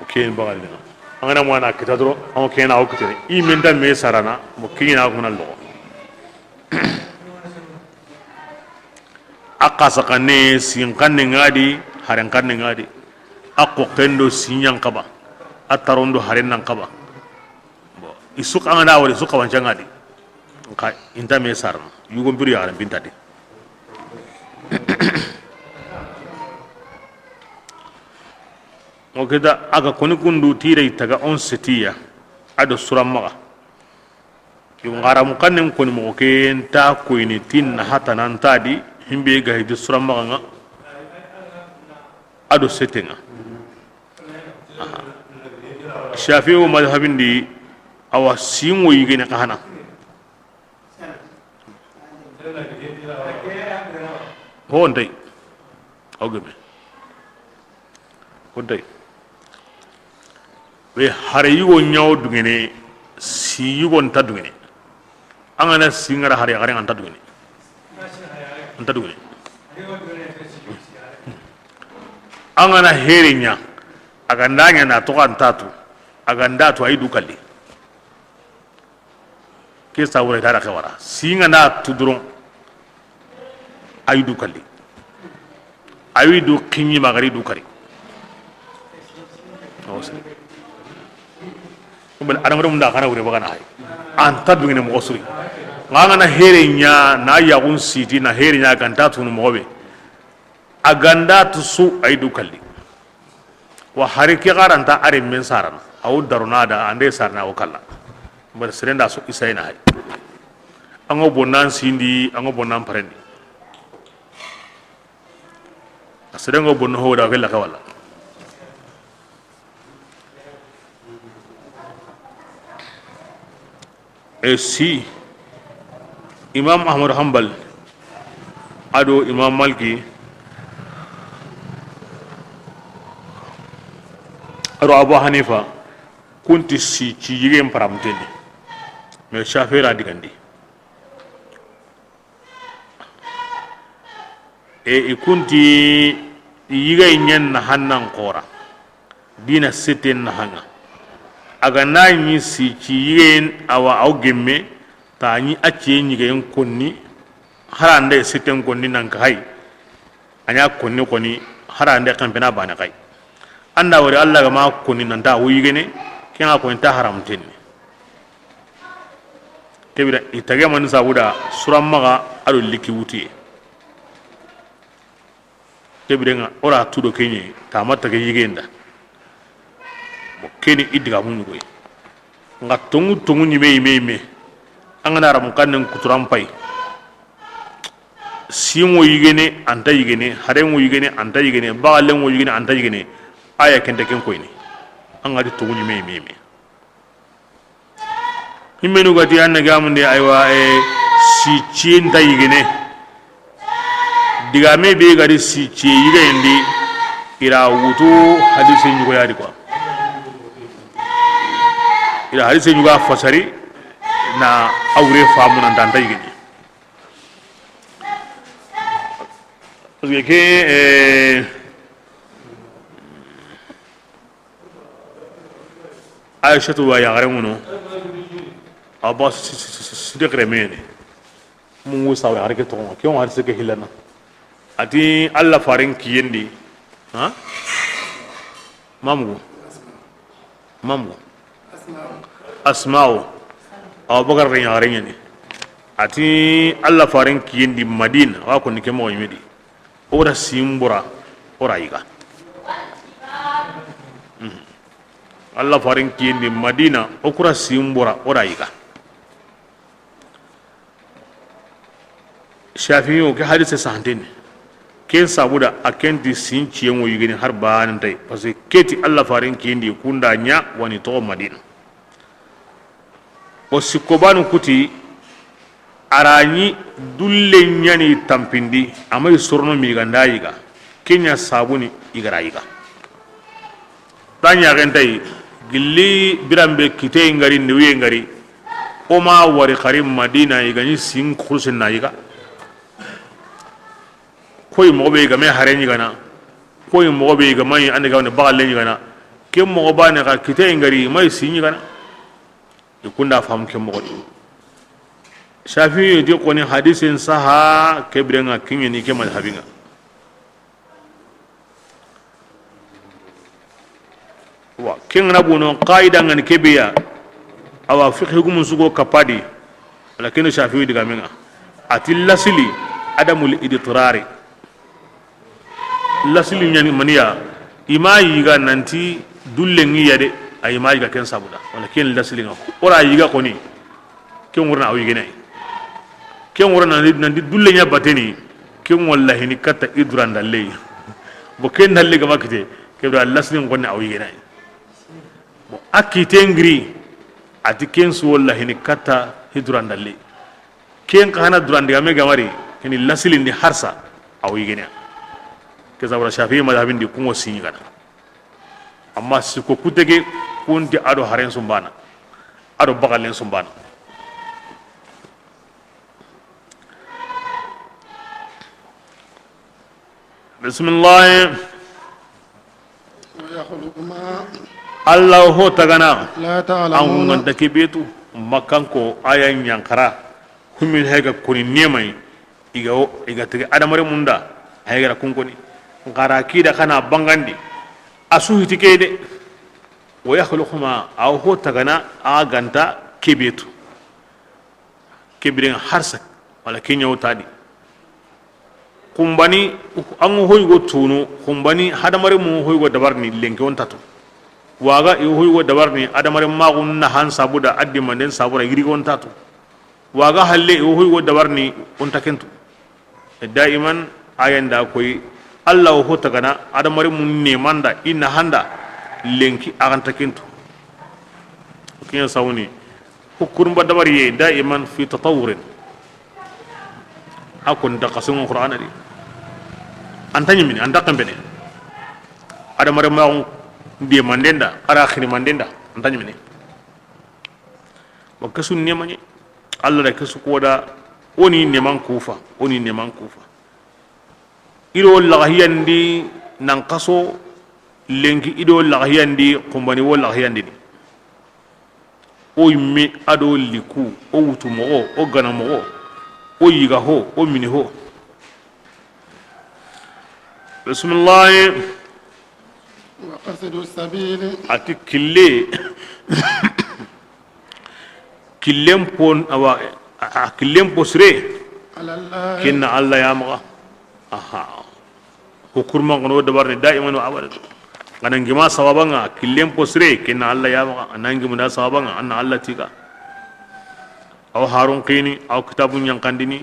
okay bagal dina angana mo na kita dro on kena o kitere I menda me sarana mo kina ko na lo akasa kanne sin kanne ngadi haran kanne ngadi akko kendo sinyan kaba atarondo haren nan kaba bo isuka ngana wori suka wancan ngadi ka inta me sarana yugo mbiri yaran bintade o keda aga koni kundu tire itaga on setiya ado suramaga yungara mukannen koni mo ke nta ko ini tin hata nan tadi himbe ga hidi suramaga nga ado setenga shafi'u madhhabin di awa singo yigene kahana ho ndai ogeme ho ndai we hare yugo nyaw dungene si yugo nta dungene angana singara hare hare anta dungene angana herinya agandanya na to antatu agandatu ay dukali ke sawre dara kawara singa na tudron ay dukali ay du kinyi magari dukari bal aram da kana wure bagana hay anta dungene mo osuri ngana herinya na yagun siti na herinya gandatu no mobe agandatu su ay dukali wa harike garanta are men sarana awu darunada ande sarna o kala bar serenda so isaina hay ango bonan sindi ango bonan parendi serengo bonno hoda vella kawala si imam ahmad hanbal ado imam malki aro abu hanifa kunti si ci yigem paramteni me shafira digandi kunti yigay nyen na hannan qora dina seten na hanga aga nani si ci yigen awa awgemme ta ni acce nyigen konni harande seten konni nan kai anya konni harande kampena bana kai anda wari Allah ga ma konni nan ta wuyigene kenga ko ta haramten tebira itage man sabuda suramaga ado liki wuti tebira ora tudo kenye ta mata ga yigenda bo keni idiga mun goy nga tongu ni me angana ram kanen kuturam pai simo yigene anta yigene haremo yigene anta yigene baalemo yigene anta yigene aya kende ken koyni angadi tongu ni me himenu gati anna gamunde aywa si cienta yigene diga me be gadi si ci yigendi ira wutu hadisi nyugo yadi kwa ila hadisi nyuga fasari na awre famu nan tanta yigeni parce que Aisha tu wa yagare muno aba sidek remene mu sawe harke to ke on harse ke hilana ati alla farin kiyendi ha mamu asma'u abubakar ren yagare ne ati alla farin kiyendi madina wa ko nike mo yimedi ora simbura ora yiga alla farin kiyendi madina okura simbura ora yiga shafi'u ke hadise sahantene ken sabuda akenti sinci yengo yigini har banan tay parce que keti alla farin kiyendi kunda nya wani to madina o sikobanu kuti arani dulle nyani tampindi amay sorno mi ganda yiga kenya sabuni igara yiga tanya gentay gilli birambe kite ngari niwe ngari o ma wari karim madina igani sin khursin na yiga koy mo be ga me hareni gana koy mo be ga may ande ga ne bagal le gana ke mo bane ka kite ngari mai sinyi kana ikunda fam ke mo shafi di ko ni hadisin saha kebrenga kinyi ni ke madhabinga wa kengna bono qaida ngani kebiya awa fiqh gum sugo kapadi lakini shafi diga menga atil lasili adamul idtirari lasili nyani maniya ima yiga nanti dulle ngi yade ay ma yiga ken sabuda wala ken lasili nga ora yiga koni ken wurna awi gene ken wurna nanti dulle nya bateni ken wallahi ni kata idran dalle bo ken dalle ga makite ke do lasili ngoni awi gene bo akite ngri ati ken su wallahi ni kata hidran dalle ken kana duran diga me gamari ken lasili ni harsa awi gene ke zabura shafi madhabin di kungo sinyi kana amma siko kutege kunti ado haren sumbana ado bagalen sumbana bismillah ويخلق ما allah ho tagana لا an تعلمون nganta kebetu makanko ayan yankara humin hega kuni nemai iga tege adamare munda hega kunkoni ngara kida kana bangandi asu hitikede wa yakhluqu ma aw ho tagana aganta kebetu kebirin harsak wala kenya utadi kumbani an hoygo tunu kumbani hadamare mu hoygo dabarni lenke on tatu waga hoygo dabarni adamare magun na han sabuda addi manden sabura yiri on tatu waga halle hoygo dabarni on takentu daiman ayanda koy allah ho tagana adamare mun ne manda inna handa lenki aganta kentu kiyan sawni hukurum badamari ye daiman fi tatawurin akon da qasun qur'ana di antanya mini anda kambene adamare ma de mandenda ara khini mandenda antanya mini bakasun ne manye allah da kasu koda oni ne man kufa oni ne man kufa iro lahiyandi nan kaso lenki ido lahiyandi kumbani wo lahiyandi o yimme ado liku o wutu mogo o gana mogo o yiga ho o mini ho bismillah وقصد السبيل ati killen pon awa killen posre على الله kinna allah ya maga aha hukurma ngono dabarni daiman wa abada ganangi ma sawabanga killen posre kinna allah ya maga anangi munda sawabanga anna allah tika aw harun qini aw kitabun yankandini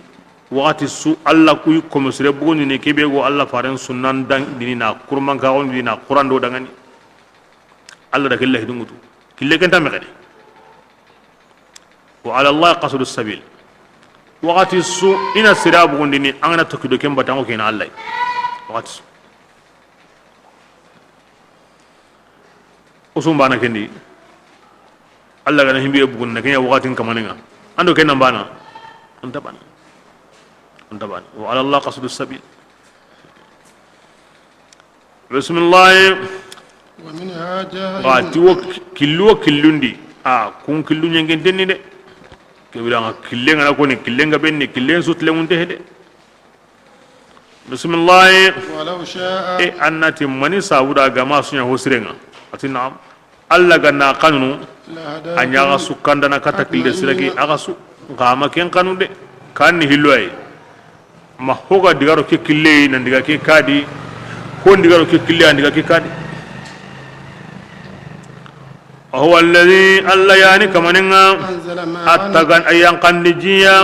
wakati su allah kuy komosre bugoni ne kebe go allah faran sunnan dan dini na kurman ka on dina quran do dangani allah da killahi dungutu kille kan tamekade wa ala allah qasdus sabil wakati su ina sira bugondi ni angana tokido ken batango ken allah wakati usum bana kendi allah gana himbe bugun na kenya wakatin kamanenga ando ken nambana antabana wa ala allah qasdus sabil bismillah ومنها جاهل ati wo killundi kun killu nyengen denni de kebiranga killenga na koni killenga benni killen sutle munte hede bismillah ولو شاء annati mani sabuda gama sunya hosirenga ati naam alla ganna kanunu لهداكم anya sukanda na kata kille siraki aga su gama ken kanu de kan ni hilwai ma hoga digaro ke kille nan diga ke kadi ko digaro ke kille an diga ke kadi هو الذي الله يعني كمان أنزل ما أتغن أيان قندجيا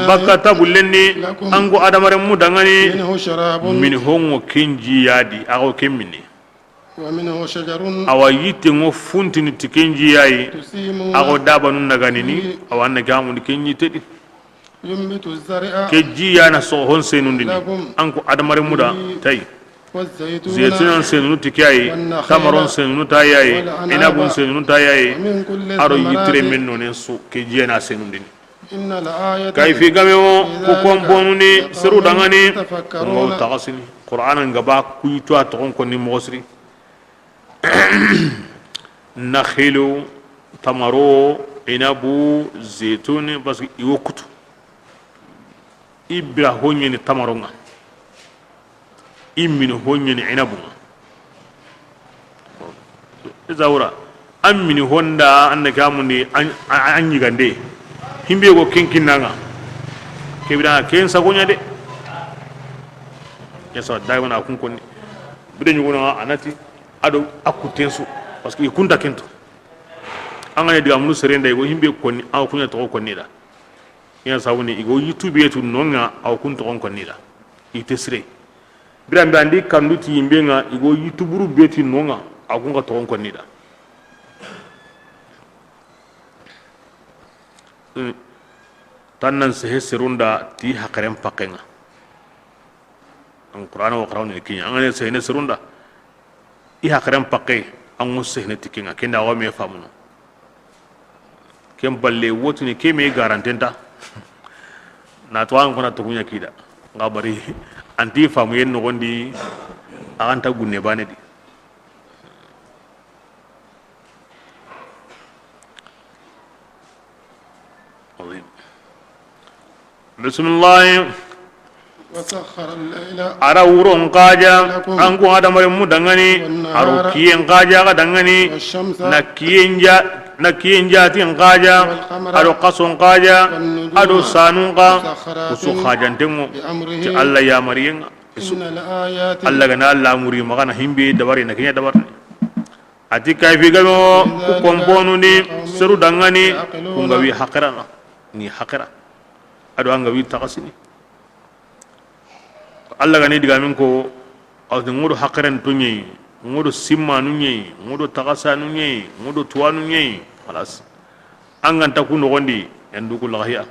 بكتا بلني أنغو آدم رمو دغني منه شراب من هون كنجي يادي أو كمني ومنه شجر أو يتنو فونتني تكنجي ياي تسيم أو دابنو نغانيني أو أن جامو كنجي تدي ينبت الزرع كجي يانا سوهون سينوندي أنغو آدم رمو دا تاي والزيتون زيتون سينونو تكياي تمرون سينونو تاياي إنابون سينونو تاياي ومن كل aro yitre الثمرات men non su ke jena senundini إن الآية kay fi gamewo ko kon bonuni seru dangani تفكرون ngo tagasini qur'an ngaba kuy to to kon ni mosri nakhilu tamaro inabu zeytun parce que iwo kutu ibra honyeni tamaronga immin honyeni inabu zawra ammini honda annaka amundi anyi gande himbe go kenkinanga kebira ken sagonya de yasa daiwana kun konni bide nyugona anati ado akutensu parce que ikunta kento angane diga munu serenda go himbe konni aw kunya to konni da ya sawuni igo youtube yetu nonga aw kun to konni da itesre birambe andi kanduti yimbe nga igo youtube ru beti nonga aw kun to konni da tannan sehe serunda ti hakarem pakenga an qur'ana wa qur'ana kinya angane sehe serunda i hakarem pakke an musse ne tikinga kenda wa me famuno kem balle wotuni keme garantenta na to an kona to kunya kida ngabari anti famu yen no gondi anta gunne bane di bismillah وسخر الليل ara wuron kaja an ko adamare mu dangani aro kiyen kaja ga dangani والشمس na kiyen jati kaja aro qason kaja ado sanun ka usu khajan temu ti Allah ya mariyen إن الآيات Allah gana Allah muri magana himbe dabare na kinya dabare ati kayfi gamo ku komponu ni seru dangani kungawi hakira ni hakira ado angawi takasini Allah gani diga min ko awde ngodo hakaran tunyi ngodo simma nunyi ngodo takasa nunyi ngodo tuwa nunyi خلاص angan takunu gondi yanduku lahiya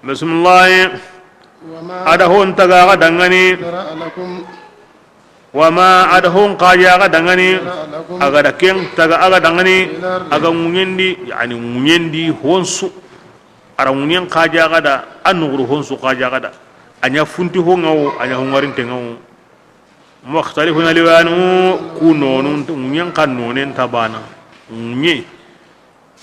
bismillah وما ada hon taga dangani ذرأ لكم wama ada hon qaja dangani لكم aga da ken taga aga dangani aga munyendi yani munyendi honsu ara munyen qaja da anuguru honsu qaja da anya funti hongaw anya hongarin tengaw mukhtalifun liwanu kunonun munyen kanonen tabana munye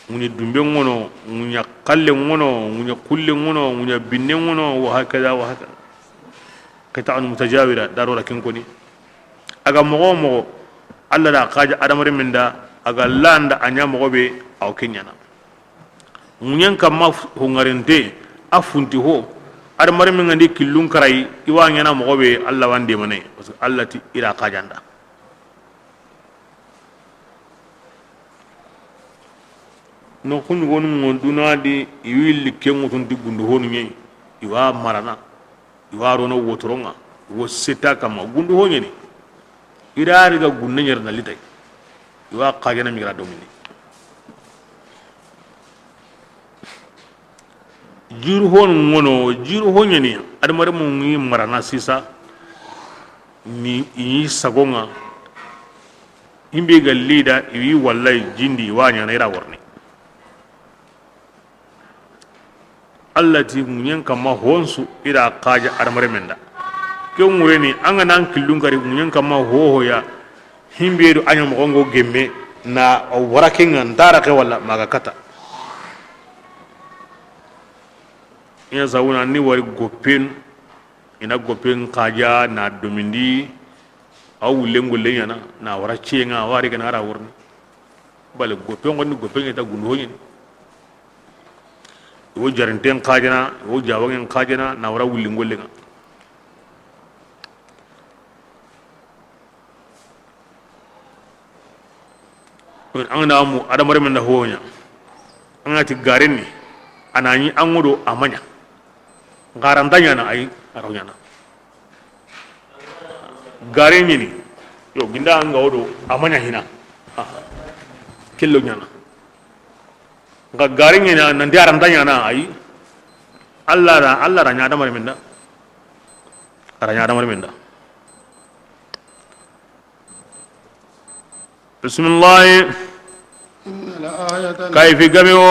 munye dumbe ngono munye kalle ngono munye kulle ngono munye binne ngono wa hakaza qita'un mutajawira darura ken koni aga mogo alla da qaja adamare minda aga landa anya mogo be aw kenyana munyen kamma hongarente afunti ho adamare min ngandi killun karai iwa nyana mogo be alla wande mane parce que alla ti ira qajanda no kun wonu ngonduna di iwil kemutun di gundu honu nyei iwa marana iwa rono wotoronga wo seta kama gundu honyeni ira riga gunne nyer na litay iwa qajana migra domini jiru hon ngono jiru honyeni adamare mu ngi marana sisa ni yi sagonga himbe gal lida iwi wallahi jindi wanya na ira warni allati munyen kama honsu ira qaja adamare menda ken wureni anga nan killun kari munyen kama hoho ya himbe do anya mo ngo gemme na waraken ndara ke wala maga kata ina zawuna ni wari gopen ina gopen qaja na domindi aw lengo lenyana na wara cienga wari kana ara wurni bale gopen ngoni gopen eta gundu hoyin wo jarinten qajana wo jawangen qajana na wara wulingo lenga an na mu adamar min da honya an ati garin ni anani an wudo amanya garantanya na ai aronya na garin ni yo ginda an ga wudo amanya hina killo nyana ga garin ni nan da garantanya na ai Allah ra nya adamar min da aranya adamar min da bismillah kayfi gamewo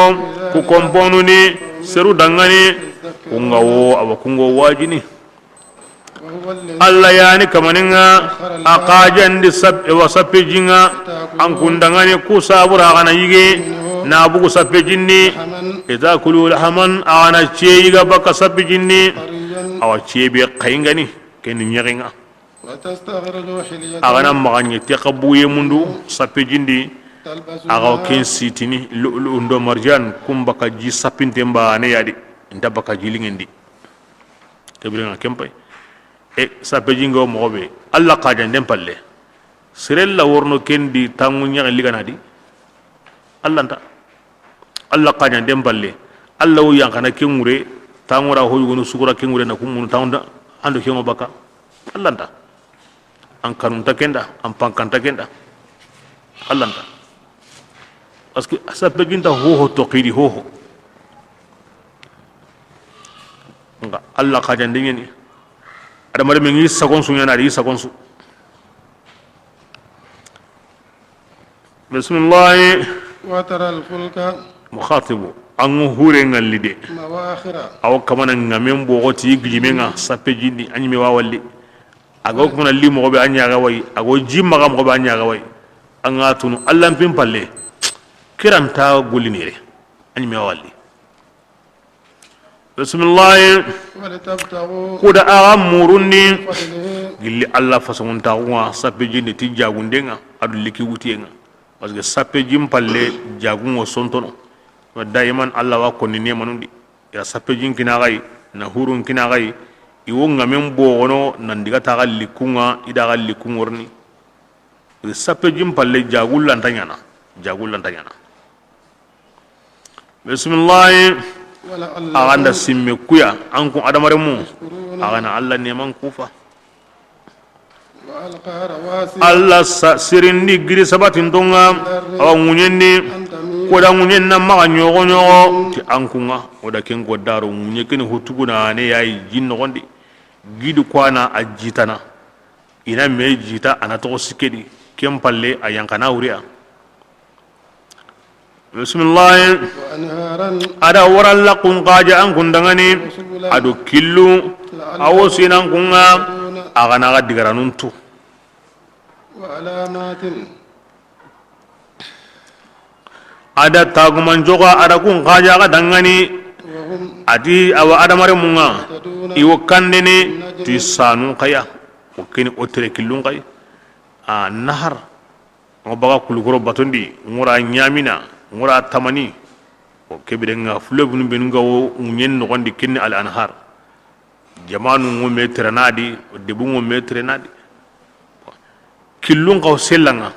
ku komponu ni seru dangani kunga wo aba kungo wajini هو الذي Allah yani kamaninga aqajandi wa sapejinga an kundangani ku sabura kana yige na bugu sapejinni idza kulu lahaman ana cheyiga baka sapejinni طريا awa chebe kayngani ken nyaringa وتستخرجوا حلية agana maganye taqabuye mundu sapejindi تلبسونها aga ken sitini lu ndo marjan kumbaka ji sapinte mbane yadi ndabaka jilingendi kebrenga kempay e sapejingo mobe Allah kajandem palle sirella worno kendi tangu nya ligana di Allah nta Allah kajandem palle Allah wu yankana kengure tangura hoyugonu sugura kengure na kumun tawda ando kengo baka Allah nta an kanun takenda an pankanta kenda Allah nta parce que sapejinta ho toqidi ho nga Allah kajandem ni ada mare mengi sakon su yana ri sakon su bismillah وترى الفلك mukhatibu an hure ngalide مواخر aw kamana ngamen bogoti gijimenga sapejindi anyime wawalli ago kuma li mo be anya ga way ago jimma ga mo be anya ga way anga tunu Allah pim palle kiranta gulinire anyime wawalli bismillah ولتبتغوا kuda amurundi فضله gilli Allah façon tawa sapejindi ti jagundenga adu liki wutienga parce que sapejim palle jagungo sontono daiman Allah wa konni ne manundi ya sapejin kina gai na hurun kina gai iwo ngamen bogono nan diga ta galli kunga ida galli kungorni sapejin palle jagullan tanyana bismillah aganda simme kuya an kun adamare mu agana Allah neman kufa وألقى رواسي Allah sirindi giri sabatin tonga awa munyenni أن تميد koda munyenna maga nyogo ti ankunga oda ken godaro munye ken hutuguna ne yayi jinno gondi gidu kwana ajitana ina me jita ana to sikedi kem palle ayankana uriya bismillah وأنهارا ada waran laqun qaja an kundangani ado killu awo sinan kunga agana ga digaranuntu وعلامات ada taguman joga ada kun qaja ga dangani وهم adi awa adamare munga يهتدون iwo kandene ti sanu kaya o keni otere killun kay a nahar ngo baga kulukoro batondi ngura nyamina ngura tamani o kebirenga fleuve nu benunga wo nyen no gondi kinni al anhar jamanu ngo metre nadi o debu ngo metre nadi killun kaw selanga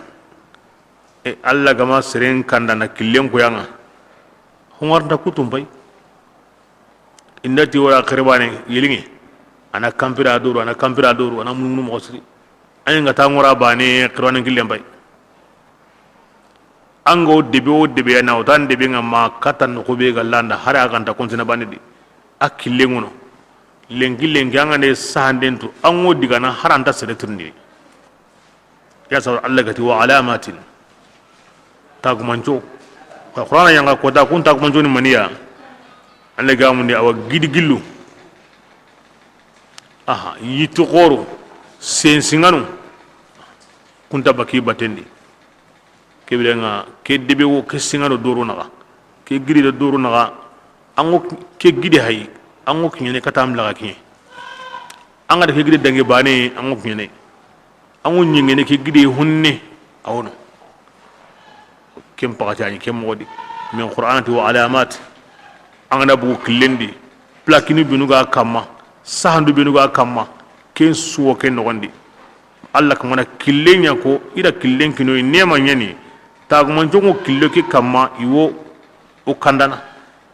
e alla gama seren kanda na killen ko yanga hongarda kutum bay indati wala khirbane yelingi ana kampira duru ana munu mo siri ay nga tangora bane khirwane killen bay ango debe na utan debe nga ma katan ko be galanda hara ganta kontina banidi akille ngono lengi anga ne sahandentu ango digana haranta sereturni ya sa Allah gati wa alamatin tagumanjo ka qur'ana yanga ko da kun tagumanjo ni maniya Allah ga mun ni awa gidigillu aha yitu qoro sensinganu kunta baki batendi kebirenga ke debe wo ke singano doro naga ke gidi da doro naga ango ke gidi hay ango kinyene katam laga kinye anga de ke gidi dange bane ango kinyene ango nyingene ke gidi hunne awono kem pakatani kem modi min qur'anati wa alamat anga bu klendi plakini binuga kamma sahandu binuga kamma ken suwo ken nogondi Allah kamana killenya ko ida killen kino nema nyani tagman jongo killo ki kamma iwo o kandana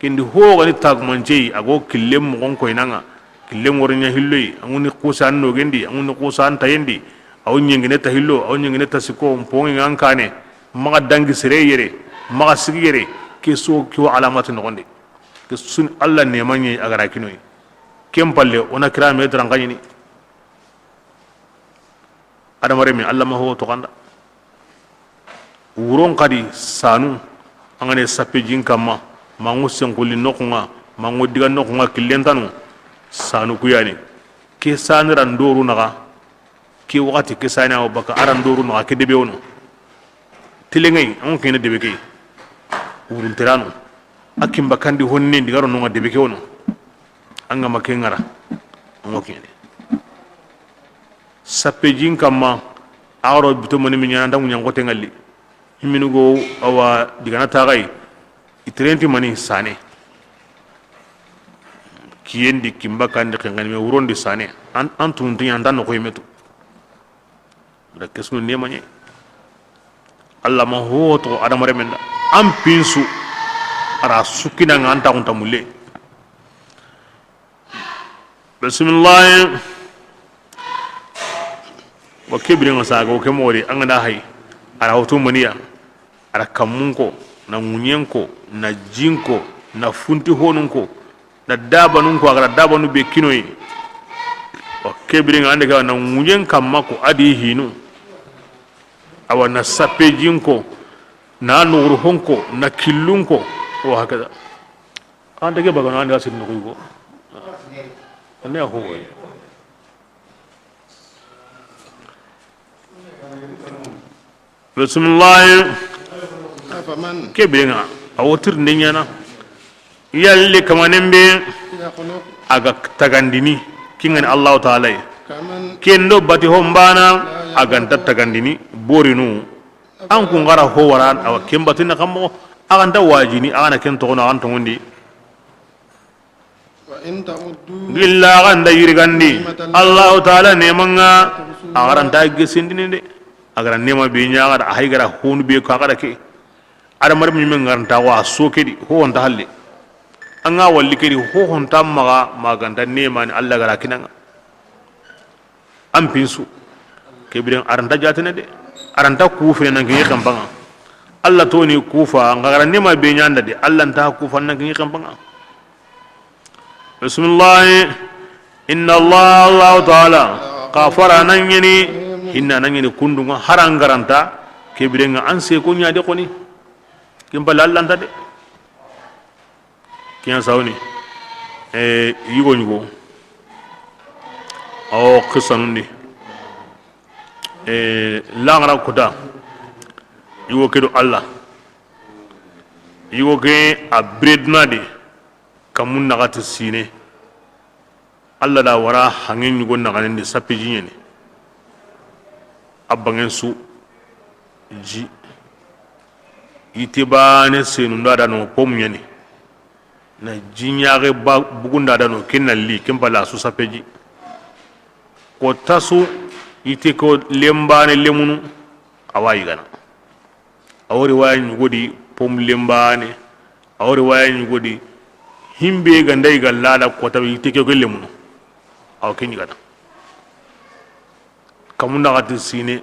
kendi ho gani tagman jey ago killem mo gonko inanga killem wornya hilloy anguni kusan no gendi anguni kusan tayendi aw nyengene ta hillo aw nyengene ta siko mpongi ngankane maga dangi sere yere maga sigi yere ke so ki wa alamatu no gonde ke sun Allah neman yi agara kinoy kem palle ona kira me drangani ni adamare mi Allah ma ho to kanda wuron kadi sanu angane sappe jinkama mangu senkuli nokunga mangu diga nokunga killentanu sanu kuyani ke saniran doru naga ke wakati ke sani awo baka aran doru naga ke debe wono tilengai an kene debe ke urun terano akim bakandi honne ndigaro no debe ke wono anga make ngara ngo kene sapejin kama aro bito moni minya nda munya ngote ngalli himinu go awa digana tagai itrenti mani sane kiyendi kimba kandi kengani me urondi sane an tunti anda no koymetu da kesnu ne manye Allah ma hoto adamare menda am pinsu ara sukina nganta unta mulle bismillah wa kibrin wasaga o kemori an da hay ara hoto maniya ara kamunko na munyenko na jinko na funti honunko da dabanun ko agara dabanu be kinoyi o kebrin ande ga na munyen kamako adi hinu awa na sapejinko na nuru honko na killunko o hakaza ande ge bagano ande asin no ko ne ho bismillah أفمن kebringa awotir ninyana yalle kamanembe يخلق aga tagandini kingani Allah taala كمن kendo bati hombana aganta tagandini borinu an kun gara ho waran awa kembatina kammo aganta wajini agana ken to na anto ngondi وإن تعدوا illa ganda yirgandi Allah taala nemanga agaranta gesindini de agara nema be nyaaga hay gara honu be ko agara ke ada mar mi men garanta wa so kedi ho on halle anga walli kedi ho hon tamma maganda nema ni Allah gara kinanga am pinsu kebiren aranta jatene de aranta kufe nan ngi kambanga Allah to ni kufa ngara nema be nyanda de Allah nta kufa nan ngi kambanga bismillah inna Allah ta'ala qafara nan yani inna nan yani kundunga harangaranta kebiren an se ko nyaade ko ni kimba lallanta de kiyan sawni yigo nyugo o khisanundi langara kuda yigo kedo Allah yigo ke abredna de kamun nagati sine Allah da wara hangen nyugo naganen de sapiji ne abangen su ji itibane senu ndada no pomnyani na jinyare bugunda da no kinalli kimbala su sapeji ko tasu ite ko lembane lemunu awayi gana awori wayi nyugodi pom lembane awori wayi nyugodi himbe gandai gallada ko tawi ite ko lemunu aw kinyi gana kamunda gati sine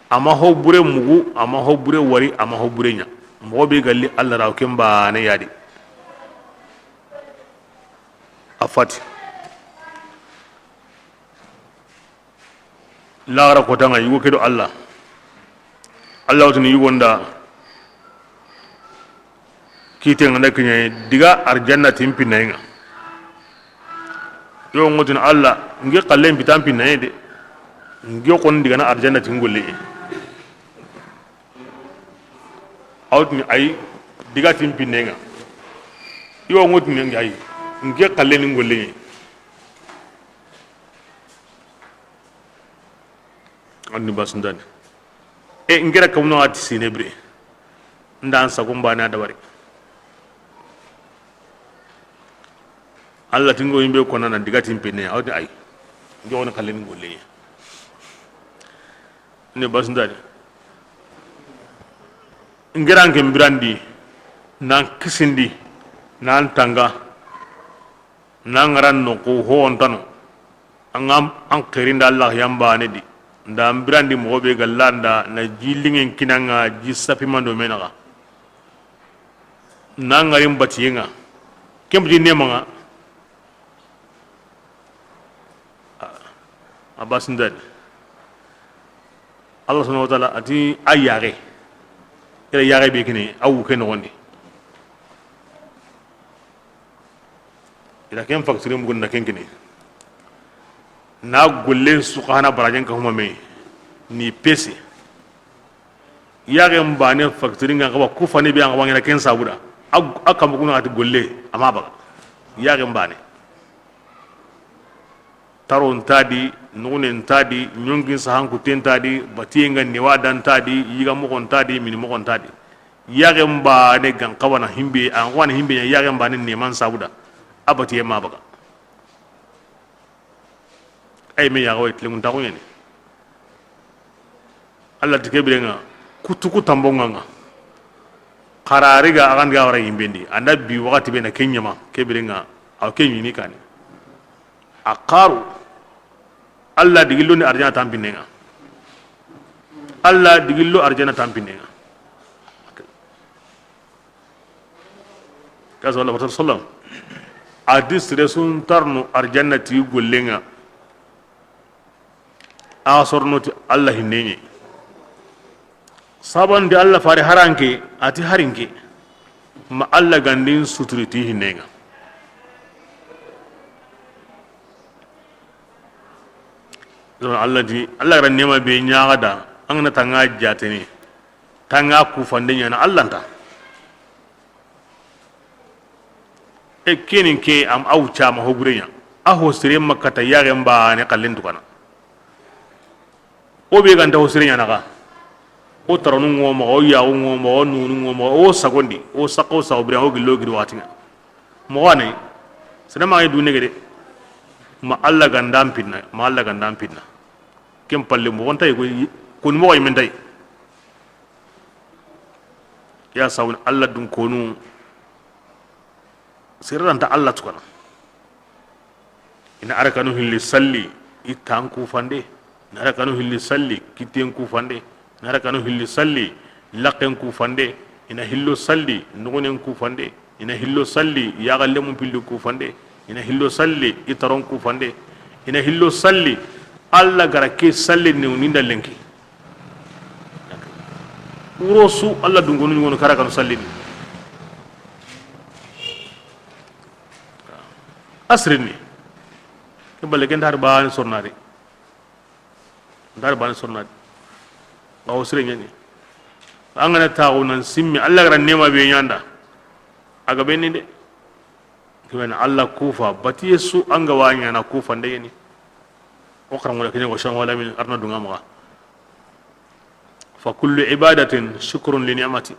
ama ho bure mugu ama ho bure wari ama ho bure nya mo be galli Allah raw kemba ne yadi afati lara ko tanga yugo kedo Allah wotini yugonda kite ngana kinya diga arjanna timpi naynga yo ngotin Allah ngi qallen bitampi nayde ngi kon diga na arjanna tingolle awtini ay diga timpi naynga yo ngotin ngi ay ngi qallen ngolle andi basundani ngira kamno ati sinebre ndan sagumba na dabari Allah tingo yimbe ko nana diga timpi ne awdi ay ngi wona qallen ngolle ne basundani ngira ngem brandi nan kisindi nan tanga nan ran no ko ho ontano angam an kirinda Allah yamba ne di nda brandi mo be galanda na jilingen kinanga jisapi mando menaga nan ngarim batiyenga kemdi nemanga abasindani Allah subhanahu wa ta'ala ati ayare ila yare be kini awu ke no wondi ila kem factory mu gonna ken kini na golle su kana barajen ka huma me ni pesi yare mbane factory nga ba ku fani bi an wangina ken sabuda aka mu kuna ati golle amma ba yare mbane taro ntadi nune ntadi nyongin sahan ku tentadi batienga ni wadan tadi yiga mo kon tadi min mo kon tadi yare mbane gan kawana himbe an wana himbe yare mbane ne man sabuda abati ma ba ay me yaga way tlengun taxu ñene alla tike birenga kutuku tambonga nga qarari ga agan ga wara yimbendi anda bi wakati be na kenyama ke birenga aw kenyi ni kani aqaru alla digillo ni arjana tampinenga alla digillo arjana tampinenga kaza Allah sallallahu hadis resun tarnu arjannati gollenga asornoti Allah hinneñe sabandi Allah fare haranke ati harinke ma Allah gandin suturiti hinnenga Allah di Allah ran nema be nyaada angna tanga jatene tanga ku fande nyana Allah ta e kenin ke am awcha ma hogurenya aho sire makata yare mba ne kallendu kana o be ganta hosire nyana ka o taranu ngoma o ya ngoma o nunu ngoma o sagondi o sako sawbre o gillo gidi watinga mo wane sedama ay dunne gede ma Allah gandam pinna ma Allah gandam pinna kem palle mo wontay ko ni mo way men tay ya sawun Allah dun konu sirranta Allah tukana ina arakanu hilli salli itanku fande nara kanu hilli salli kitten ku fande nara kanu hilli salli laqen ku fande ina hillo salli nugunen ku fande ina hillo salli yagalle mun pillu ku fande ina hillo salli itaron ku fande ina hillo salli alla gara ke salli ne uninda lenki urosu alla dungonu ngono kara kanu salli asrini ke balle ken dar baani sornari ndar ban sonna ba usre nyani angana tawo nan simmi Allah ran nema be nyanda aga benni de kiwana Allah kufa bati yesu anga wanya na kufa ndey ni o karam wala kene ko shan wala min arna dunga ma fa kullu ibadatin shukrun li ni'mati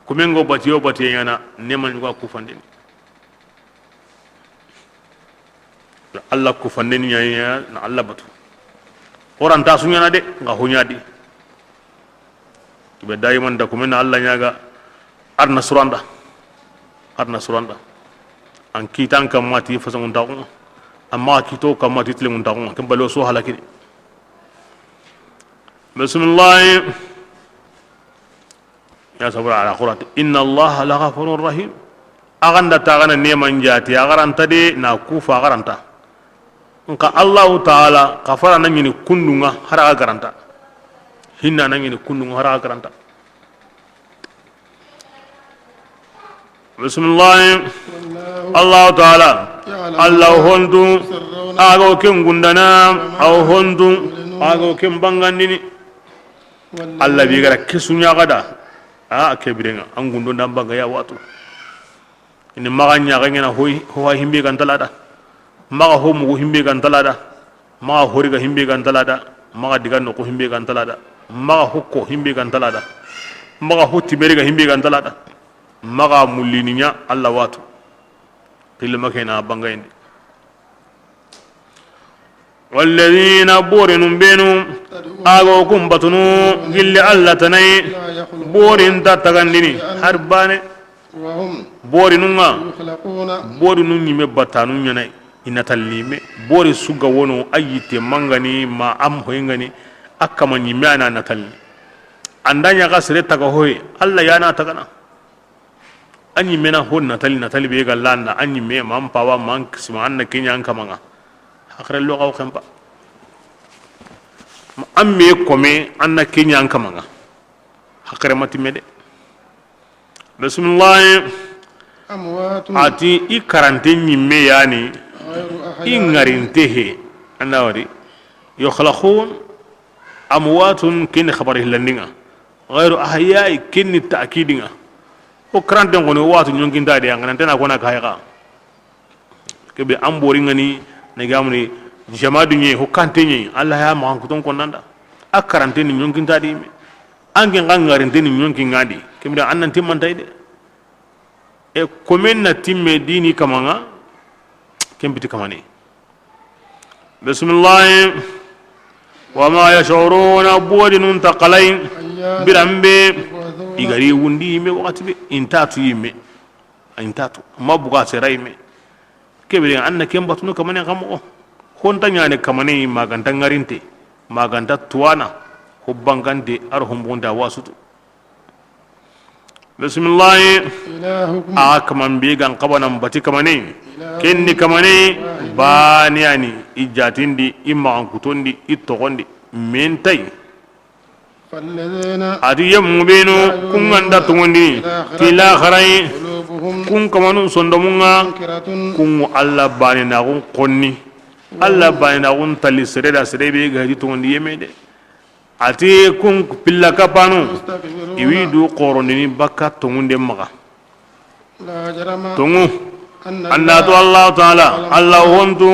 kumengo bati yo bati yana nema ni ko kufa ndey Allah kufa ndey nyanya na Allah batu orang ta sunya de nga hunyadi be dayman da kuma Allah nyaga arna suranda an kitan kam mati fasan ta ko amma kito kam mati tle ta ko kambalo so halaki bismillah ya sabra ala qurat inna Allah la ghafurur rahim aganda ta gana neman jati agaranta de na kufa agaranta nka Allah taala kafara na nyini kundunga hara garanta hinna na nyini kundunga hara garanta bismillah Allah taala Allah hondu ago ken gundana aw hondu ago ken bangandini Allah bi gara kisunya gada a kebirenga an gundo ndamba ga ya watu ini maganya ga ngena hoy ho himbe kan talada maga ho mugo himbe kan talada maga hori ga himbe kan talada maga diga no ko himbe kan talada maga hokko himbe kan talada maga hotti beri ga himbe kan talada maga mulininya Allah watu tilma kena bangayndi والذين بورن بينهم آغو كمبتنو جل الله تناي بورن تتغندني حرباني بورنونا بورنو نيمي باتانو نيناي inatalime bore suga wono ayite mangani ma am hoyngani akama nyimana natal andanya ga sere taga hoy alla yana tagana anyi mena hon natal be ga landa anyi me mam pawa man kisma anna kenya an kamanga akhre lo gaw khampa amme kome anna kenya an kamanga akhre matimede bismillah amwatu ati i karante nyimme yani ingarintehe anda wadi yukhlaqun amwatun kin khabari landinga ghairu ahya'i kin ta'kidinga o krante ngoni watu nyongin dade ngana tana kona kayga kebe ambori ngani ne gamni jamadu nyi ho kante nyi Allah ya ma kuton konanda akarante ni nyongin dade me angen ngarante ni nyongin ngadi kebe annan timman tayde e komen na timme dini kamanga kembiti kamani bismillah wa ma yashuruna buwadun taqalain birambe igari wundi me wakati be intatu yime intatu ma buga serai me kebe anna kembatu no kamane kamo honta nyane kamane maganta ngarinte maganta tuwana hubbangande arhumbunda wasutu bismillah akaman bigan qabanam bati kamane kenni kamane bani yani ijatindi imma ankutondi itogondi mentai adi yemu beno kun anda tungondi tila kharai kun kamanu sondomunga kun alla bani na kun konni alla bani na kun tali sereda serebe ga di tungondi yemede ati kun pilla kapanu iwidu qorondini bakka tungunde maga tungu anna to Allah taala Allah hontu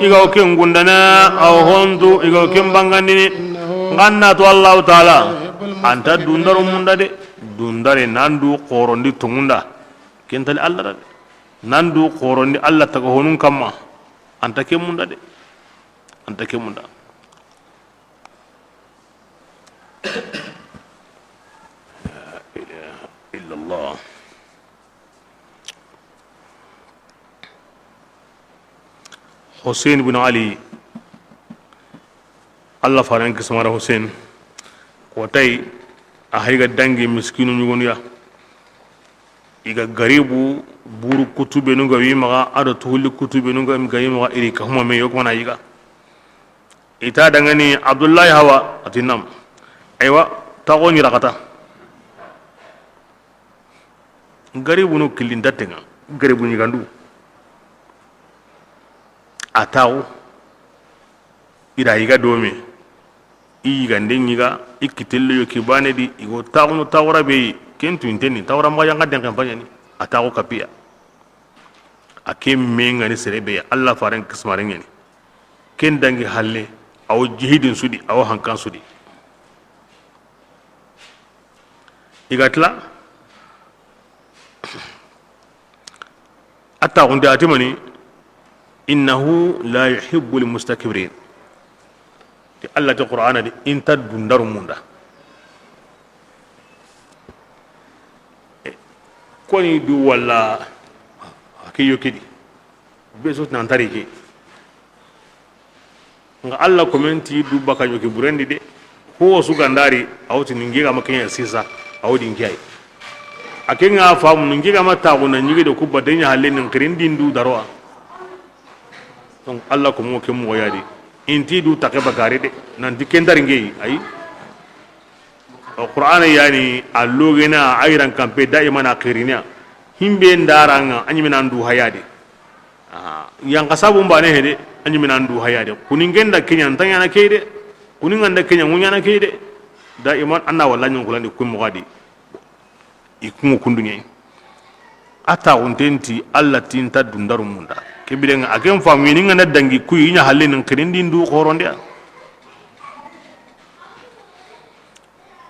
igo ken gundana aw hontu igo ken bangandini nganna to Allah taala anta dundaru munda de dundare nandu qorondi tungunda kentali Allah de nandu qorondi Allah tago honun kamma anta ke munda de anta ke munda la ilaha illallah Hussein bin Ali Allah faran kismara Hussein ko tay a hayga dangi miskinu nyugonya iga garibu buru kutube no gawi maga ado tuhuli kutube no gawi maga iri ka huma me yokona yiga ita dangani Abdullahi Hawa atinam aywa tago ni rakata garibu no kilinda tenga garibu ni gandu ataw ira yiga dome iga ndengiga ikitello yoki banedi igo tawno tawra be kentu inteni tawra ma yanga den kampanya ni ataw kapia ake menga ni serebe Allah faran kismaren ni ken dangi halle aw jihidin sudi aw hankan sudi igatla ataw nda atimani innahu la yuhibbu almustakbirin ti Allah ta Qur'ana di inta dundaru munda koni du wala akiyo kidi beso nan tariki nga Allah komenti du baka yoki burendi de ko su gandari awti ningiga makenya sisa awdi ngiyai akenga famu ningiga mata ko na nyige de kubba denya halle nin kirindin du darwa donc Allah ko mo ke mo yadi inti du take bakari de nan dikendar ngey ay Qur'an yani allogena ayran kampe daiman akhirina himbe ndaranga anyimina ndu hayade yang kasabu mbane hede anyimina ndu hayade kuningenda kenya ntanya na keede kuninganda kenya munya na keede daiman anna walla nyon kulandi kum gadi ikungu kundunya ata untenti Allah tinta dundaru munda kebirenga akem famu ni ngana dangi kuyi nya halle nan kirindi ndu khoronde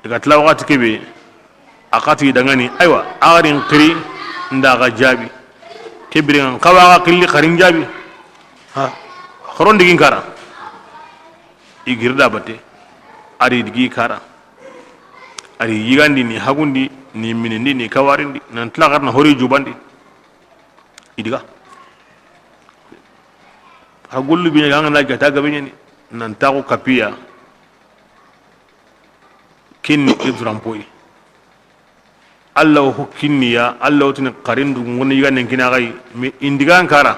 daga tla wakati kebe akati dangani aywa arin kiri ndaga jabi kebirenga kawaga killi kharin jabi ha khoronde gin kara igirda bate ari digi kara ari yigandi ni hagundi ni minindi ni kawarindi nan tla garna hori jubandi idiga agullu bi nga na gata gabe ni nan ta ko kapia kinni idrampoy Allah hukkinniya Allah tin qarindu ngoni yiga nen kina gai mi indiga ankara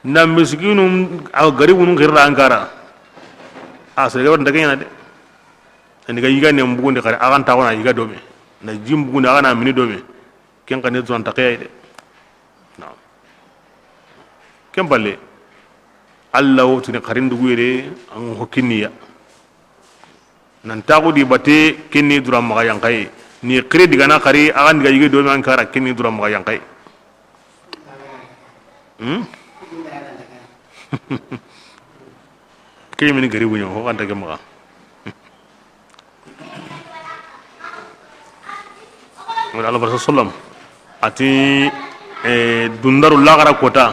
na miskinu a garibu nun girra ankara asa ga wanda kanya de ndiga yiga nen bugunde kare akan ta wana yiga dome na jim bugunde ana mini dome ken kan zo anta kay de na ken balle Allah wotini karindu guyere an hokiniya nan tago di bate kenni dura maga yankai ni kire diga na kari agan diga yige do man kara kenni dura maga yankai kay min gari bunyo ho anta ke maga wala Allah sallam ati dundaru lagara kota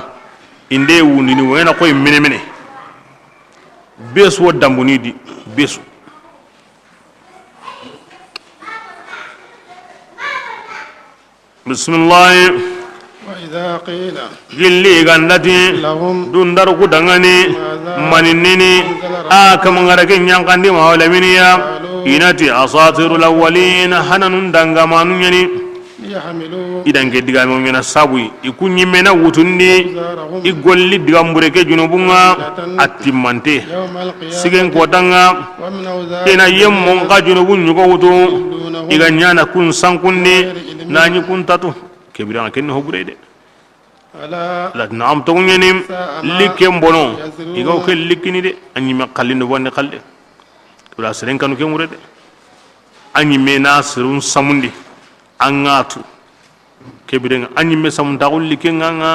inde wundi ni wena koy mene besu dambuni di besu bismillah wa idha qila gilli gandati lahum dundaru kudangani maninini kamangara ke nyankandi mawlaminiya inati asatirul awwalin hananun dangamanu yani liyahmilu idan ke diga mo mena sabu ikunyi mena wutundi igolli diga mbureke junubunga attimante yawmal qiyamah sigen kotanga wa min awzari ina yemmon ka junubun nyugo wutu iga nyana kun sankunde nani kun tatu kebira ken ho burede ala la naam to ngeni likke mbono iga ke likini de anyi me khallindo bonde khalde wala seren kanu ke murede anyi me nasirun samundi angatu kebirenga anyi me samunta ko likke nganga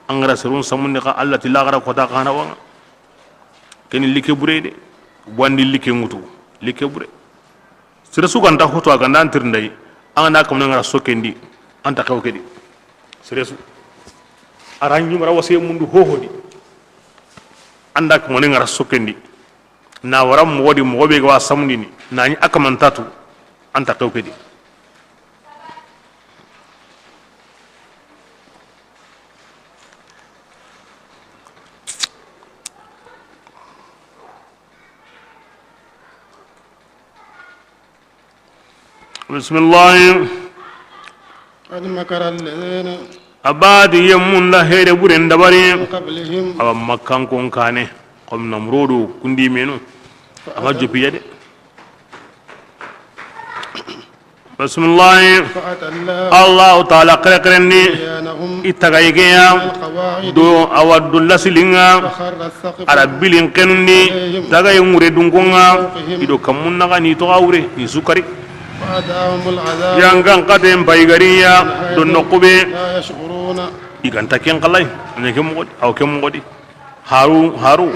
angara serun samundi ka Allah tilagara kota kana wanga ken likke burede bondi likke ngutu likke bure sira suganta hoto aga nantir ndai anga kam ngara sokendi anta kawkedi siresu aranyi mara wase mundu hohodi anda ko ngara sokendi na waram modi mobe ga samundini nani akamantatu anta kawkedi bismillah qad makara alladhina abadi yamun la here buren dabari qablihim aba makkan kon kane kom namrodo kundi menu ama jopiya de bismillah fa'atalla Allah ta'ala qreqrenni yanahum itagaygeya alqawaid do awaddu lasilinga kharra as-saqf arabilin kenundi tagay ngure dungonga ido kamunna gani to awre ni sukari fa'adahum al'adab yangan qatem baygariya do nokube la yash'uruna iganta ken qalay ne ke mugodi aw ke mugodi haru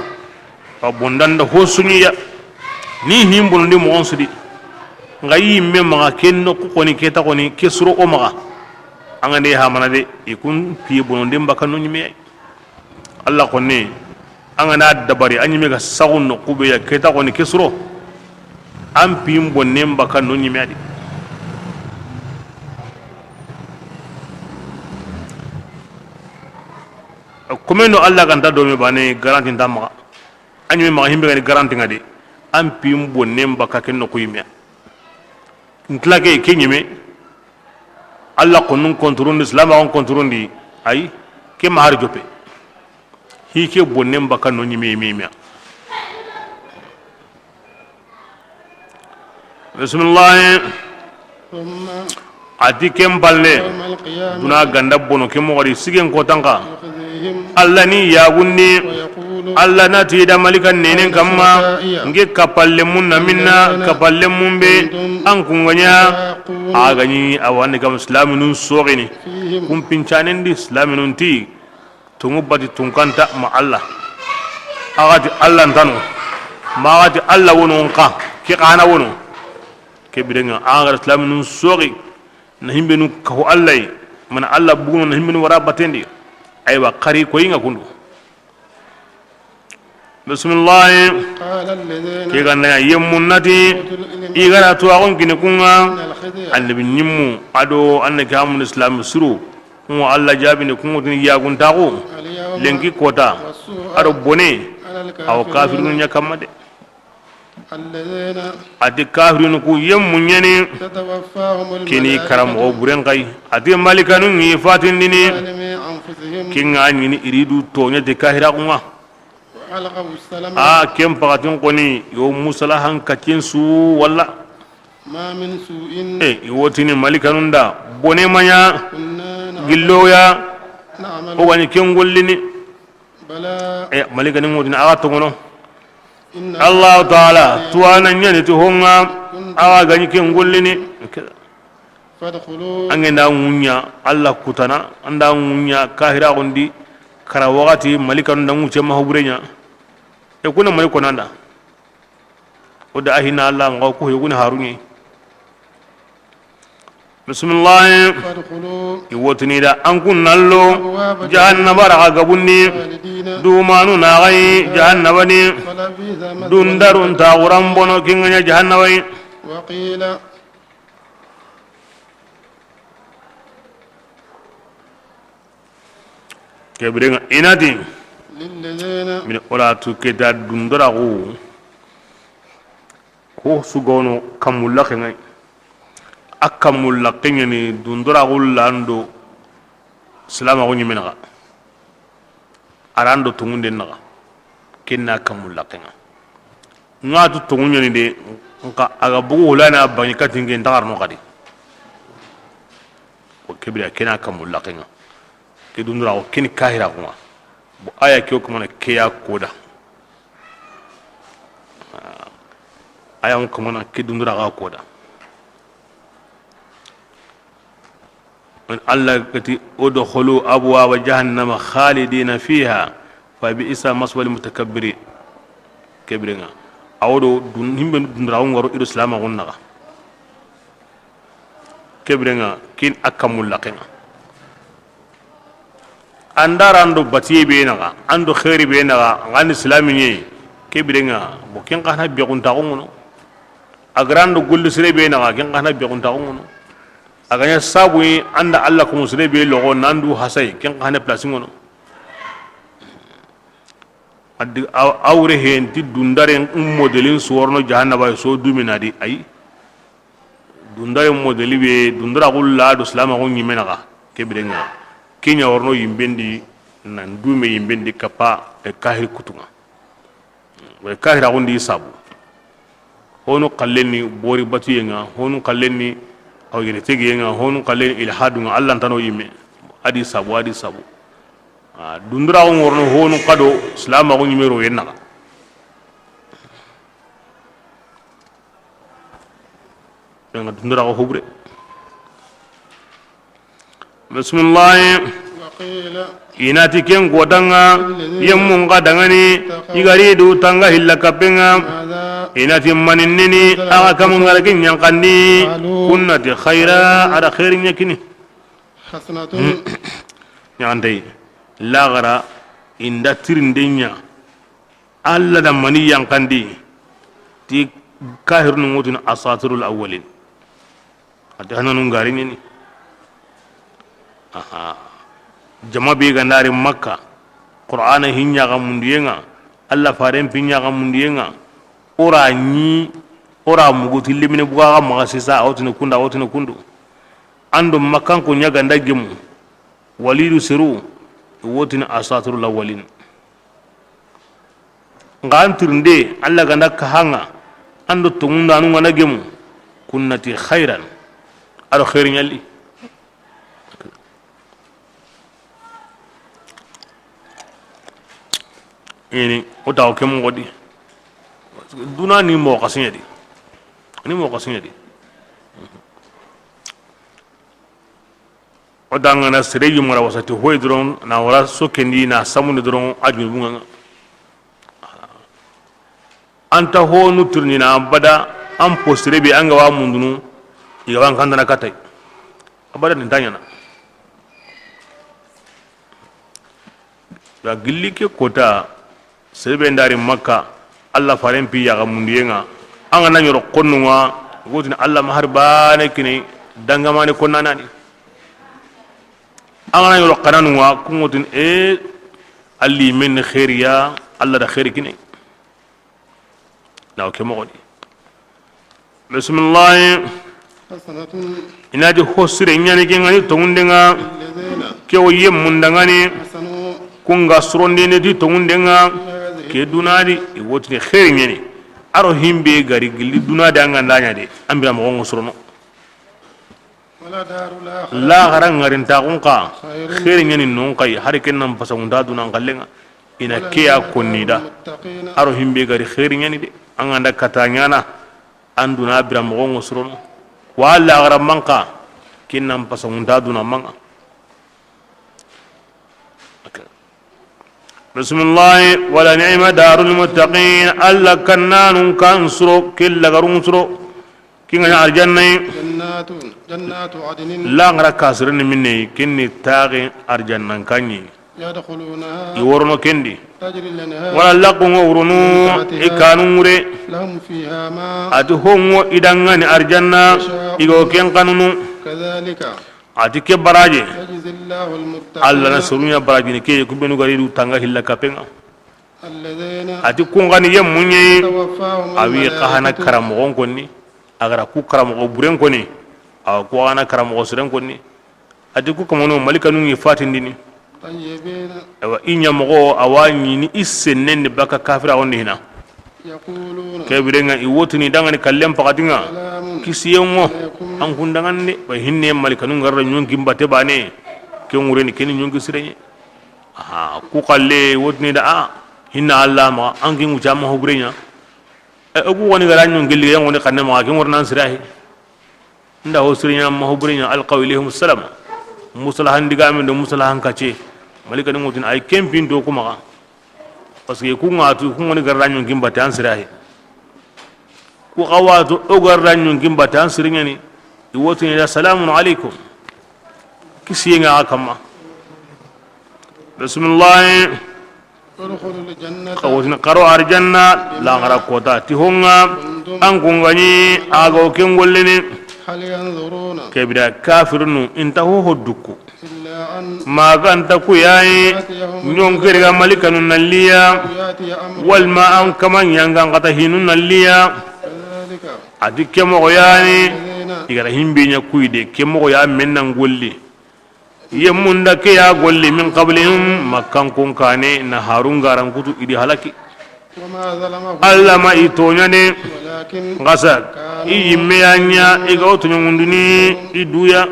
fa bondanda hosunya ni himbono ndi mo onsudi ngayi me maga ken no ko ni keta ko ni kesro o maga angane ha manade ikun pi bono ndemba kanu nyime Allah ko ne angana dabari anyime ga sagun no kube ya keta ko ni kesro am pi bonnem bakanu nyime adi komeno Allah kan ta do me bane garanti ndama anyime maga himbe ga garanti ngade am pi bonnem bakaken no kuyime ntlake kenyime Allah ko nun kontrol islam on kontrol di ay ke mahar jope hi ke bonnem bakan no nyime mimia bismillah thumma ati kem balle yawmal qiyamah duna ganda bono ke mo wari sigen ko tanka yukhzihim Allah ni ya gunni wa yaqulu Allah na ti da malikan nenen kamma nge kapalle mun na minna kapalle mun be an kunganya agani awani kam islaminun sogini fihim kum pincanen di islaminun ti tungu bati tunkanta ma Allah agati Allah ntano ma agati Allah wono nka ki kana wono ke bidenga agar islaminun sogi na himbe nu ko Allah mana Allah buno na himbe nu wara batendi aywa qari ko yinga kundu bismillah qala alladhina ke ganna yemunati igara to agon kini kunga annabi nyimmu ado annaka amun islam suru mo Allah jabi ne kungo tin yagun tago lenki kota ado bone aw kafirun nya kamade alladhina adi kafirun ku yemmu nyani tatawaffahum kini karam o buren kai adi malikanun yi fatin dini alimi anfusihim kinga nyini iridu to nya de kahira kunga alqaw as-salama kem pakatin koni yo musalahan katin su walla ma min su'in iwotini malikanun da bone manya kunna gilloya na'mal o wani ken gollini بلى malika ni ngotin aga tongono إن Allah ta'ala tuwana nyani tu honga awa ganyi ke ngollini فادخلوا angenda ngunya Allah kutana anda ngunya kahira gondi kara wakati malika ndangu chema hubrenya e kuna maliko nanda oda ahina Allah ngaw ko yuguna harunyi bismillah فادخلوا iwotini da an kun nallo jahannaba raga gabunni خالدين dumanu na gai jahannaba ni فلبئس مثوى dundarun ta guran bono kinganya jahannaba yi وقيل kebirenga inati للذين min olatu keta dundara ko sugono kamulla kengai akamulla kengeni dundara lando salama ko nyimena arando tungunde naga kenna kamulla kenga ngatu tungunyani de nka aga bugu hulana banyi katinge ndarno kadi ko kebira kena kamulla kenga ke dundara ko keni kahira ko bo aya ke ko mana ke ya koda aya ko mana ke dundara ga koda من الله كتي ادخلوا ابواب جهنم خالدين فيها فبئس مثوى المتكبرين كبرنا awdo dun himbe dun rawo ngoro ido salama gonna kebrenga kin akamul laqena andarando batiye be naga ando khairi be naga ngani islami ni kebrenga bo kin kana be gunta ngono agrando gullu sire be naga kin kana be gunta ngono aganya sabu anda Allah ko musre be logo nandu hasay kin kana place ngono addi awre hen ti dundare modelin suwarno jahannaba so duminadi ay dundare modeli be dundara gulla do salama ko nyimena ga kebrenga kinya warno yimbendi nan dume yimbendi kapa e kahir kutunga we kahira gondi sabu hono kalleni bori batuyenga hono kalleni aw yene tegenga hono kalleni ilhadunga Allah tano yimme adi sabu dundura ko ngorno hono kado salama ko nyimero yenna nga dundura ko hubre bismillah وقيل inati ken godanga yemmun gadangani igari du tanga hilla kapenga ماذا inati maninni aga kamun ngaragin yankandi kunnati khaira ada khairin yakini حسنة nyandai lagara inda tirindenya alla da mani yankandi ti kahirun mutun asatirul awwalin ada hananun garin ni aha jama be gandare makka qur'ana hinya ga mundiyenga alla faren pinya ga mundiyenga ora muguti limine buga ga magasisa awtine kundu ando makkan ko nyaga ndagem walidu siru wotina asatirul awwalin ngantirnde alla ganda ka hanga ando tungunda anu ngana gemu kunnati khairan ado khairin yalli ini utaw kem ngodi duna ni mo kasinya di odanga na sire yumara wasati hoy dron na wala sokendi na samun dron aju bunga anta ho nuturni na bada am posire be anga wa mundunu iga wan kandana katai abada ni tanya na ya gilli ke kota sebe ndari makka Allah faren pi ya ga mundiyenga anga na nyoro konnunga gotina Allah maharbane kini dangamane konnana ni anga na nyoro kananunga kungotin alli min khairiya Allah da khairi kini na ke mo godi bismillah حسنة inaji hosire nyani ke ngani tongundenga الذين ke o yem mundangani حسنوا kunga surondene di tongundenga ke dunadi e wotini khairi nyani aro himbe gari gilli dunadi anga ndanya de ambira mo ngo surono ولا دار الآخرة la garan ngarin ta kunka khairi nyani non kai har ken nam pasangunda dunan kallenga ina kiya konnida المتقين aro himbe gari khairi nyani de an anda katanyana anduna bira mo ngosrono wala gara manka kinam pasonda duna manga bismillah wala ni'ma darul muttaqin alla kannanun kansro killa garunso kinga aljanna جنات عدن la ngara kasrin minne kinni taqi arjannan kanyi يدخلونها iworno kendi تجري الأنهار wala laqu ngurunu ikanure لهم فيها ما ati hongo idangani arjanna igo ken kanunu كذلك ati ke baraje يجزي الله alla na المتقين surunya baraje ne ke kubenu gari du tanga hilla kapenga الذين ati kungani yemunye توفاهم awi qahana الملائكة karamogon konni agara ku karamogo buren konni aw ko ana karamogo suren konni ati ku kamono malika nun yi fatindini طيبين awa inya mogo awani ni isenne baka kafira wonni hina يقولون ke birenga iwotuni dangani kallem pakatinga سلام kisiyengo عليكم an kundanganne ba hinne malika nun garra nyon gimbate bane ke ngureni ken nyon gisirenye aha ku kalle wotni da a hinna allah ma an kin wuta ma hobrenya agu woni gara nyon gelli yan woni kanne ma kin warnan sirahi nda ho sirenya ma hobrenya alqawlihum salam musalahan diga min do musalahan kace malika nun wotin ay kempin do kuma parce que ku ngatu ku woni gara nyon gimbate an sirahi ku qawatu o gara nyon gimbate an sirenya ni iwotni da salamun alaikum kisiyenga akama bismillah ادخلوا الجنة kawotina karo arjanna langara kota ti honga an kungani ago kengolleni هل ينظرون kebida kafirnu inta ho hodduku إلا أن maga anta kuyayi nyonkeriga malikanu nalliya يأتي أمر walma an kaman yanga ngata hinu nalliya كذلك ati kemogo yani الذين igara himbinya kuyde kemogo ya mennan golli yemunda ke ya golli min qablihim makkan kun kane na harun garan kutu idi halaki وما ظلمهم alla ma itonyane ولكن ngasa iyimme yanya iga otonyongunduni iduya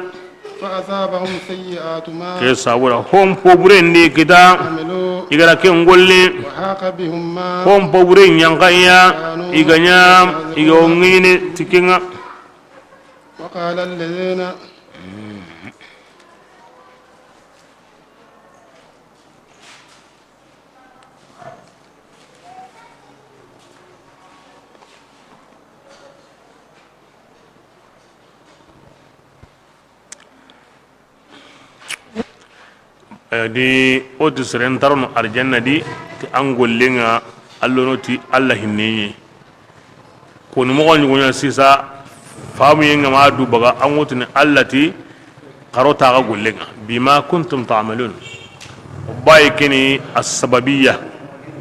فأصابهم سيئات ما ke sabura hom poburendi kita عملوا igara ke ngolli وحاق بهم ما hom pobure nyankaya iganya iga ongine tikinga وقال الذين di oti seren tarono arjanna di ti angollenga allono ti alla hinneyi koni mogo ñugoña sisa faamu yenga ma du baga an wotini alla ti karo taga gollenga bima kuntum tamalun baye keni assababiya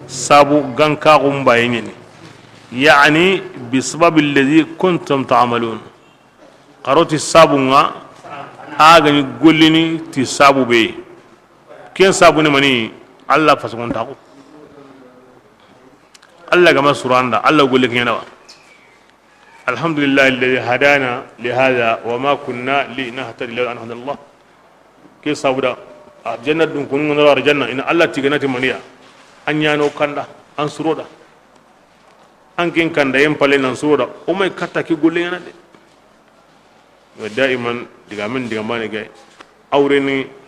sabu gankaxum baye ñeni yani bisababi alladi kuntum tamalun karo ti sabunga agani gollini ti sabu beye ken sabu ne mani Allah fasagon ta ko Allah gama suranda Allah golle ken yana alhamdulillah alladhi hadana li hada wa ma kunna linahtadi lawla an hadana Allah ke sabu da jannat dun kun ngara janna ina Allah tiganati maniya an yano kanda an suroda an ken kanda yem pale nan suroda o may katta ki golle yana de wa daiman diga mane gay awreni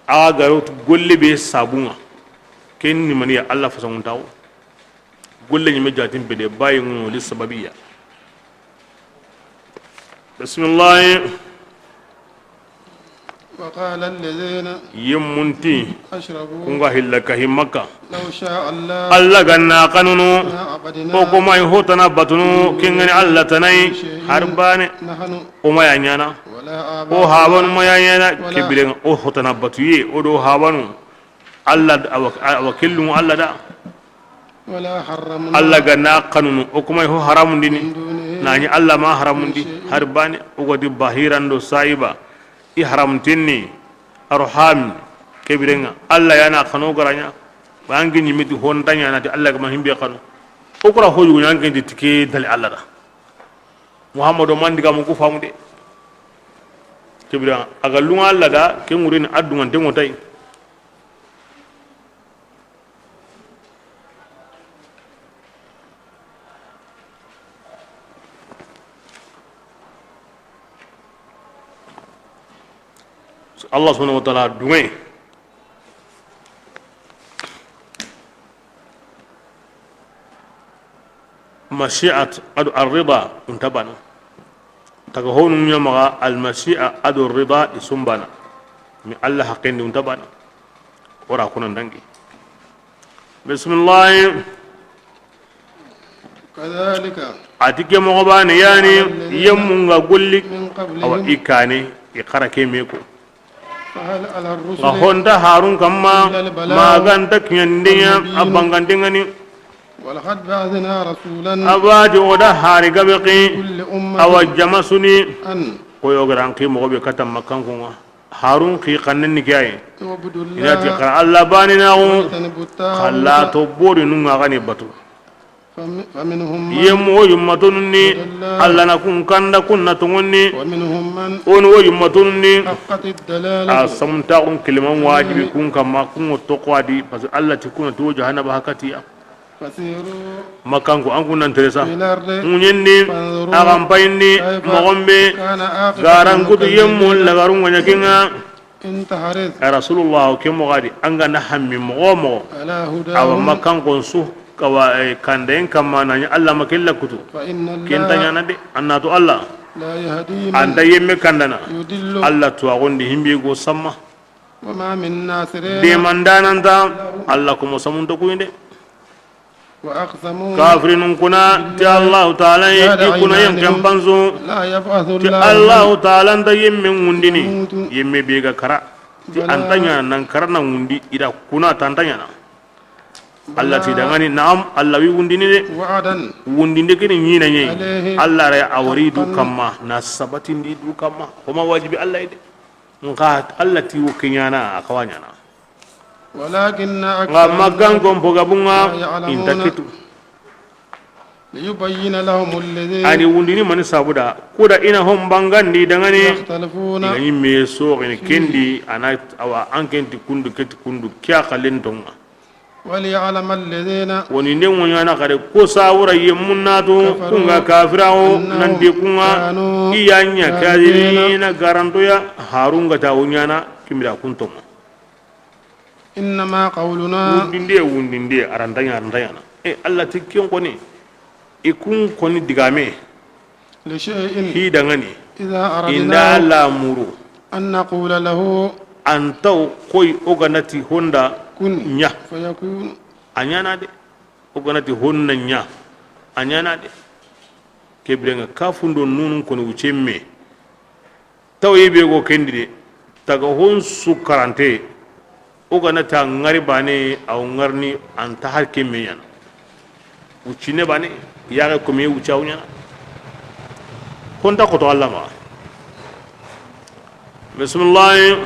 aga garot golle be sabunga ken ni maniya Allah fasan taw golle ni mejatin be de bayi ngono li sababiyya bismillah وقال الذين yemmunti أشركوا kunga hillaka himmaka لو شاء الله Allah ganna kanunu ما عبدنا o ko may hotana batunu kengani Allah tanai harbane نحن o maya nyana ولا o آباؤنا habanu maya nyana kebilen o hotana batuye o do habanu Allah awakillu Allah da ولا حرمنا Allah ganna kanunu o ko may ho haramun dini من دونه nani Allah ma haramundi harbane o godi bahirando saiba i haramtinni arham kebirenga Allah yana kano garanya bangi nyimiti hontanya nati Allah ga mahimbe kano o kura hoyu nyange di tike dal Allah da Muhammadu mandiga mu ku famude kebira aga lunga Allah da ke ngurin addunga tengo tay Allah subhanahu wa ta'ala dungai mashi'at adu ar-rida untabana taga honu nyamaga al-mashi'a adu ar-rida isumbana mi Allah haqqendi untabana ora kunan dangi bismillah kadhalika atike mo bane yani yemunga golli min awa qablihim ikane ikarake meko fahal ala ar-rusul ga honda harun kamma maganta kinyandiya abangandingani ولقد بعثنا رسولا abaji oda hari gabeki كل أمة awa jamasuni أن koyo garan ki mo be katam makkan ko harun ki kannen ni kay اعبدوا ina ti الله qara Allah bani na ko واجتنبوا الطاغوت khalla to bori nun ga gani batu فمنهم من yemo yummatunni Allah na kun kanda kunna tungonni ومنهم من on wo yummatunni حقت الدلالة asamta kun kiliman wajibi kun kama kun to qadi parce Allah ti kun to jahannaba hakatiya فسيروا makanko an kunan teresa في الأرض munyenni agam payni mogombe كان آخر garan kutu yemmo la garun wanya kinga إن تحرث rasulullah ke mo gadi anga na hammi mogomo على awa هداهم makanko su kawa kanden kama na Allah makilla kutu فإن kentanya الله na de annatu Allah لا يهدي من anda yemme kandana يضل Allah to agondi himbe go samma وما من ناصرين de mandananta Allah ko mo samunta kuyinde وأقسموا kafirinun kuna ti Allah ta'ala ikuna yen kampanzo لا يبعث ti الله Allah ta'ala nda yemme ngundini yemme bega kara ti antanya nan karana ngundi ida kuna tantanya na Allah ti dangani naam Allah wi ngundini de وعدا ngundinde kini nyina nyi عليه Allah ra awari du kamma na sabatin di du kamma kuma wajibi Allah ide nka Allah ti wukinyana akawanya na ولكن nga أكثر magan ko mboga bunga intakitu ليبين لهم الذي ani wundini mani sabuda kuda ina hom bangandi dangani يختلفون igani me so ni kendi ana awa ankenti kundu keti kundu kya kalentonga وليعلم الذين woni nden wonyana kare ko sawura yemunnato kunga kafirawo nandi kunga iyanya kadirina garantoya harunga ta wonyana kimira kuntonga إنما قولنا wundinde arantanya na Allah tikkion koni ikun koni digame لشيء hi dangani إذا inda أردنا la muru أن نقول له antaw koy oganati honda كن nya فيكون anyana de oganati honna nya anyana de kebrenga kafundo nunun kono uchemme taw yebe go kendide taga hon su karante oganata ngari bane aw ngarni anta har kemeyan uchine bane yaga ko me uchawnya honda ko to Allah ma bismillah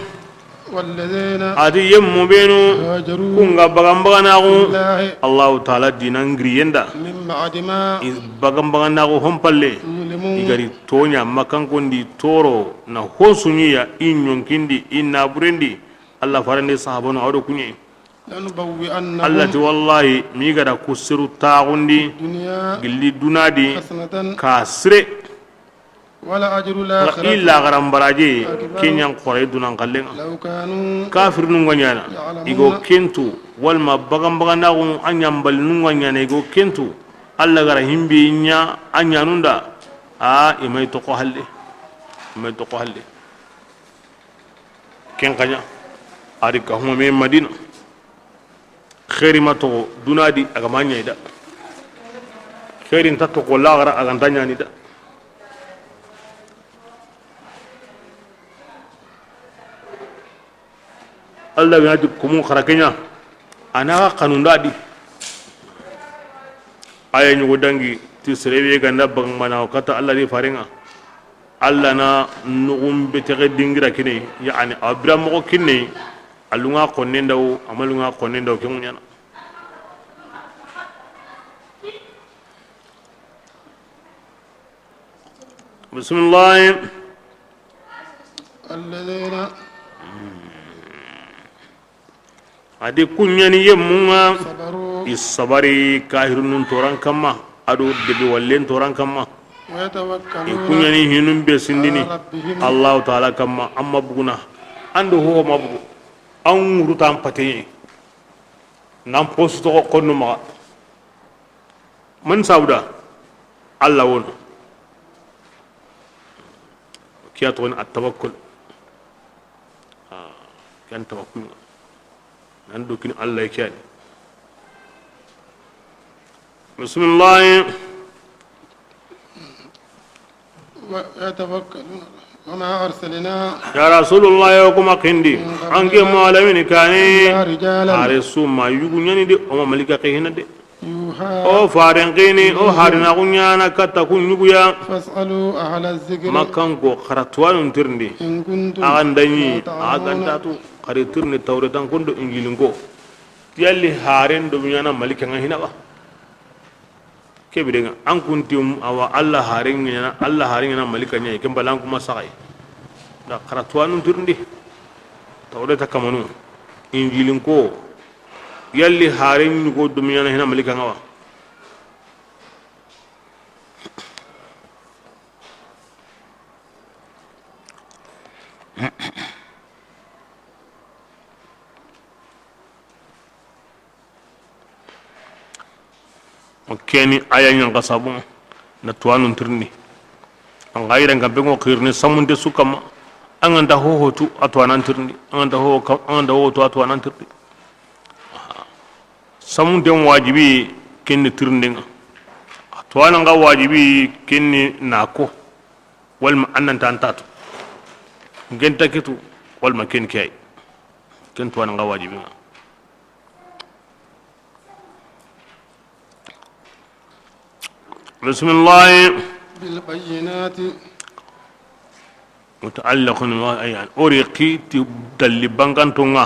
والذين adi yemmo benu هاجروا kunga bagambaganago الله Allah ta'ala dinan griyenda من بعد ما bagambaganago hompalle ظلموا igari tonya makankondi toro na honsunya inyonkindi inna burendi Allah farande sahabano awdo kunye لنبوئنهم Allah ti wallahi mi gada kusiru taagundi الدنيا gilli dunadi حسنة kasre ولا أجر الآخرة illa garam baraje kenyan qore dunan kallenga لو كانوا kafir nun ganyana igo kentu walma bagam baganago anyambal nun ganyana igo kentu Allah gara himbi nya anyanunda imay to ko halle ken kanya ari ka huma me madina khairi mato dunadi aga manya ida khairin tatto ko lagara aga tanya ni da Allah ya ji kumun kharakenya ana kanunda di ayen yugo dangi ti serebe ganda bang mana kata Allah di faringa Allah na nugum betege dingira kine yani abra mo kine alunga konne ndaw amalunga konne ndaw ke munyana bismillah الذين adi kunyani yemunga صبروا isabari kahirun toran kama ado debi wallen toran kama ويتوكلون kunyani hinum be sindini على ربهم Allah ta'ala kama amma buguna ando ho mabu an rutan pate nan posto ko no ma man sauda Allah won kiyatun at-tawakkul kan tawakkul nan do kin Allah yake bismillah ويتوكلون وما أرسلنا يا رسول الله يوكم أكندي أنك معلمين كاني رجالا أرسو ما يغنيني دي أما ملكا قيهنا دي يوحى أو فارنقيني أو هارنا غنيانا كتاكون يغيا فاسألوا أهل الذكر مكان كو خرطوان ترندي إن كنتم أغندني تعلمون أغنداتو خرطرني تورتان كندو إنجيلنكو يالي هارن دميانا ملكا هنا با kebirega an kuntum awa Allah haringina malika nya ke balan kuma sakai da karatuwan turndi tawre ta kamanu injilin ko yalli harin go dumiya hina malika ngawa keni ayanya ngasabu na tuwanun turni an gaira ngambe ngo khirni samunde sukama an anda hohotu atwanan turni an anda hohotu atwanan turni samunde wajibi kenni turni nga atwanan ga wajibi kenni nako wal ma annan tantatu genta kitu wal ma ken kay ken tuwanan ga wajibi nga بسم الله بالبينات متعلق يعني أوريكي تدل بانكانتونا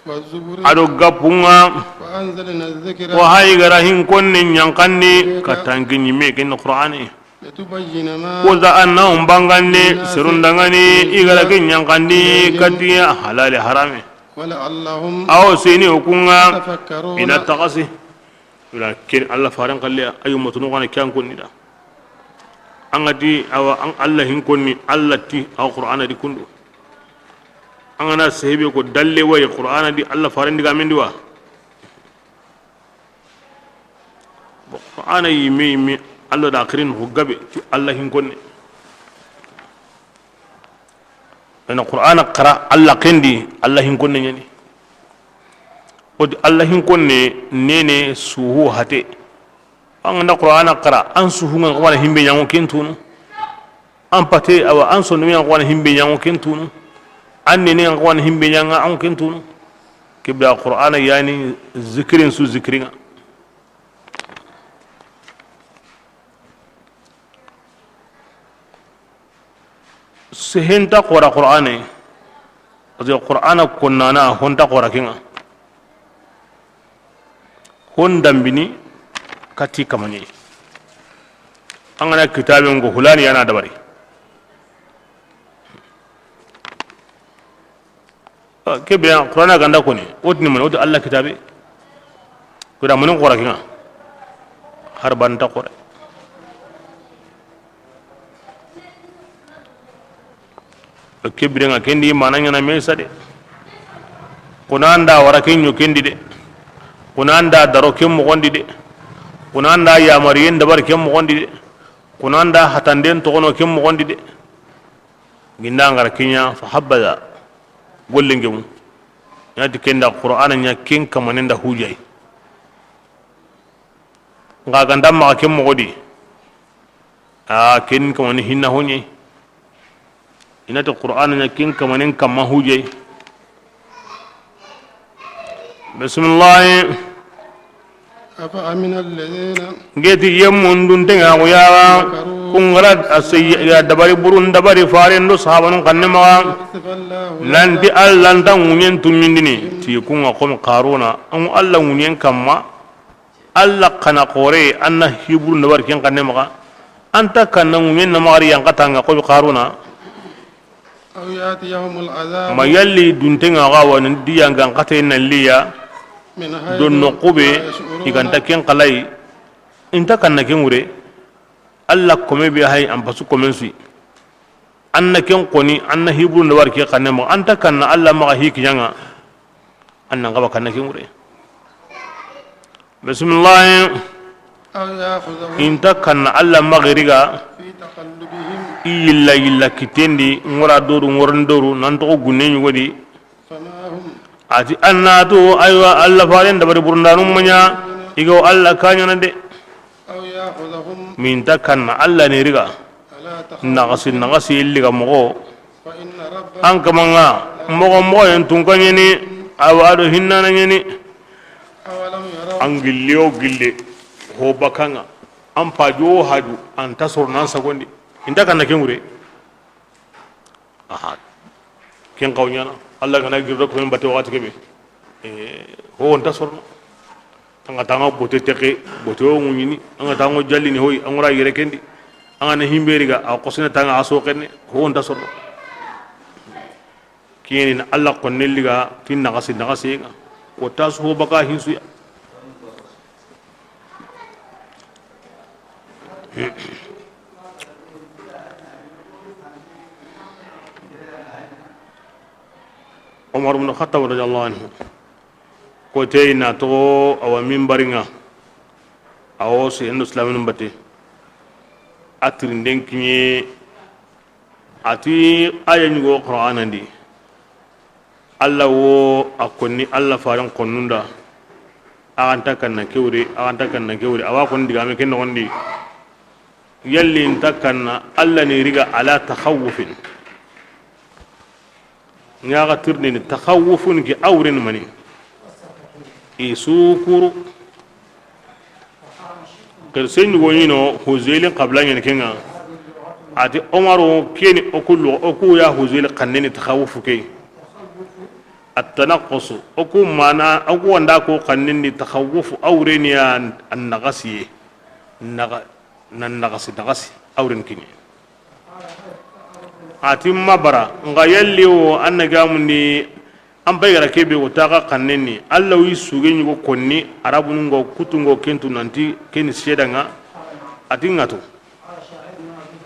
والزبر أدو غابونا وأنزلنا الذكر وهاي غراهين كوني نيانكاني كتانكيني ميكين القرآن لتبين ما وذا أنهم بانكاني سرنداني إغراكي نيانكاني كتيا حلال حرامي ولعلهم أو سيني وكونا يتفكرون إلى التقصي لكن الله فارن قال لي أي متنوغاني كان كوني دا angati awa an Allah hin konni Allah ti aw qur'ana di kundu angana sehebe ko dalle way qur'ana di Allah faran diga men diwa qur'ana yimi Allah da akhirin ho gabe ti Allah hin konni ana qur'ana qara Allah kendi Allah hin konni nyani odi Allah hin konni nene suhu hate an da qur'ana qara an suhunga wala himbe nyango kentunu an pate awa an sonu mi wala himbe nyango kentunu an ne wala himbe nyanga an kentunu kibda qur'ana yani zikrin su zikringa sehenta qur'ana azo qur'ana konnana honta qura kinga hondambini kati kamani an gana kitabin go hulani yana da bari ke biya qur'ana ganda ko ne wotni man wot Allah kitabe ko da mun qura kinga har ban ta qura ke biya kendi mananya na me sade kunanda warakin yo kendi de kunanda daro kem mo gondi de kunanda ya mariyen dabar kem mo gondi de kunanda hatanden to gono kem mo gondi de ginda ngar kinya fa habada gollengemu yati kenda qur'ana nya ken kamanenda hujay nga ganda ma kem mo godi ken kamani hinna honye inata qur'ana nya ken kamanen kamma hujay bismillah أفأمن الذين geti yemundun tenga goyawa kungarat asayya dabari burun dabari farendo sahabanu kannema يخسف الله lanti Allah ta munyen tumindini ti kunga kom qaruna an Allah munyen kamma Allah kana qore anna hibru dabar ken kannema anta kanna munyen na mari yang katanga ko qaruna أو يأتيهم العذاب ma yalli dun tenga gawa nan diyangan katena liya من حيث don no kube لا يشعرون iganta ken qalai inta kanna ken wure Allah kome bi hay am basu komen sui anna ken qoni anna hibru ndawar ke kanema anta kanna alla ma hiki yanga anna ngaba kanna ken wure bismillah أو يأخذهم inta kanna alla magriga في تقلبهم illa kitendi ngora doru ngorondoru nanto gunne nyugodi فما هم ati annatu aywa alla faren dabari burundanum manya igo alla kanya nande أو يأخذهم min ta kanna alla ne riga على تخوف nagasi illiga mogo فإن ربك an kamanga mogo en tunkanyeni awado hinnana nyeni أولم يروا an gille ho bakanga an pajo hadu an tasor nan sagondi inda kanna ken wure aha ken qawnyana alla kana girdo ko mbate wakati kebe ho on tasor anga tanga bote teke bote o ngunyini anga tango jallini hoy angora yere kendi anga na himberiga a qosina tanga aso kenne ho on tasor kiyeni alla qonneliga tin nagasi ga ko tasu ho baka hinsu Umar bin Khattab radhiyallahu anhu ko teyna to awa mimbaringa awo se endo islamin bate atrin denkinye ati aya nyugo qur'ana ndi alla wo akonni alla faran konnunda aganta kanna kewre awa kon diga me ken nondi yalli intakanna alla ni riga ala takhawufin nyaga tirni takhawufun ki awrin mani isukuru kersen goyino huzailin qabla nyen kenga ati umaru keni oku ya huzail qanneni takhawufu kay التنقص أكو مانا أكو عندكو قنني تخوف أورين يا النغسي نغسي أورين كني أتم مبرا غيالي وأنا جامني أم بيجرا كبي وتاقا قنني الله يسوعني وكوني أرابو نغو كتونغو كنتو نانتي كني سيدنا أتينغاتو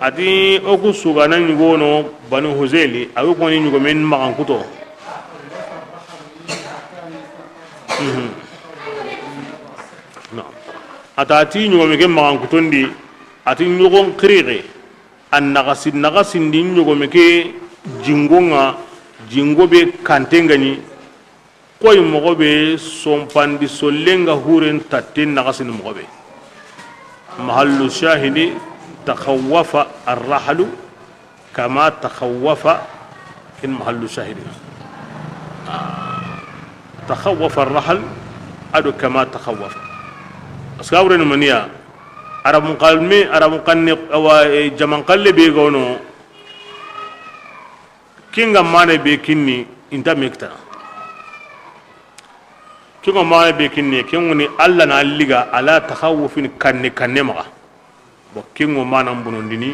أتي أكو سوغانا نغو نو بنو هزيلي أكو كوني نغو من مغان كتو atati nyugo meke magan kutondi ati nyugo krire an nagasi ndi nyugo meke jingo be kantengani koy mogo be sompandi solenga huren tatin nagasi mogo be mahallu shahidi takhawwafa ar-rahlu kama takhawwafa in mahallu shahidi تخوف الرحل أدو كما تخوف أسكابرين منيا أرب مقالمي أرب مقالني أو جمان قلبي بيغونو كينغا ماني بيكيني انتا ميكتا كينغا ماني بيكيني كينغني ألا ناليغا على تخوف كاني مغا بو كينغو مانا مبنون ديني